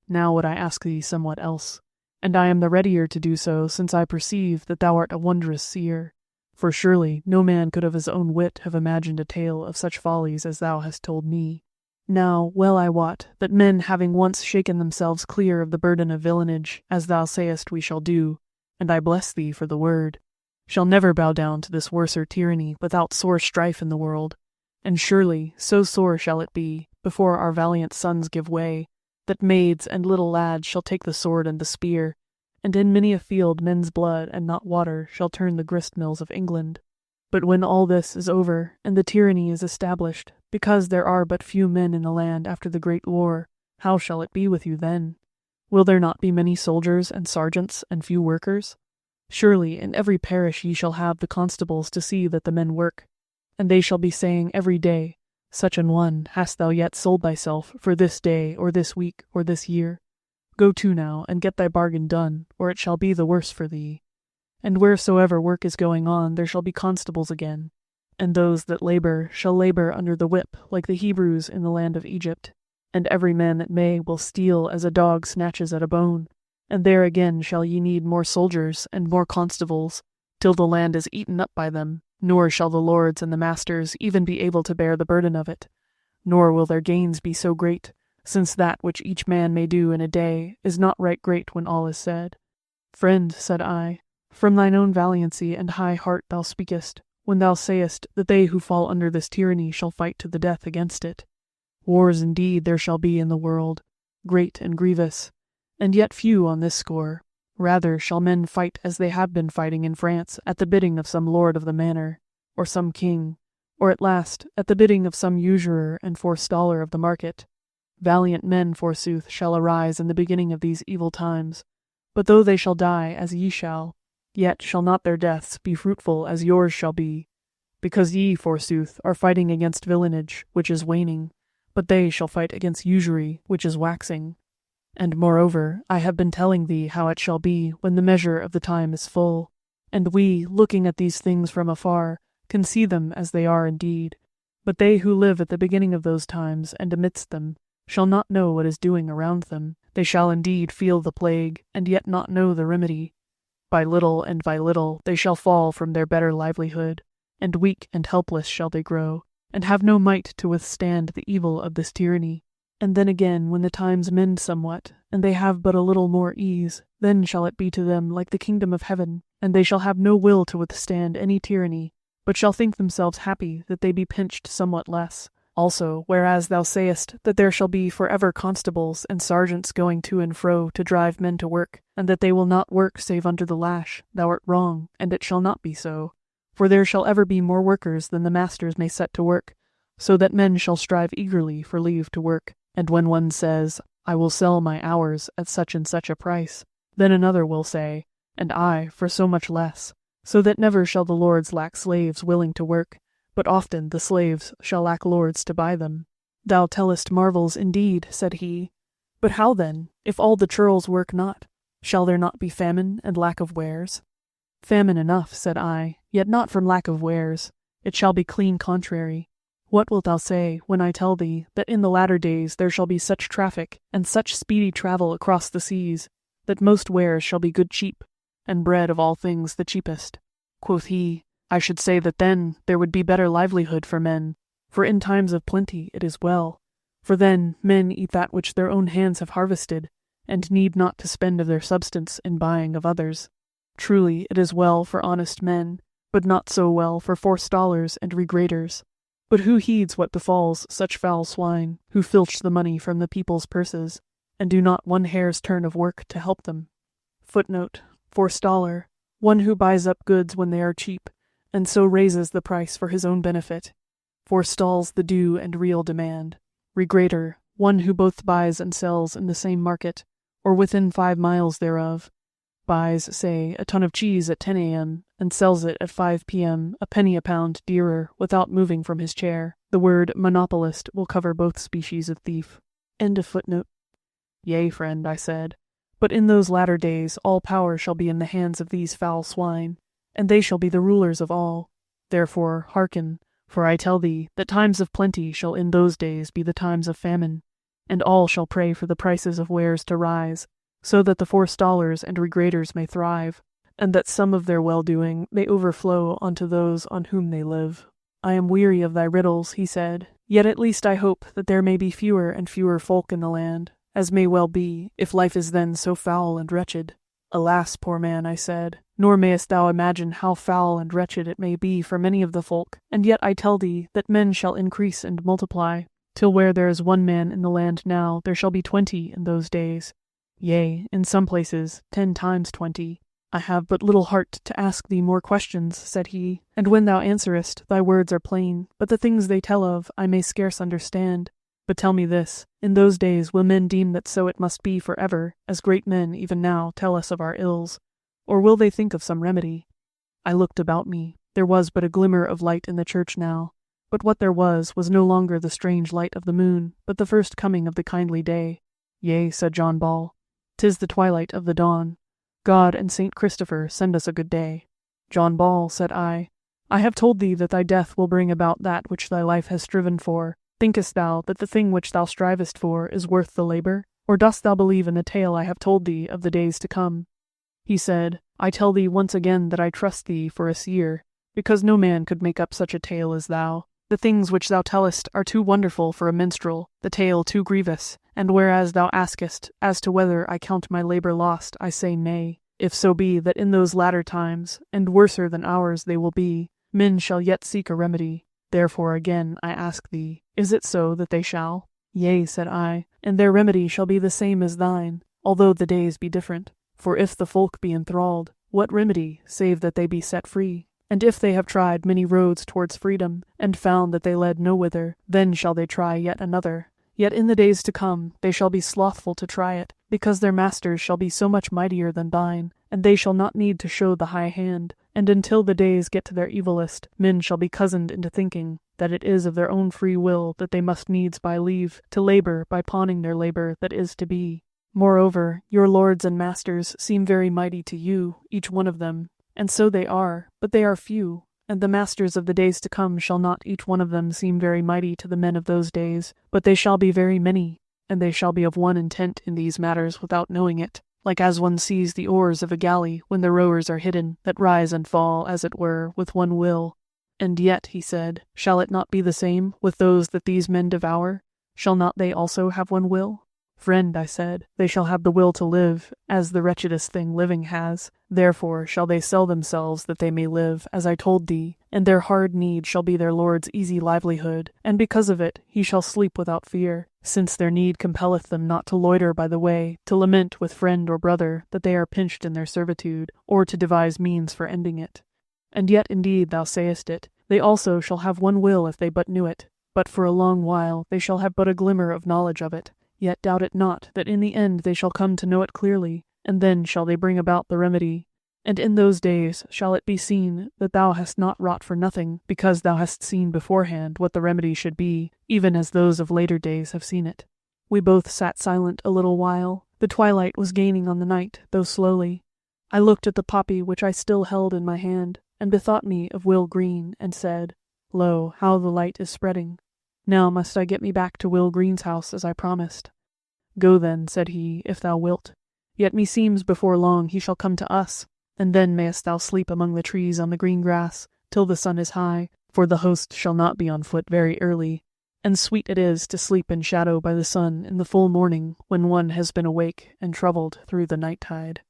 Now would I ask thee somewhat else, and I am the readier to do so, since I perceive that thou art a wondrous seer. For surely no man could of his own wit have imagined a tale of such follies as thou hast told me. Now, well I wot, that men having once shaken themselves clear of the burden of villanage, as thou sayest we shall do, and I bless thee for the word, shall never bow down to this worser tyranny without sore strife in the world. And surely, so sore shall it be, before our valiant sons give way, that maids and little lads shall take the sword and the spear, and in many a field men's blood and not water shall turn the grist-mills of England. But when all this is over, and the tyranny is established, because there are but few men in the land after the great war, how shall it be with you then? Will there not be many soldiers and sergeants and few workers? Surely in every parish ye shall have the constables to see that the men work, and they shall be saying every day, Such an one hast thou yet sold thyself for this day or this week or this year? Go to now, and get thy bargain done, or it shall be the worse for thee. And wheresoever work is going on, there shall be constables again, and those that labour shall labour under the whip, like the Hebrews in the land of Egypt. And every man that may will steal as a dog snatches at a bone, and there again shall ye need more soldiers and more constables, till the land is eaten up by them, nor shall the lords and the masters even be able to bear the burden of it, nor will their gains be so great, since that which each man may do in a day is not right great when all is said. Friend, said I, from thine own valiancy and high heart thou speakest, when thou sayest that they who fall under this tyranny shall fight to the death against it. Wars indeed there shall be in the world, great and grievous, and yet few on this score. Rather shall men fight as they have been fighting in France at the bidding of some lord of the manor, or some king, or at last at the bidding of some usurer and forestaller of the market. Valiant men, forsooth, shall arise in the beginning of these evil times, but though they shall die as ye shall, yet shall not their deaths be fruitful as yours shall be, because ye, forsooth, are fighting against villanage, which is waning, but they shall fight against usury, which is waxing. And moreover, I have been telling thee how it shall be when the measure of the time is full, and we, looking at these things from afar, can see them as they are indeed. But they who live at the beginning of those times and amidst them shall not know what is doing around them. They shall indeed feel the plague, and yet not know the remedy. By little and by little they shall fall from their better livelihood, and weak and helpless shall they grow, and have no might to withstand the evil of this tyranny. And then again, when the times mend somewhat, and they have but a little more ease, then shall it be to them like the kingdom of heaven, and they shall have no will to withstand any tyranny, but shall think themselves happy that they be pinched somewhat less. Also, whereas thou sayest that there shall be forever constables and sergeants going to and fro to drive men to work, and that they will not work save under the lash, thou art wrong, and it shall not be so. For there shall ever be more workers than the masters may set to work, so that men shall strive eagerly for leave to work. And when one says, I will sell my hours at such and such a price, then another will say, and I for so much less, so that never shall the lords lack slaves willing to work, but often the slaves shall lack lords to buy them. Thou tellest marvels indeed, said he. But how then, if all the churls work not? Shall there not be famine and lack of wares? Famine enough, said I, yet not from lack of wares. It shall be clean contrary. What wilt thou say when I tell thee that in the latter days there shall be such traffic and such speedy travel across the seas, that most wares shall be good cheap, and bread of all things the cheapest? Quoth he, I should say that then there would be better livelihood for men, for in times of plenty it is well. For then men eat that which their own hands have harvested, and need not to spend of their substance in buying of others. Truly it is well for honest men, but not so well for forestallers and regraders. But who heeds what befalls such foul swine, who filch the money from the people's purses, and do not one hair's turn of work to help them? Footnote: forestaller, one who buys up goods when they are cheap, and so raises the price for his own benefit. Forestalls the due and real demand. Regrader, one who both buys and sells in the same market, or within 5 miles thereof. Buys, say, a ton of cheese at 10 a.m., and sells it at 5 p.m. a penny a pound dearer without moving from his chair. The word monopolist will cover both species of thief. End of footnote. Yea, friend, I said, but in those latter days all power shall be in the hands of these foul swine, and they shall be the rulers of all. Therefore hearken, for I tell thee that times of plenty shall in those days be the times of famine, and all shall pray for the prices of wares to rise, so that the forestallers and regraders may thrive, and that some of their well-doing may overflow unto those on whom they live. I am weary of thy riddles, he said, yet at least I hope that there may be fewer and fewer folk in the land, as may well be, if life is then so foul and wretched. Alas, poor man, I said, nor mayest thou imagine how foul and wretched it may be for many of the folk, and yet I tell thee that men shall increase and multiply, till where there is 1 man in the land now, there shall be 20 in those days. Yea, in some places 10 times 20. I have but little heart to ask thee more questions, said he, and when thou answerest, thy words are plain, but the things they tell of I may scarce understand. But tell me this, in those days will men deem that so it must be for ever, as great men even now tell us of our ills, or will they think of some remedy? I looked about me. There was but a glimmer of light in the church now, but what there was no longer the strange light of the moon, but the first coming of the kindly day. Yea, said John Ball, 'tis the twilight of the dawn. God and Saint Christopher send us a good day. John Ball, said I have told thee that thy death will bring about that which thy life has striven for. Thinkest thou that the thing which thou strivest for is worth the labor? Or dost thou believe in the tale I have told thee of the days to come? He said, I tell thee once again that I trust thee for a seer, because no man could make up such a tale as thou. The things which thou tellest are too wonderful for a minstrel, the tale too grievous, and whereas thou askest as to whether I count my labour lost, I say nay, if so be that in those latter times, and worser than ours they will be, men shall yet seek a remedy. Therefore again I ask thee, is it so that they shall? Yea, said I, and their remedy shall be the same as thine, although the days be different. For if the folk be enthralled, what remedy, save that they be set free? And if they have tried many roads towards freedom, and found that they led no whither, then shall they try yet another. Yet in the days to come they shall be slothful to try it, because their masters shall be so much mightier than thine, and they shall not need to show the high hand. And until the days get to their evilest, men shall be cozened into thinking that it is of their own free will that they must needs buy leave to labour by pawning their labour that is to be. Moreover, your lords and masters seem very mighty to you, each one of them, and so they are, but they are few, and the masters of the days to come shall not each one of them seem very mighty to the men of those days, but they shall be very many, and they shall be of one intent in these matters without knowing it, like as one sees the oars of a galley when the rowers are hidden, that rise and fall, as it were, with one will. And yet, he said, shall it not be the same with those that these men devour? Shall not they also have one will? Friend, I said, they shall have the will to live, as the wretchedest thing living has. Therefore shall they sell themselves that they may live, as I told thee, and their hard need shall be their lord's easy livelihood, and because of it he shall sleep without fear, since their need compelleth them not to loiter by the way, to lament with friend or brother that they are pinched in their servitude, or to devise means for ending it. And yet indeed thou sayest it, they also shall have one will if they but knew it, but for a long while they shall have but a glimmer of knowledge of it. Yet doubt it not that in the end they shall come to know it clearly, and then shall they bring about the remedy. And in those days shall it be seen that thou hast not wrought for nothing, because thou hast seen beforehand what the remedy should be, even as those of later days have seen it. We both sat silent a little while. The twilight was gaining on the night, though slowly. I looked at the poppy which I still held in my hand, and bethought me of Will Green, and said, Lo, how the light is spreading! Now must I get me back to Will Green's house as I promised. Go then, said he, if thou wilt. Yet meseems before long he shall come to us, and then mayest thou sleep among the trees on the green grass, till the sun is high, for the host shall not be on foot very early. And sweet it is to sleep in shadow by the sun in the full morning, when one has been awake and troubled through the night-tide.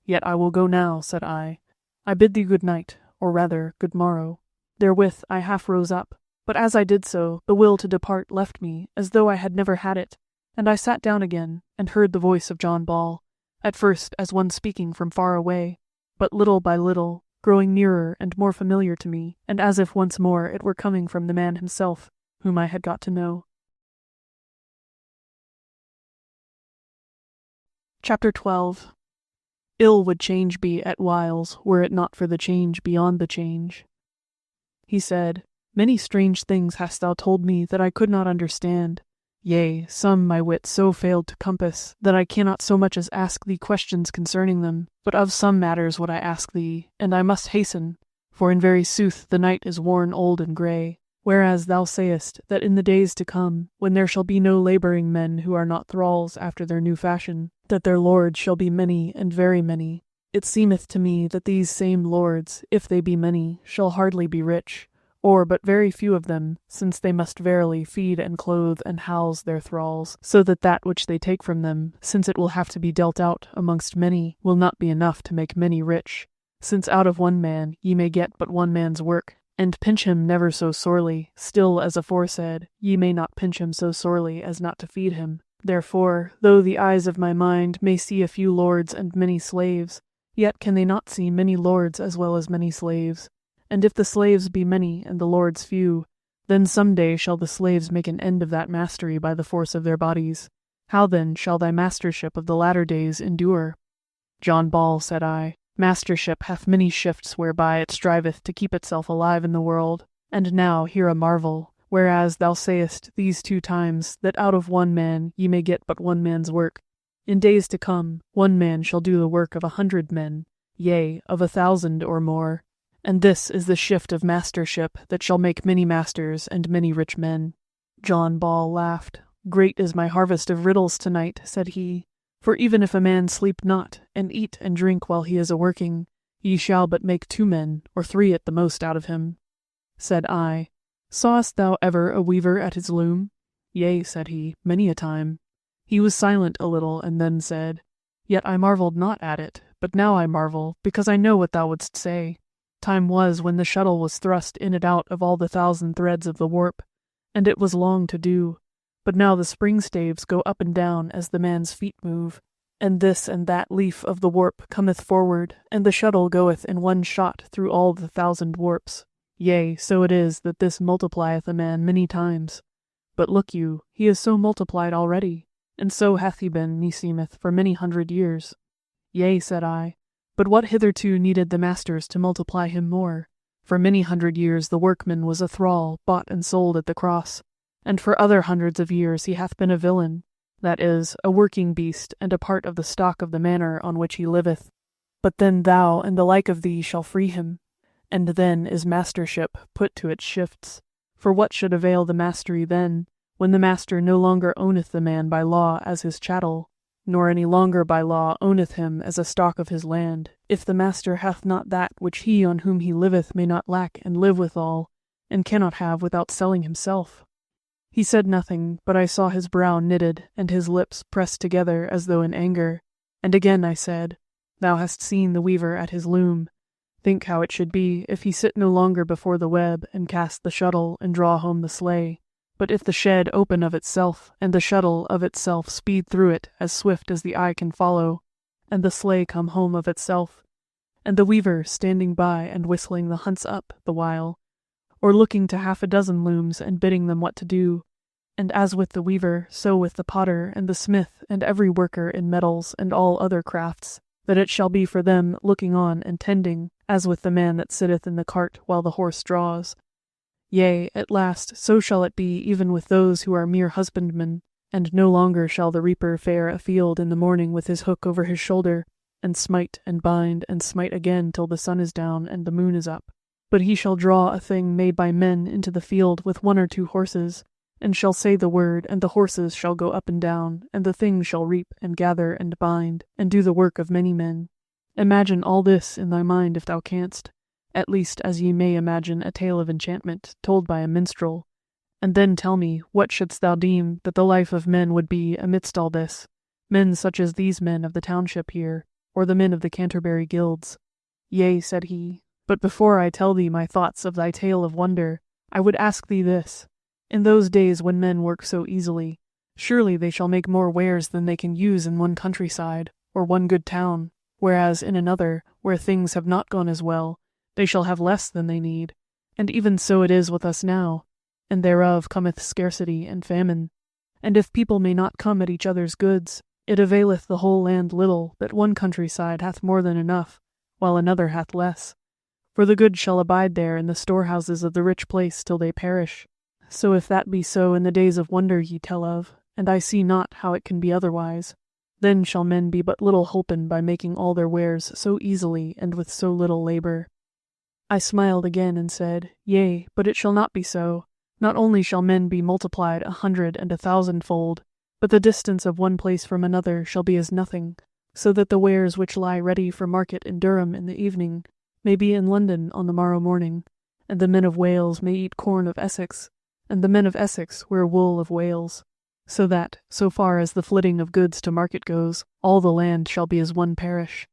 Yet I will go now, said I. I bid thee good night, or rather good morrow. Therewith I half rose up, but as I did so, the will to depart left me, as though I had never had it, and I sat down again, and heard the voice of John Ball, at first as one speaking from far away, but little by little, growing nearer and more familiar to me, and as if once more it were coming from the man himself, whom I had got to know. Chapter 12. Ill would change be at whiles, were it not for the change beyond the change. He said, Many strange things hast thou told me that I could not understand. Yea, some my wit so failed to compass, that I cannot so much as ask thee questions concerning them, but of some matters would I ask thee, and I must hasten, for in very sooth the night is worn old and grey, whereas thou sayest that in the days to come, when there shall be no labouring men who are not thralls after their new fashion, that their lords shall be many and very many. It seemeth to me that these same lords, if they be many, shall hardly be rich, or but very few of them, since they must verily feed and clothe and house their thralls, so that that which they take from them, since it will have to be dealt out amongst many, will not be enough to make many rich, since out of one man ye may get but one man's work, and pinch him never so sorely, still as aforesaid, ye may not pinch him so sorely as not to feed him. Therefore, though the eyes of my mind may see a few lords and many slaves, yet can they not see many lords as well as many slaves. And if the slaves be many and the lords few, then some day shall the slaves make an end of that mastery by the force of their bodies. How then shall thy mastership of the latter days endure? John Ball, said I, mastership hath many shifts whereby it striveth to keep itself alive in the world, and now hear a marvel, whereas thou sayest these 2 times that out of one man ye may get but one man's work. In days to come, one man shall do the work of 100 men, yea, of 1,000 or more. And this is the shift of mastership that shall make many masters and many rich men. John Ball laughed. Great is my harvest of riddles tonight, said he. For even if a man sleep not, and eat and drink while he is a-working, ye shall but make 2 men, or 3 at the most, out of him. Said I, Sawest thou ever a weaver at his loom? Yea, said he, many a time. He was silent a little, and then said, Yet I marvelled not at it, but now I marvel, because I know what thou wouldst say. Time was when the shuttle was thrust in and out of all the 1,000 threads of the warp, and it was long to do. But now the spring staves go up and down as the man's feet move, and this and that leaf of the warp cometh forward, and the shuttle goeth in one shot through all the 1,000 warps. Yea, so it is that this multiplieth a man many times. But look you, he is so multiplied already, and so hath he been, meseemeth, for many 100 years. Yea, said I, but what hitherto needed the masters to multiply him more? For many 100 years the workman was a thrall, bought and sold at the cross, and for other hundreds of years he hath been a villain, that is, a working beast, and a part of the stock of the manor on which he liveth. But then thou and the like of thee shall free him, and then is mastership put to its shifts. For what should avail the mastery then, when the master no longer owneth the man by law as his chattel, nor any longer by law owneth him as a stock of his land, if the master hath not that which he on whom he liveth may not lack and live withal, and cannot have without selling himself? He said nothing, but I saw his brow knitted, and his lips pressed together as though in anger. And again I said, Thou hast seen the weaver at his loom. Think how it should be, if he sit no longer before the web, and cast the shuttle, and draw home the sleigh, but if the shed open of itself, and the shuttle of itself speed through it as swift as the eye can follow, and the sleigh come home of itself, and the weaver standing by and whistling the hunts up the while, or looking to 6 looms and bidding them what to do. And as with the weaver, so with the potter and the smith and every worker in metals and all other crafts, that it shall be for them looking on and tending, as with the man that sitteth in the cart while the horse draws. Yea, at last so shall it be even with those who are mere husbandmen, and no longer shall the reaper fare afield in the morning with his hook over his shoulder, and smite and bind and smite again till the sun is down and the moon is up. But he shall draw a thing made by men into the field with 1 or 2 horses, and shall say the word, and the horses shall go up and down, and the thing shall reap and gather and bind, and do the work of many men. Imagine all this in thy mind if thou canst, at least as ye may imagine a tale of enchantment told by a minstrel, and then tell me what shouldst thou deem that the life of men would be amidst all this, men such as these men of the township here, or the men of the Canterbury guilds. Yea, said he, but before I tell thee my thoughts of thy tale of wonder, I would ask thee this. In those days when men work so easily, surely they shall make more wares than they can use in one countryside, or one good town, whereas in another, where things have not gone as well, they shall have less than they need. And even so it is with us now, and thereof cometh scarcity and famine. And if people may not come at each other's goods, it availeth the whole land little that one countryside hath more than enough, while another hath less. For the good shall abide there in the storehouses of the rich place till they perish. So if that be so in the days of wonder ye tell of, and I see not how it can be otherwise, then shall men be but little holpen by making all their wares so easily and with so little labour. I smiled again and said, Yea, but it shall not be so. Not only shall men be multiplied 100 and 1,000-fold, but the distance of one place from another shall be as nothing, so that the wares which lie ready for market in Durham in the evening may be in London on the morrow morning, and the men of Wales may eat corn of Essex, and the men of Essex wear wool of Wales, so that, so far as the flitting of goods to market goes, all the land shall be as one parish.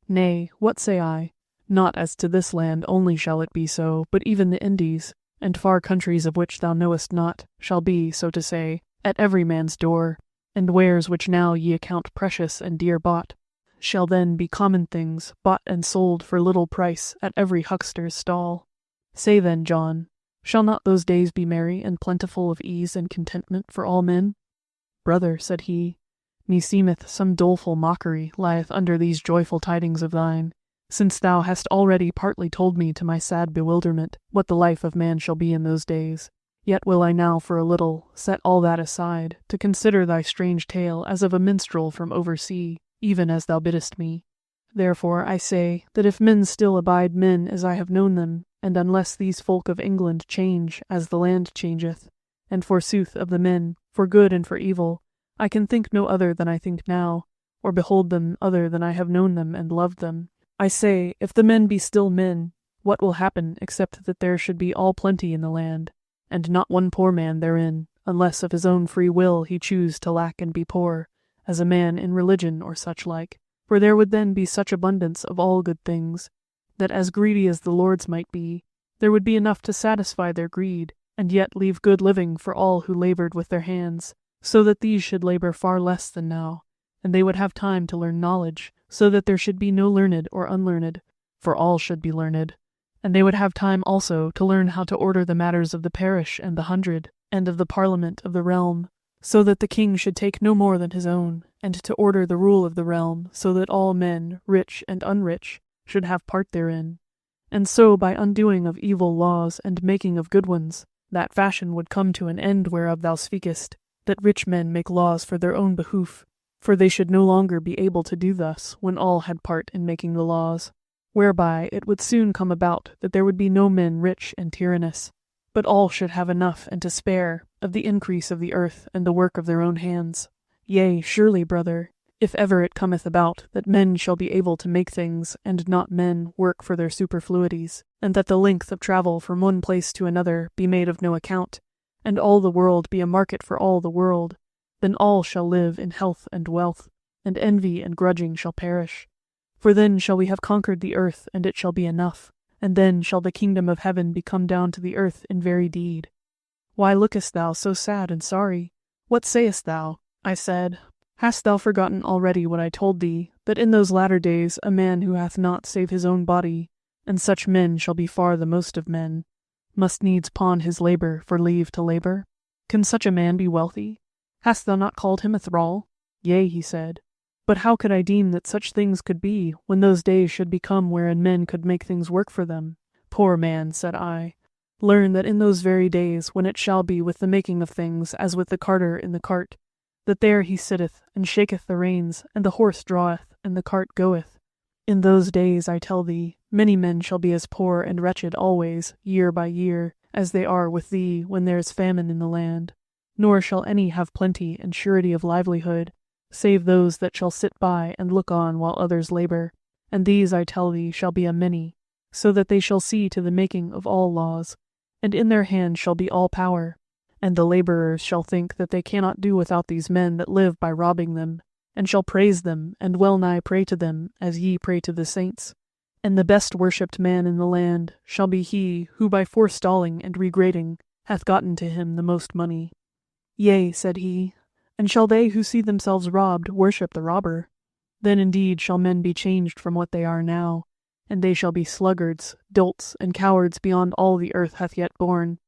Nay, what say I? Not as to this land only shall it be so, but even the Indies, and far countries of which thou knowest not, shall be, so to say, at every man's door, and wares which now ye account precious and dear bought, shall then be common things, bought and sold for little price at every huckster's stall. Say then, John, shall not those days be merry and plentiful of ease and contentment for all men? Brother, said he, meseemeth some doleful mockery lieth under these joyful tidings of thine, since thou hast already partly told me to my sad bewilderment what the life of man shall be in those days. Yet will I now for a little set all that aside, to consider thy strange tale as of a minstrel from oversea, even as thou biddest me. Therefore I say that if men still abide men as I have known them, and unless these folk of England change as the land changeth, And forsooth of the men, for good and for evil, I can think no other than I think now, or behold them other than I have known them and loved them. I say, if the men be still men, what will happen except that there should be all plenty in the land, and not one poor man therein, unless of his own free will he choose to lack and be poor, as a man in religion or such like? For there would then be such abundance of all good things, that as greedy as the lords might be, there would be enough to satisfy their greed, and yet leave good living for all who labored with their hands, so that these should labor far less than now, and they would have time to learn knowledge, so that there should be no learned or unlearned, for all should be learned. And they would have time also to learn how to order the matters of the parish and the hundred, and of the parliament of the realm, so that the king should take no more than his own, and to order the rule of the realm, so that all men, rich and unrich, should have part therein. And so by undoing of evil laws and making of good ones, that fashion would come to an end whereof thou speakest, that rich men make laws for their own behoof, for they should no longer be able to do thus when all had part in making the laws, whereby it would soon come about that there would be no men rich and tyrannous, but all should have enough and to spare of the increase of the earth and the work of their own hands. Yea, surely, brother, if ever it cometh about that men shall be able to make things, and not men work for their superfluities, and that the length of travel from one place to another be made of no account, and all the world be a market for all the world, then all shall live in health and wealth, and envy and grudging shall perish. For then shall we have conquered the earth, and it shall be enough, and then shall the kingdom of heaven be come down to the earth in very deed. Why lookest thou so sad and sorry? What sayest thou? I said, hast thou forgotten already what I told thee, that in those latter days a man who hath not save his own body, and such men shall be far the most of men, must needs pawn his labour for leave to labour? Can such a man be wealthy? Hast thou not called him a thrall? Yea, he said. But how could I deem that such things could be, when those days should be come wherein men could make things work for them? Poor man, said I, learn that in those very days when it shall be with the making of things as with the carter in the cart, that there he sitteth, and shaketh the reins, and the horse draweth, and the cart goeth. In those days, I tell thee, many men shall be as poor and wretched always, year by year, as they are with thee when there is famine in the land. Nor shall any have plenty and surety of livelihood, save those that shall sit by and look on while others labor. And these, I tell thee, shall be a many, so that they shall see to the making of all laws, and in their hand shall be all power. And the laborers shall think that they cannot do without these men that live by robbing them, and shall praise them, and well nigh pray to them, as ye pray to the saints. And the best worshipped man in the land shall be he who by forestalling and regrading hath gotten to him the most money. Yea, said he, and shall they who see themselves robbed worship the robber? Then indeed shall men be changed from what they are now, and they shall be sluggards, dolts, and cowards beyond all the earth hath yet borne.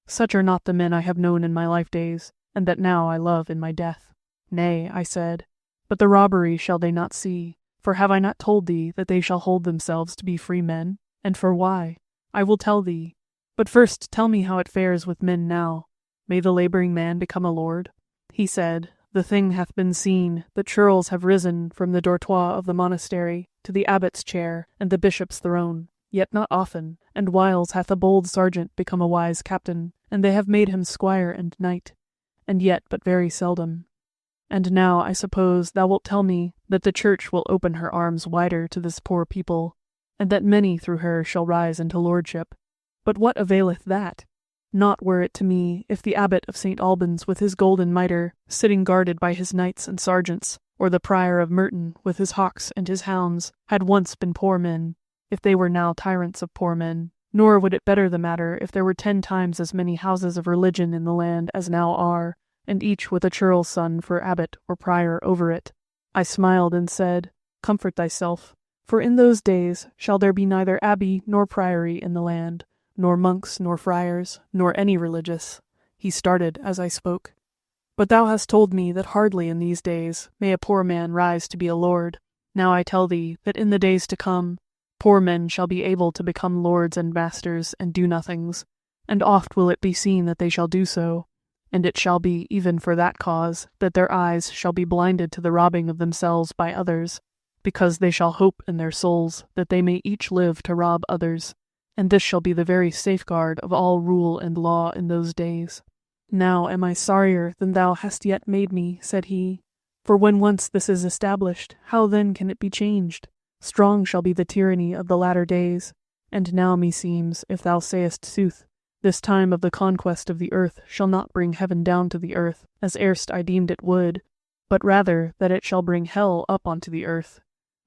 Such are not the men I have known in my life days, and that now I love in my death. Nay, I said, but the robbery shall they not see, for have I not told thee that they shall hold themselves to be free men? And for why? I will tell thee. But first tell me how it fares with men now. May the labouring man become a lord? He said, the thing hath been seen, that churls have risen from the dortoir of the monastery to the abbot's chair and the bishop's throne, yet not often, and whiles hath a bold sergeant become a wise captain, and they have made him squire and knight, and yet but very seldom. And now I suppose thou wilt tell me that the church will open her arms wider to this poor people, and that many through her shall rise into lordship. But what availeth that? Naught were it to me if the abbot of St. Albans with his golden mitre, sitting guarded by his knights and sergeants, or the prior of Merton with his hawks and his hounds, had once been poor men, if they were now tyrants of poor men. Nor would it better the matter if there were 10 times as many houses of religion in the land as now are, and each with a churl's son for abbot or prior over it. I smiled and said, comfort thyself, for in those days shall there be neither abbey nor priory in the land, nor monks nor friars, nor any religious. He started as I spoke. But thou hast told me that hardly in these days may a poor man rise to be a lord. Now I tell thee that in the days to come, poor men shall be able to become lords and masters and do-nothings, and oft will it be seen that they shall do so. And it shall be even for that cause that their eyes shall be blinded to the robbing of themselves by others, because they shall hope in their souls that they may each live to rob others, and this shall be the very safeguard of all rule and law in those days. Now am I sorrier than thou hast yet made me, said he. For when once this is established, how then can it be changed? Strong shall be the tyranny of the latter days. And now meseems, if thou sayest sooth, this time of the conquest of the earth shall not bring heaven down to the earth, as erst I deemed it would, but rather that it shall bring hell up onto the earth.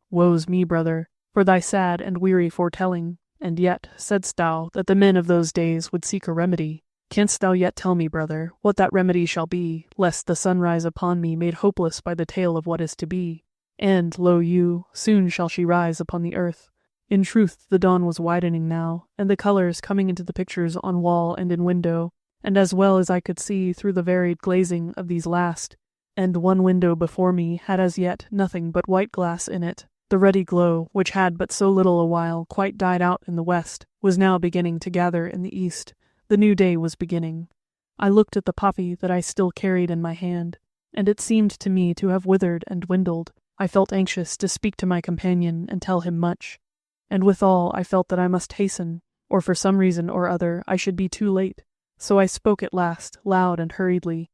Woe's me, brother, for thy sad and weary foretelling, and yet saidst thou that the men of those days would seek a remedy. Canst thou yet tell me, brother, what that remedy shall be, lest the sun rise upon me made hopeless by the tale of what is to be? And, lo you, soon shall she rise upon the earth. In truth, the dawn was widening now, and the colors coming into the pictures on wall and in window, and as well as I could see through the varied glazing of these last, and one window before me had as yet nothing but white glass in it. The ruddy glow, which had but so little a while quite died out in the west, was now beginning to gather in the east. The new day was beginning. I looked at the poppy that I still carried in my hand, and it seemed to me to have withered and dwindled. I felt anxious to speak to my companion and tell him much, and withal I felt that I must hasten, or for some reason or other I should be too late. So I spoke at last, loud and hurriedly.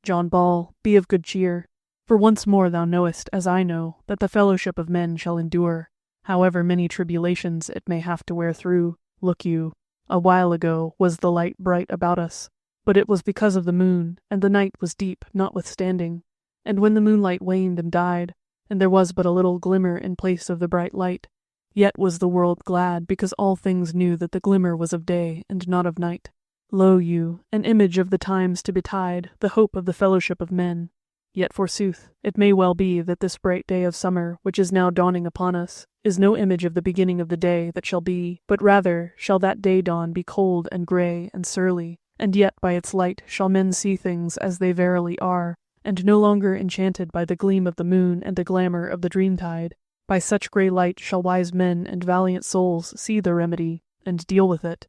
John Ball, be of good cheer, for once more thou knowest, as I know, that the fellowship of men shall endure, however many tribulations it may have to wear through. Look you, a while ago was the light bright about us, but it was because of the moon, and the night was deep notwithstanding. And when the moonlight waned and died, and there was but a little glimmer in place of the bright light, yet was the world glad, because all things knew that the glimmer was of day and not of night. Lo you, an image of the times to betide, the hope of the fellowship of men. Yet forsooth, it may well be that this bright day of summer, which is now dawning upon us, is no image of the beginning of the day that shall be, but rather shall that day dawn be cold and grey and surly, and yet by its light shall men see things as they verily are, and no longer enchanted by the gleam of the moon and the glamour of the dreamtide. By such grey light shall wise men and valiant souls see the remedy, and deal with it,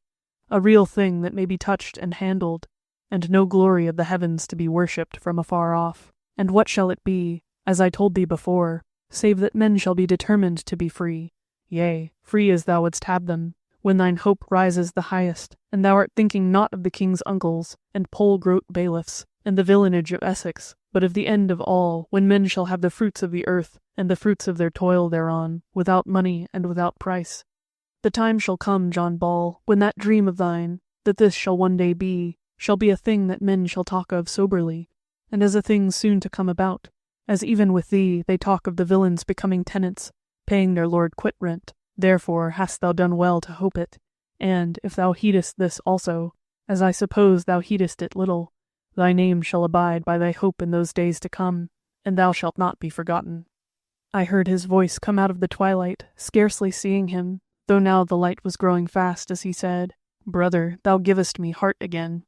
a real thing that may be touched and handled, and no glory of the heavens to be worshipped from afar off. And what shall it be, as I told thee before, save that men shall be determined to be free, yea, free as thou wouldst have them, when thine hope rises the highest, and thou art thinking not of the king's uncles, and pole-groat bailiffs, and the villanage of Essex, but of the end of all, when men shall have the fruits of the earth, and the fruits of their toil thereon, without money and without price. The time shall come, John Ball, when that dream of thine, that this shall one day be, shall be a thing that men shall talk of soberly, and as a thing soon to come about, as even with thee they talk of the villains becoming tenants, paying their lord quit-rent. Therefore hast thou done well to hope it, and, if thou heedest this also, as I suppose thou heedest it little, thy name shall abide by thy hope in those days to come, and thou shalt not be forgotten. I heard his voice come out of the twilight, scarcely seeing him, though now the light was growing fast, as he said, Brother, thou givest me heart again.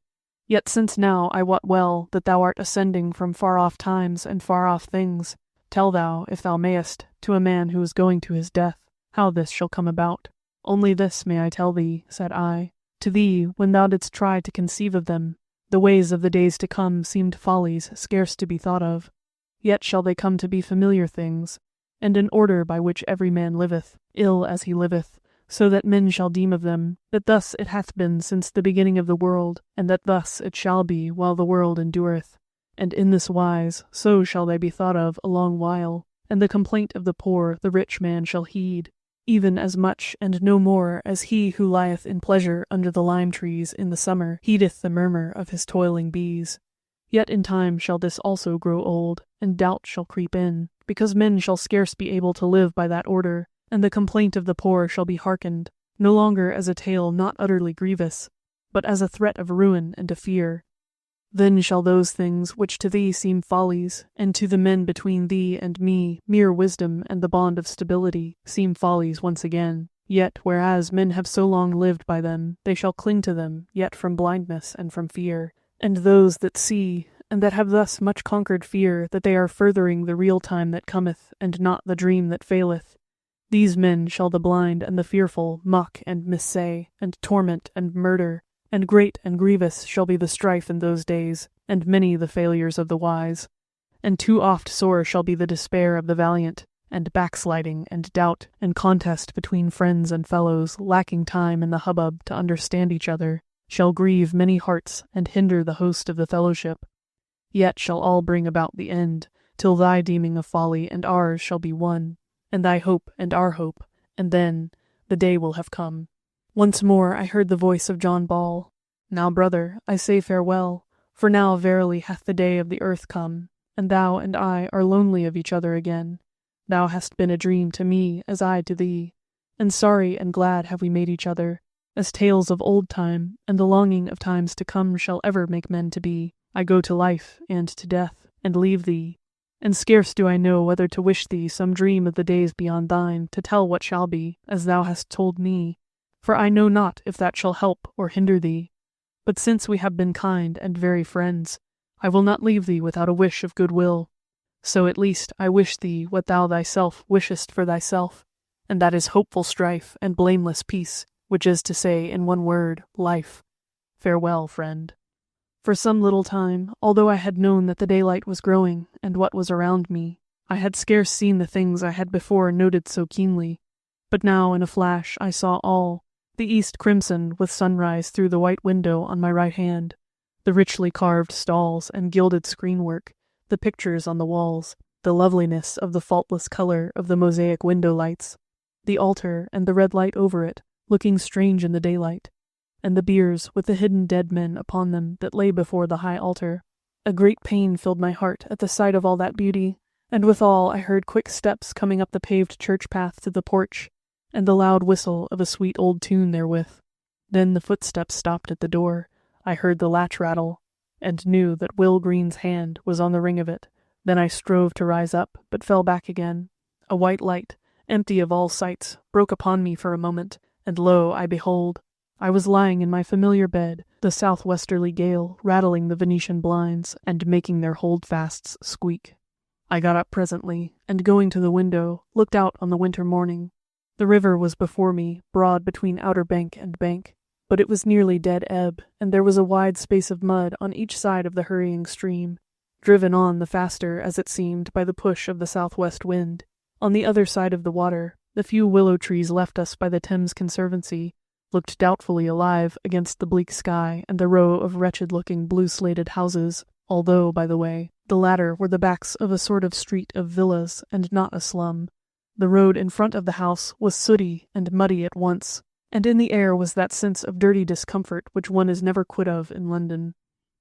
Yet since now I wot well that thou art ascending from far-off times and far-off things, tell thou, if thou mayest, to a man who is going to his death, how this shall come about. Only this may I tell thee, said I. To thee, when thou didst try to conceive of them, the ways of the days to come seemed follies scarce to be thought of. Yet shall they come to be familiar things, and an order by which every man liveth, ill as he liveth, so that men shall deem of them, that thus it hath been since the beginning of the world, and that thus it shall be while the world endureth. And in this wise, so shall they be thought of a long while, and the complaint of the poor the rich man shall heed, even as much and no more as he who lieth in pleasure under the lime trees in the summer heedeth the murmur of his toiling bees. Yet in time shall this also grow old, and doubt shall creep in, because men shall scarce be able to live by that order, and the complaint of the poor shall be hearkened, no longer as a tale not utterly grievous, but as a threat of ruin and of fear. Then shall those things which to thee seem follies, and to the men between thee and me mere wisdom and the bond of stability, seem follies once again. Yet whereas men have so long lived by them, they shall cling to them, yet from blindness and from fear. And those that see, and that have thus much conquered fear that they are furthering the real time that cometh, and not the dream that faileth, these men shall the blind and the fearful mock and missay, and torment and murder, and great and grievous shall be the strife in those days, and many the failures of the wise. And too oft sore shall be the despair of the valiant, and backsliding and doubt, and contest between friends and fellows, lacking time in the hubbub to understand each other, shall grieve many hearts and hinder the host of the fellowship. Yet shall all bring about the end, till thy deeming of folly and ours shall be one, and thy hope and our hope, and then the day will have come. Once more I heard the voice of John Ball. Now, brother, I say farewell, for now verily hath the day of the earth come, and thou and I are lonely of each other again. Thou hast been a dream to me as I to thee, and sorry and glad have we made each other, as tales of old time and the longing of times to come shall ever make men to be. I go to life and to death, and leave thee, and scarce do I know whether to wish thee some dream of the days beyond thine, to tell what shall be, as thou hast told me, for I know not if that shall help or hinder thee. But since we have been kind and very friends, I will not leave thee without a wish of goodwill. So at least I wish thee what thou thyself wishest for thyself, and that is hopeful strife and blameless peace, which is to say, in one word, life. Farewell, friend. For some little time, although I had known that the daylight was growing and what was around me, I had scarce seen the things I had before noted so keenly. But now in a flash I saw all, the east crimson with sunrise through the white window on my right hand, the richly carved stalls and gilded screenwork, the pictures on the walls, the loveliness of the faultless color of the mosaic window lights, the altar and the red light over it, looking strange in the daylight, and the biers with the hidden dead men upon them that lay before the high altar. A great pain filled my heart at the sight of all that beauty, and withal I heard quick steps coming up the paved church path to the porch, and the loud whistle of a sweet old tune therewith. Then the footsteps stopped at the door. I heard the latch rattle, and knew that Will Green's hand was on the ring of it. Then I strove to rise up, but fell back again. A white light, empty of all sights, broke upon me for a moment, and lo, I behold, I was lying in my familiar bed, the southwesterly gale rattling the Venetian blinds and making their holdfasts squeak. I got up presently, and going to the window, looked out on the winter morning. The river was before me, broad between outer bank and bank, but it was nearly dead ebb, and there was a wide space of mud on each side of the hurrying stream, driven on the faster, as it seemed, by the push of the southwest wind. On the other side of the water, the few willow trees left us by the Thames Conservancy looked doubtfully alive against the bleak sky and the row of wretched-looking blue-slated houses, although, by the way, the latter were the backs of a sort of street of villas and not a slum. The road in front of the house was sooty and muddy at once, and in the air was that sense of dirty discomfort which one is never quit of in London.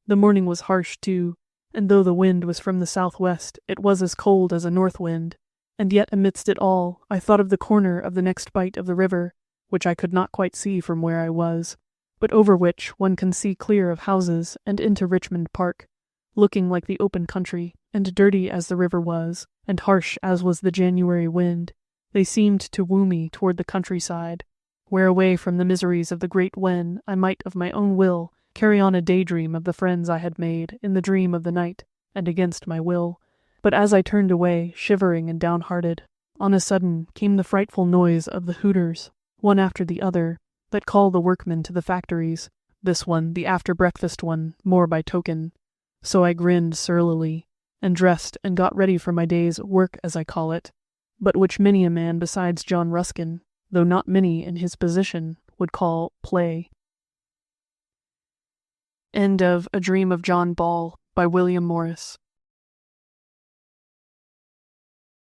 The morning was harsh, too, and though the wind was from the southwest, it was as cold as a north wind, and yet amidst it all I thought of the corner of the next bight of the river, which I could not quite see from where I was, but over which one can see clear of houses and into Richmond Park, looking like the open country, and dirty as the river was, and harsh as was the January wind. They seemed to woo me toward the countryside, where away from the miseries of the great Wen I might of my own will carry on a daydream of the friends I had made in the dream of the night, and against my will. But as I turned away, shivering and downhearted, on a sudden came the frightful noise of the hooters, one after the other, that call the workmen to the factories, this one, the after-breakfast one, more by token. So I grinned surlily, and dressed and got ready for my day's work, as I call it, but which many a man besides John Ruskin, though not many in his position, would call play. End of A Dream of John Ball by William Morris.